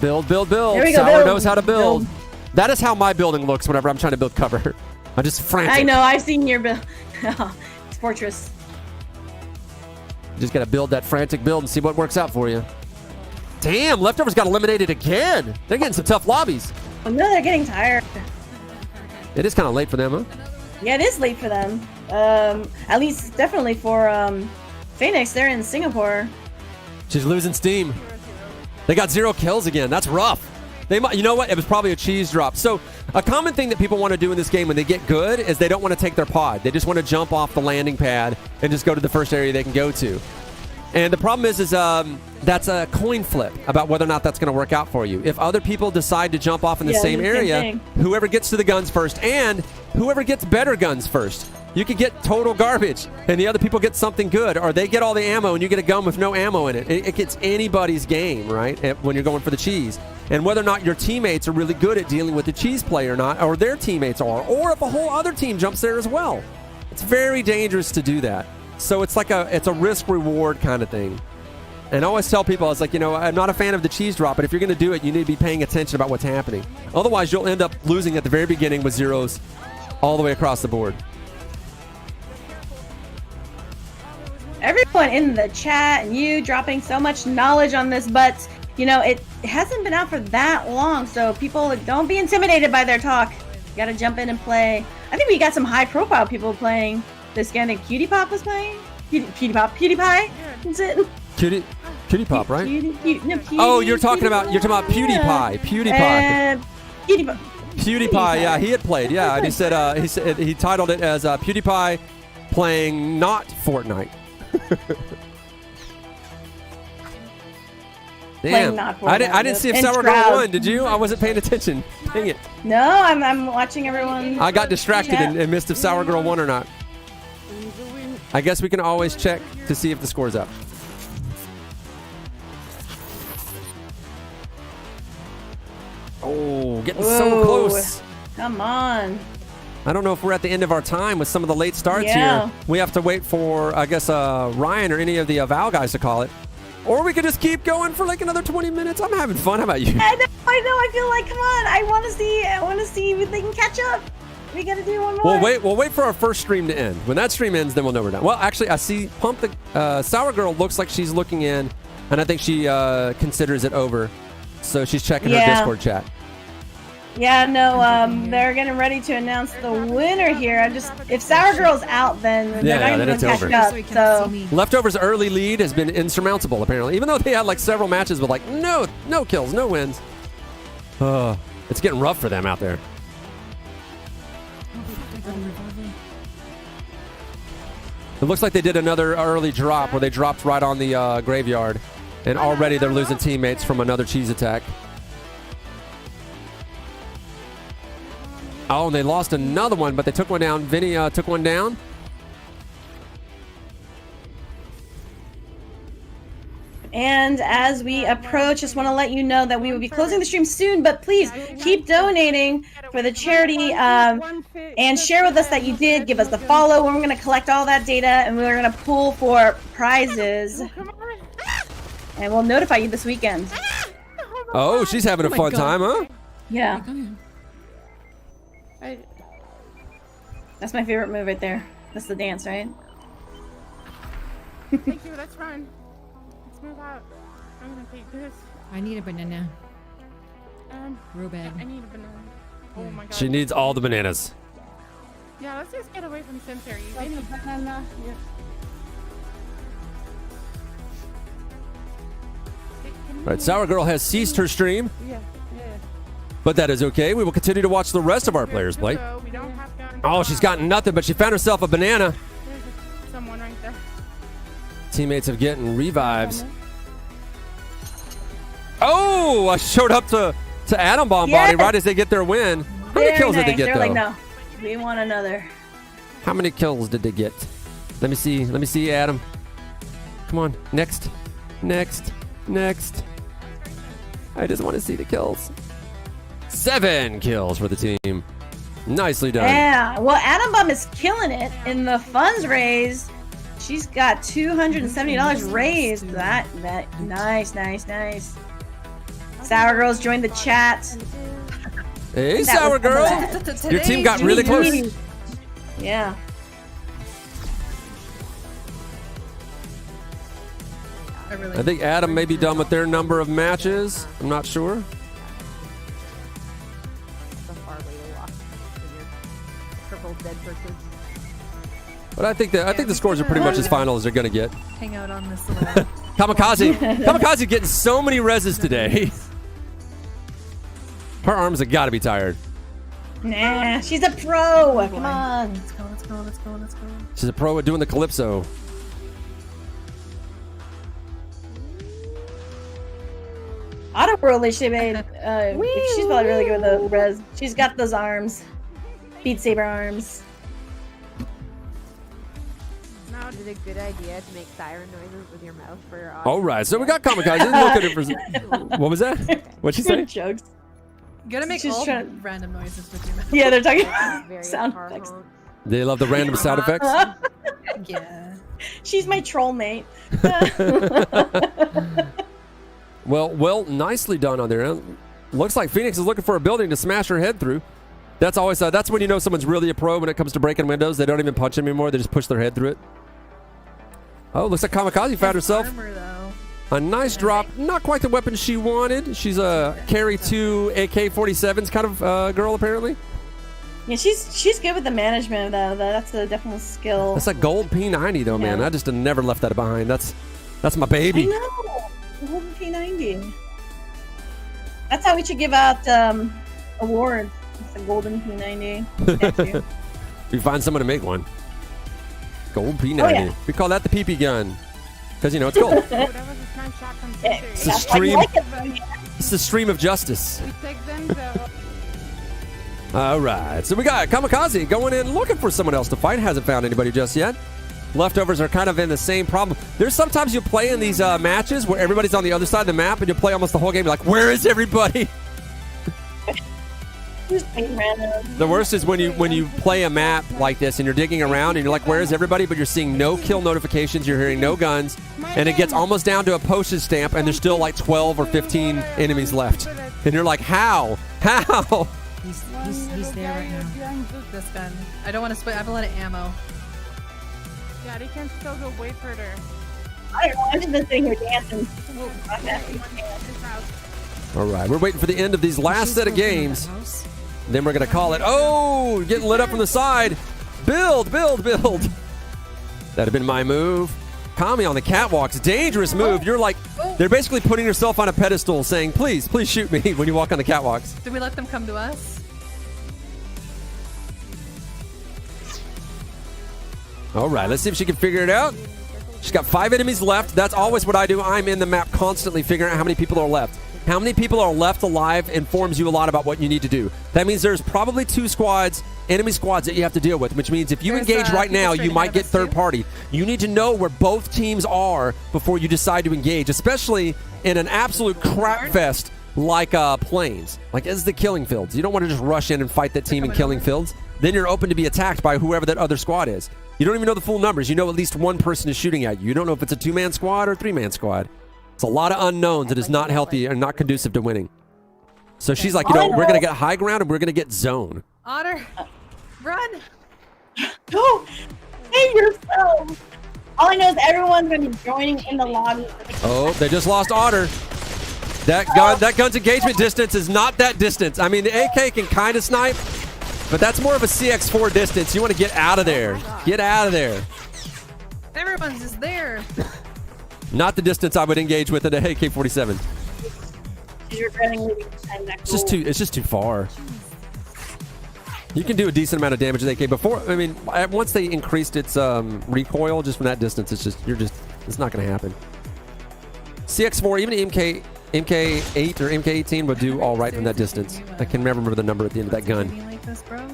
Build. There we go, Sour build. knows how to build. That is how my building looks whenever I'm trying to build cover. I'm just frantic. I know, I've seen your build. It's Fortress. You just got to build that frantic build and see what works out for you. Damn, Leftovers got eliminated again. They're getting some tough lobbies. Oh, no, they're getting tired. It is kind of late for them, huh? Yeah, it is late for them. At least definitely for Phoenix. They're in Singapore. She's losing steam. They got 0 kills again. That's rough. They might, you know what? It was probably a cheese drop. So a common thing that people want to do in this game when they get good is they don't want to take their pod. They just want to jump off the landing pad and just go to the first area they can go to. And the problem is that's a coin flip about whether or not that's going to work out for you. If other people decide to jump off in the same area, whoever gets to the guns first and whoever gets better guns first. You could get total garbage, and the other people get something good, or they get all the ammo, and you get a gun with no ammo in it. It gets anybody's game, right, when you're going for the cheese. And whether or not your teammates are really good at dealing with the cheese play or not, or their teammates are, or if a whole other team jumps there as well. It's very dangerous to do that. So it's like it's a risk-reward kind of thing. And I always tell people, I was like, I'm not a fan of the cheese drop, but if you're going to do it, you need to be paying attention about what's happening. Otherwise, you'll end up losing at the very beginning with zeros all the way across the board. Everyone in the chat and you dropping so much knowledge on this, but it hasn't been out for that long, so people don't be intimidated by their talk. You gotta jump in and play. I think we got some high-profile people playing this game. I think PewDiePie was playing. PewDiePie. Is it? Cutie Pop, right? No, Oh, you're talking about PewDiePie. PewDiePie. Yeah, he had played. Yeah, and he said he titled it as PewDiePie playing not Fortnite. Damn, I didn't see if Sour Girl won. Did you? I wasn't paying attention. Dang it. No, I'm watching everyone. I got distracted and missed if Sour Girl won or not. I guess we can always check to see if the score's up. Oh, getting so close. Come on. I don't know if we're at the end of our time with some of the late starts here. We have to wait for, I guess, Ryan or any of the Val guys to call it. Or we could just keep going for like another 20 minutes. I'm having fun. How about you? I know. I feel like, come on. I want to see if they can catch up. We got to do one more. We'll wait for our first stream to end. When that stream ends, then we'll know we're done. Well, actually, I see Pump the Sour Girl looks like she's looking in, and I think she considers it over. So she's checking her Discord chat. Yeah, no, they're getting ready to announce the winner here. If Sour Girl's out, then they're not going to catch up. So Leftovers' early lead has been insurmountable, apparently. Even though they had like several matches with like no kills, no wins. It's getting rough for them out there. It looks like they did another early drop where they dropped right on the graveyard. And already they're losing teammates from another cheese attack. Oh, and they lost another one, but they took one down. Vinny took one down. And as we approach, just want to let you know that we will be closing the stream soon, but please keep donating for the charity and share with us that you did. Give us the follow. We're going to collect all that data and we're going to pull for prizes. And we'll notify you this weekend. Oh, she's having a fun time, huh? Yeah. That's my favorite move right there. That's the dance, right? Thank you, let's run. Let's move out. I'm gonna take this. I need a banana. Real bad. I need a banana. Oh my god. She needs all the bananas. Yeah, let's just get away from cemetery. I need a banana. Yeah. Right, Sour Girl has ceased her stream. Yeah. But that is okay. We will continue to watch the rest of our players play. Oh, she's gotten nothing, but she found herself a banana. There's someone right there. Teammates have getting revives. Oh, I showed up to Atom Bomb Body right as they get their win. How many kills did they get, They're though? like, no, we want another. How many kills did they get? Let me see, Adam. Come on, next. I just want to see the kills. 7 kills for the team. Nicely done. Yeah, well, Atom Bomb is killing it in the funds raised. She's got $270 raised. That nice. Sour Girls joined the chat. Hey, Sour Girl. Your team got really close. Yeah. I think Adam may be done with their number of matches. I'm not sure. So far away to walk. Purple dead person. But I think the scores are pretty much as final as they're going to get. Hang out on this little. Kamikaze getting so many reses today. Her arms have got to be tired. Nah, she's a pro. Come on. Let's go. Let's go. Let's go. Let's go. She's a pro at doing the calypso. Auto World she made. She's probably really good with the res. She's got those arms. Beat Saber arms. Now, is it a good idea to make siren noises with your mouth for your audio? All right, so we got Kamikaze. Look at it for. What was that? What'd she say? Jokes. You gotta make She's all trying- random noises with your mouth. Yeah, they're talking Very sound car effects. honk. They love the random sound effects. Yeah. She's my troll mate. Well, nicely done on there. Looks like Phoenix is looking for a building to smash her head through. That's always that's when you know someone's really a pro when it comes to breaking windows. They don't even punch them anymore. They just push their head through it. Oh, looks like Kamikaze found herself Armor, though. a nice drop. Not quite the weapon she wanted. She's a carry 2 AK-47s kind of girl, apparently. Yeah, she's good with the management though. That's a definite skill. That's a gold P90 though, man. Yeah. I just have never left that behind. That's my I baby. know. Golden P90. That's how we should give out awards. It's a golden P90. Thank you. We find someone to make one. Gold P90. Oh, yeah. We call that the PP gun. Because, you know, it's gold. Oh, that was a snipe shot from Yeah, Century. It's a that's why you stream. like it. It's the stream of justice. We take them to. All right. So we got Kamikaze going in looking for someone else to fight. Hasn't found anybody just yet. Leftovers are kind of in the same problem. There's sometimes you play in these matches where everybody's on the other side of the map and you play almost the whole game. You're like, where is everybody? Just being random. The worst is when you play a map like this and you're digging around and you're like, where is everybody? But you're seeing no kill notifications. You're hearing no guns. And it gets almost down to a postage stamp and there's still like 12 or 15 enemies left. And you're like, how? How? He's there right now. This gun. I don't want to split. I have a lot of ammo. Yeah, they can still go wait for her. I don't know. I'm just sitting here dancing. All right. We're waiting for the end of these last She's set of still in that games. house. Then we're going to call it. Oh, getting lit up from the side. Build. That'd have been my move. Kami on the catwalks. Dangerous move. You're like, they're basically putting yourself on a pedestal saying, please shoot me when you walk on the catwalks. Did we let them come to us? All right, let's see if she can figure it out. She's got 5 enemies left. That's always what I do. I'm in the map constantly figuring out how many people are left. How many people are left alive informs you a lot about what you need to do. That means there's probably 2 squads, enemy squads that you have to deal with, which means if you There's, engage right people now, straight you might ahead of get us, third too. party. You need to know where both teams are before you decide to engage, especially in an absolute crap fest like Plains. Like, this is the killing fields. You don't want to just rush in and fight that team in killing fields. Then you're open to be attacked by whoever that other squad is. You don't even know the full numbers. You know at least one person is shooting at you. You don't know if it's a 2-man squad or a 3-man squad. It's a lot of unknowns. It is not healthy and not conducive to winning. So she's like, we're going to get high ground and we're going to get zone. Otter, run! Go! Save yourself! All I know is everyone's going to be joining in the lobby. Oh, they just lost Otter. That gun's engagement distance is not that distance. I mean, the AK can kind of snipe, but that's more of a CX4 distance. You want to get out of there. Get out of there. Everyone's just there. Not the distance I would engage with an AK-47. You're regretting leaving behind that It's just too far. You can do a decent amount of damage with AK before. I mean, once they increased its recoil just from that distance, it's not going to happen. CX4, even MK8 or MK18 would do all right from that distance. I can never remember the number at the end of that gun. Like this, bro.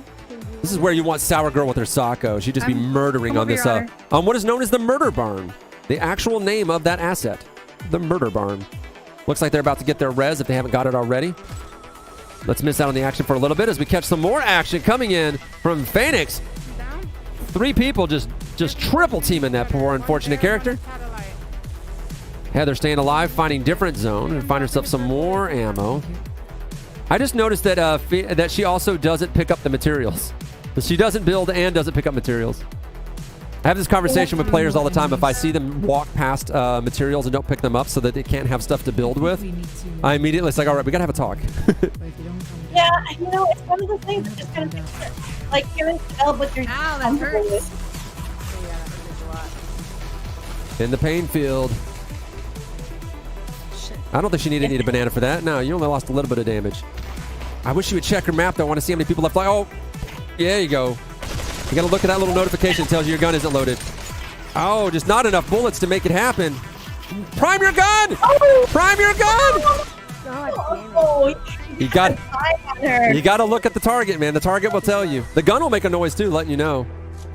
This is where you want Sour Girl with her Sacco. She'd just be murdering come on over this, here, on what is known as the Murder Barn. The actual name of that asset. The Murder Barn. Looks like they're about to get their res if they haven't got it already. Let's miss out on the action for a little bit as we catch some more action coming in from Phoenix. 3 people just triple teaming that poor unfortunate character. Heather staying alive, finding different zone, and find herself some more ammo. I just noticed that that she also doesn't pick up the materials. She doesn't build and doesn't pick up materials. I have this conversation with players all the time. If I see them walk past materials and don't pick them up so that they can't have stuff to build with, I immediately, it's like, all right, we got to have a talk. Yeah, you know, it's one of those things that just kind of like you know, develop what you're Ow, that comfortable hurts. with. So yeah, that hurts a lot. In the pain field. Shit. I don't think she needed a banana for that. No, you only lost a little bit of damage. I wish you would check her map, though. I want to see how many people left. Oh, there you go. You got to look at that little notification that tells you your gun isn't loaded. Oh, just not enough bullets to make it happen. Prime your gun! Prime your gun! God damn it. Oh, You got her. you got to look at the target, man. The target will tell you. The gun will make a noise too, letting you know.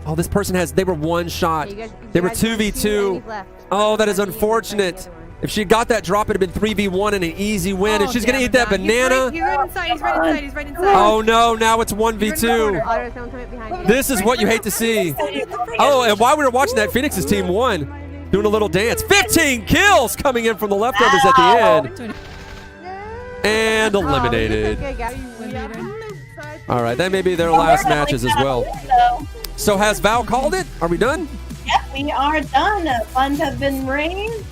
Oh, this person they were one shot. You guys- They were you guys have 2v2. enemies left. Oh, that is One enemy left, unfortunate. the other one. If she got that drop, it'd have been 3v1 and an easy win. and Oh, she's going to damn eat that it, Doc. banana. He's right inside. He's right inside. He's right inside. Oh, no. Now it's He's in the 1v2. corner. Otter, someone coming behind you. This is what you hate to see. Oh, and while we were watching that, Phoenix's team won. Doing a little dance. 15 kills coming in from the leftovers at the end. And eliminated. All right, that may be their last matches as well. So has Val called it? Are we done? Yep, we are done. Funds have been raised.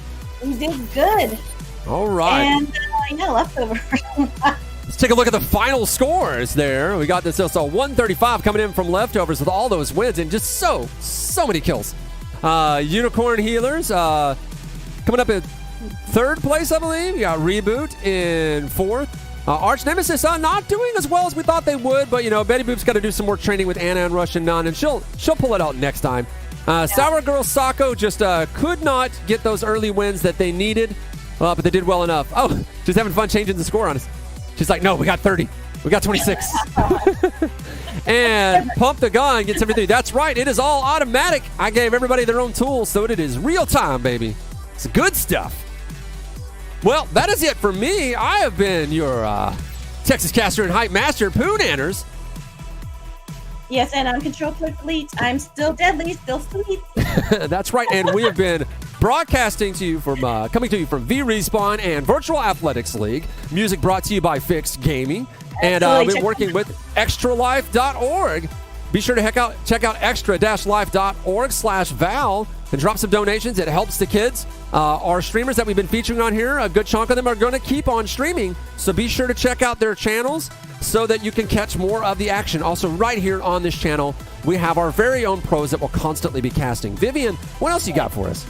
We did good. All right. And yeah, leftover. Let's take a look at the final scores there. We got this 135 coming in from leftovers with all those wins and just so many kills. Unicorn Healers coming up in third place, I believe. You got Reboot in fourth. Arch Nemesis not doing as well as we thought they would, but you know, Betty Boop's got to do some more training with Anna and Russian Nun, and she'll pull it out next time. Sour Girl Sako just could not get those early wins that they needed, but they did well enough. Oh, she's having fun changing the score on us. She's like, no, we got 30. We got 26. And Pump the Gun gets everything. That's right. It is all automatic. I gave everybody their own tools, so it is real time, baby. It's good stuff. Well, that is it for me. I have been your Texas caster and hype master, Pooh Nanners. Yes, and I'm Control Click Fleet. I'm still deadly, still sweet. That's right. And we have been broadcasting to you from, coming to you from V-Respawn and Virtual Athletics League. Music brought to you by Fixed Gaming. And we've been working with extralife.org. Be sure to check out extra-life.org/Val and drop some donations. It helps the kids. Our streamers that we've been featuring on here, a good chunk of them are going to keep on streaming. So be sure to check out their channels so that you can catch more of the action. Also, right here on this channel, we have our very own pros that will constantly be casting. Vivian, what else you got for us?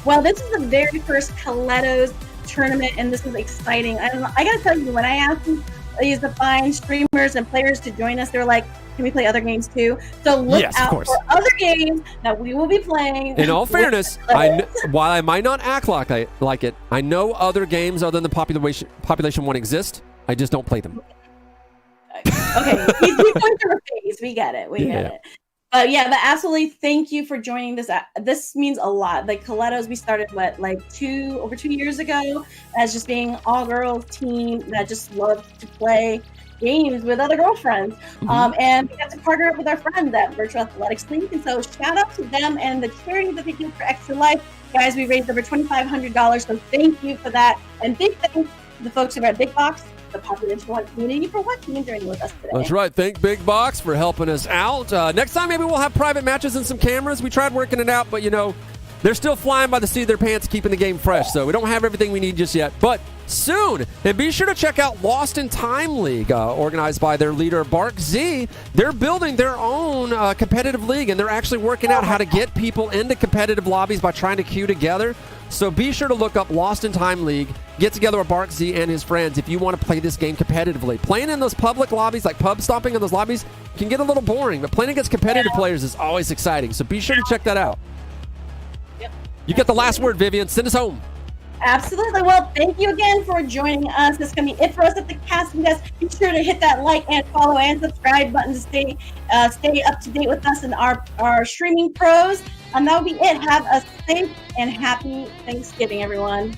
Well, this is the very first Colettos tournament, and this is exciting. I got to tell you, when I asked these to find streamers and players to join us, they were like, can we play other games too? So look out for other games that we will be playing. In all fairness, while I might not act like it, I know other games other than the Population 1 exist. I just don't play them. Okay, he's going through a phase. We get it. We get it. But absolutely. Thank you for joining this. This means a lot. Like Colettos, we started over 2 years ago as just being all girls team that just loved to play games with other girlfriends. And we got to partner up with our friends at Virtual Athletics League. And so shout out to them and the charity that they do for Extra Life. Guys, we raised over $2,500. So thank you for that. And big thanks to the folks over at Big Box, the Population 1 community, for watching and joining with us today. That's right. Thank Big Box for helping us out. Next time, maybe we'll have private matches and some cameras. We tried working it out, but you know, they're still flying by the seat of their pants, keeping the game fresh. So we don't have everything we need just yet, but soon. And be sure to check out Lost in Time League, organized by their leader, Bark Z. They're building their own competitive league, and they're actually working out how to get people into competitive lobbies by trying to queue together. So be sure to look up Lost in Time League. Get together with Bark Z and his friends if you want to play this game competitively. Playing in those public lobbies, like pub stomping in those lobbies, can get a little boring, but playing against competitive players is always exciting. So be sure to check that out. You get the last word, Vivian. Send us home. Absolutely. Well, thank you again for joining us. This is going to be it for us at the Casting Desk. Be sure to hit that like and follow and subscribe button to stay up to date with us and our streaming pros. And that will be it. Have a safe and happy Thanksgiving, everyone.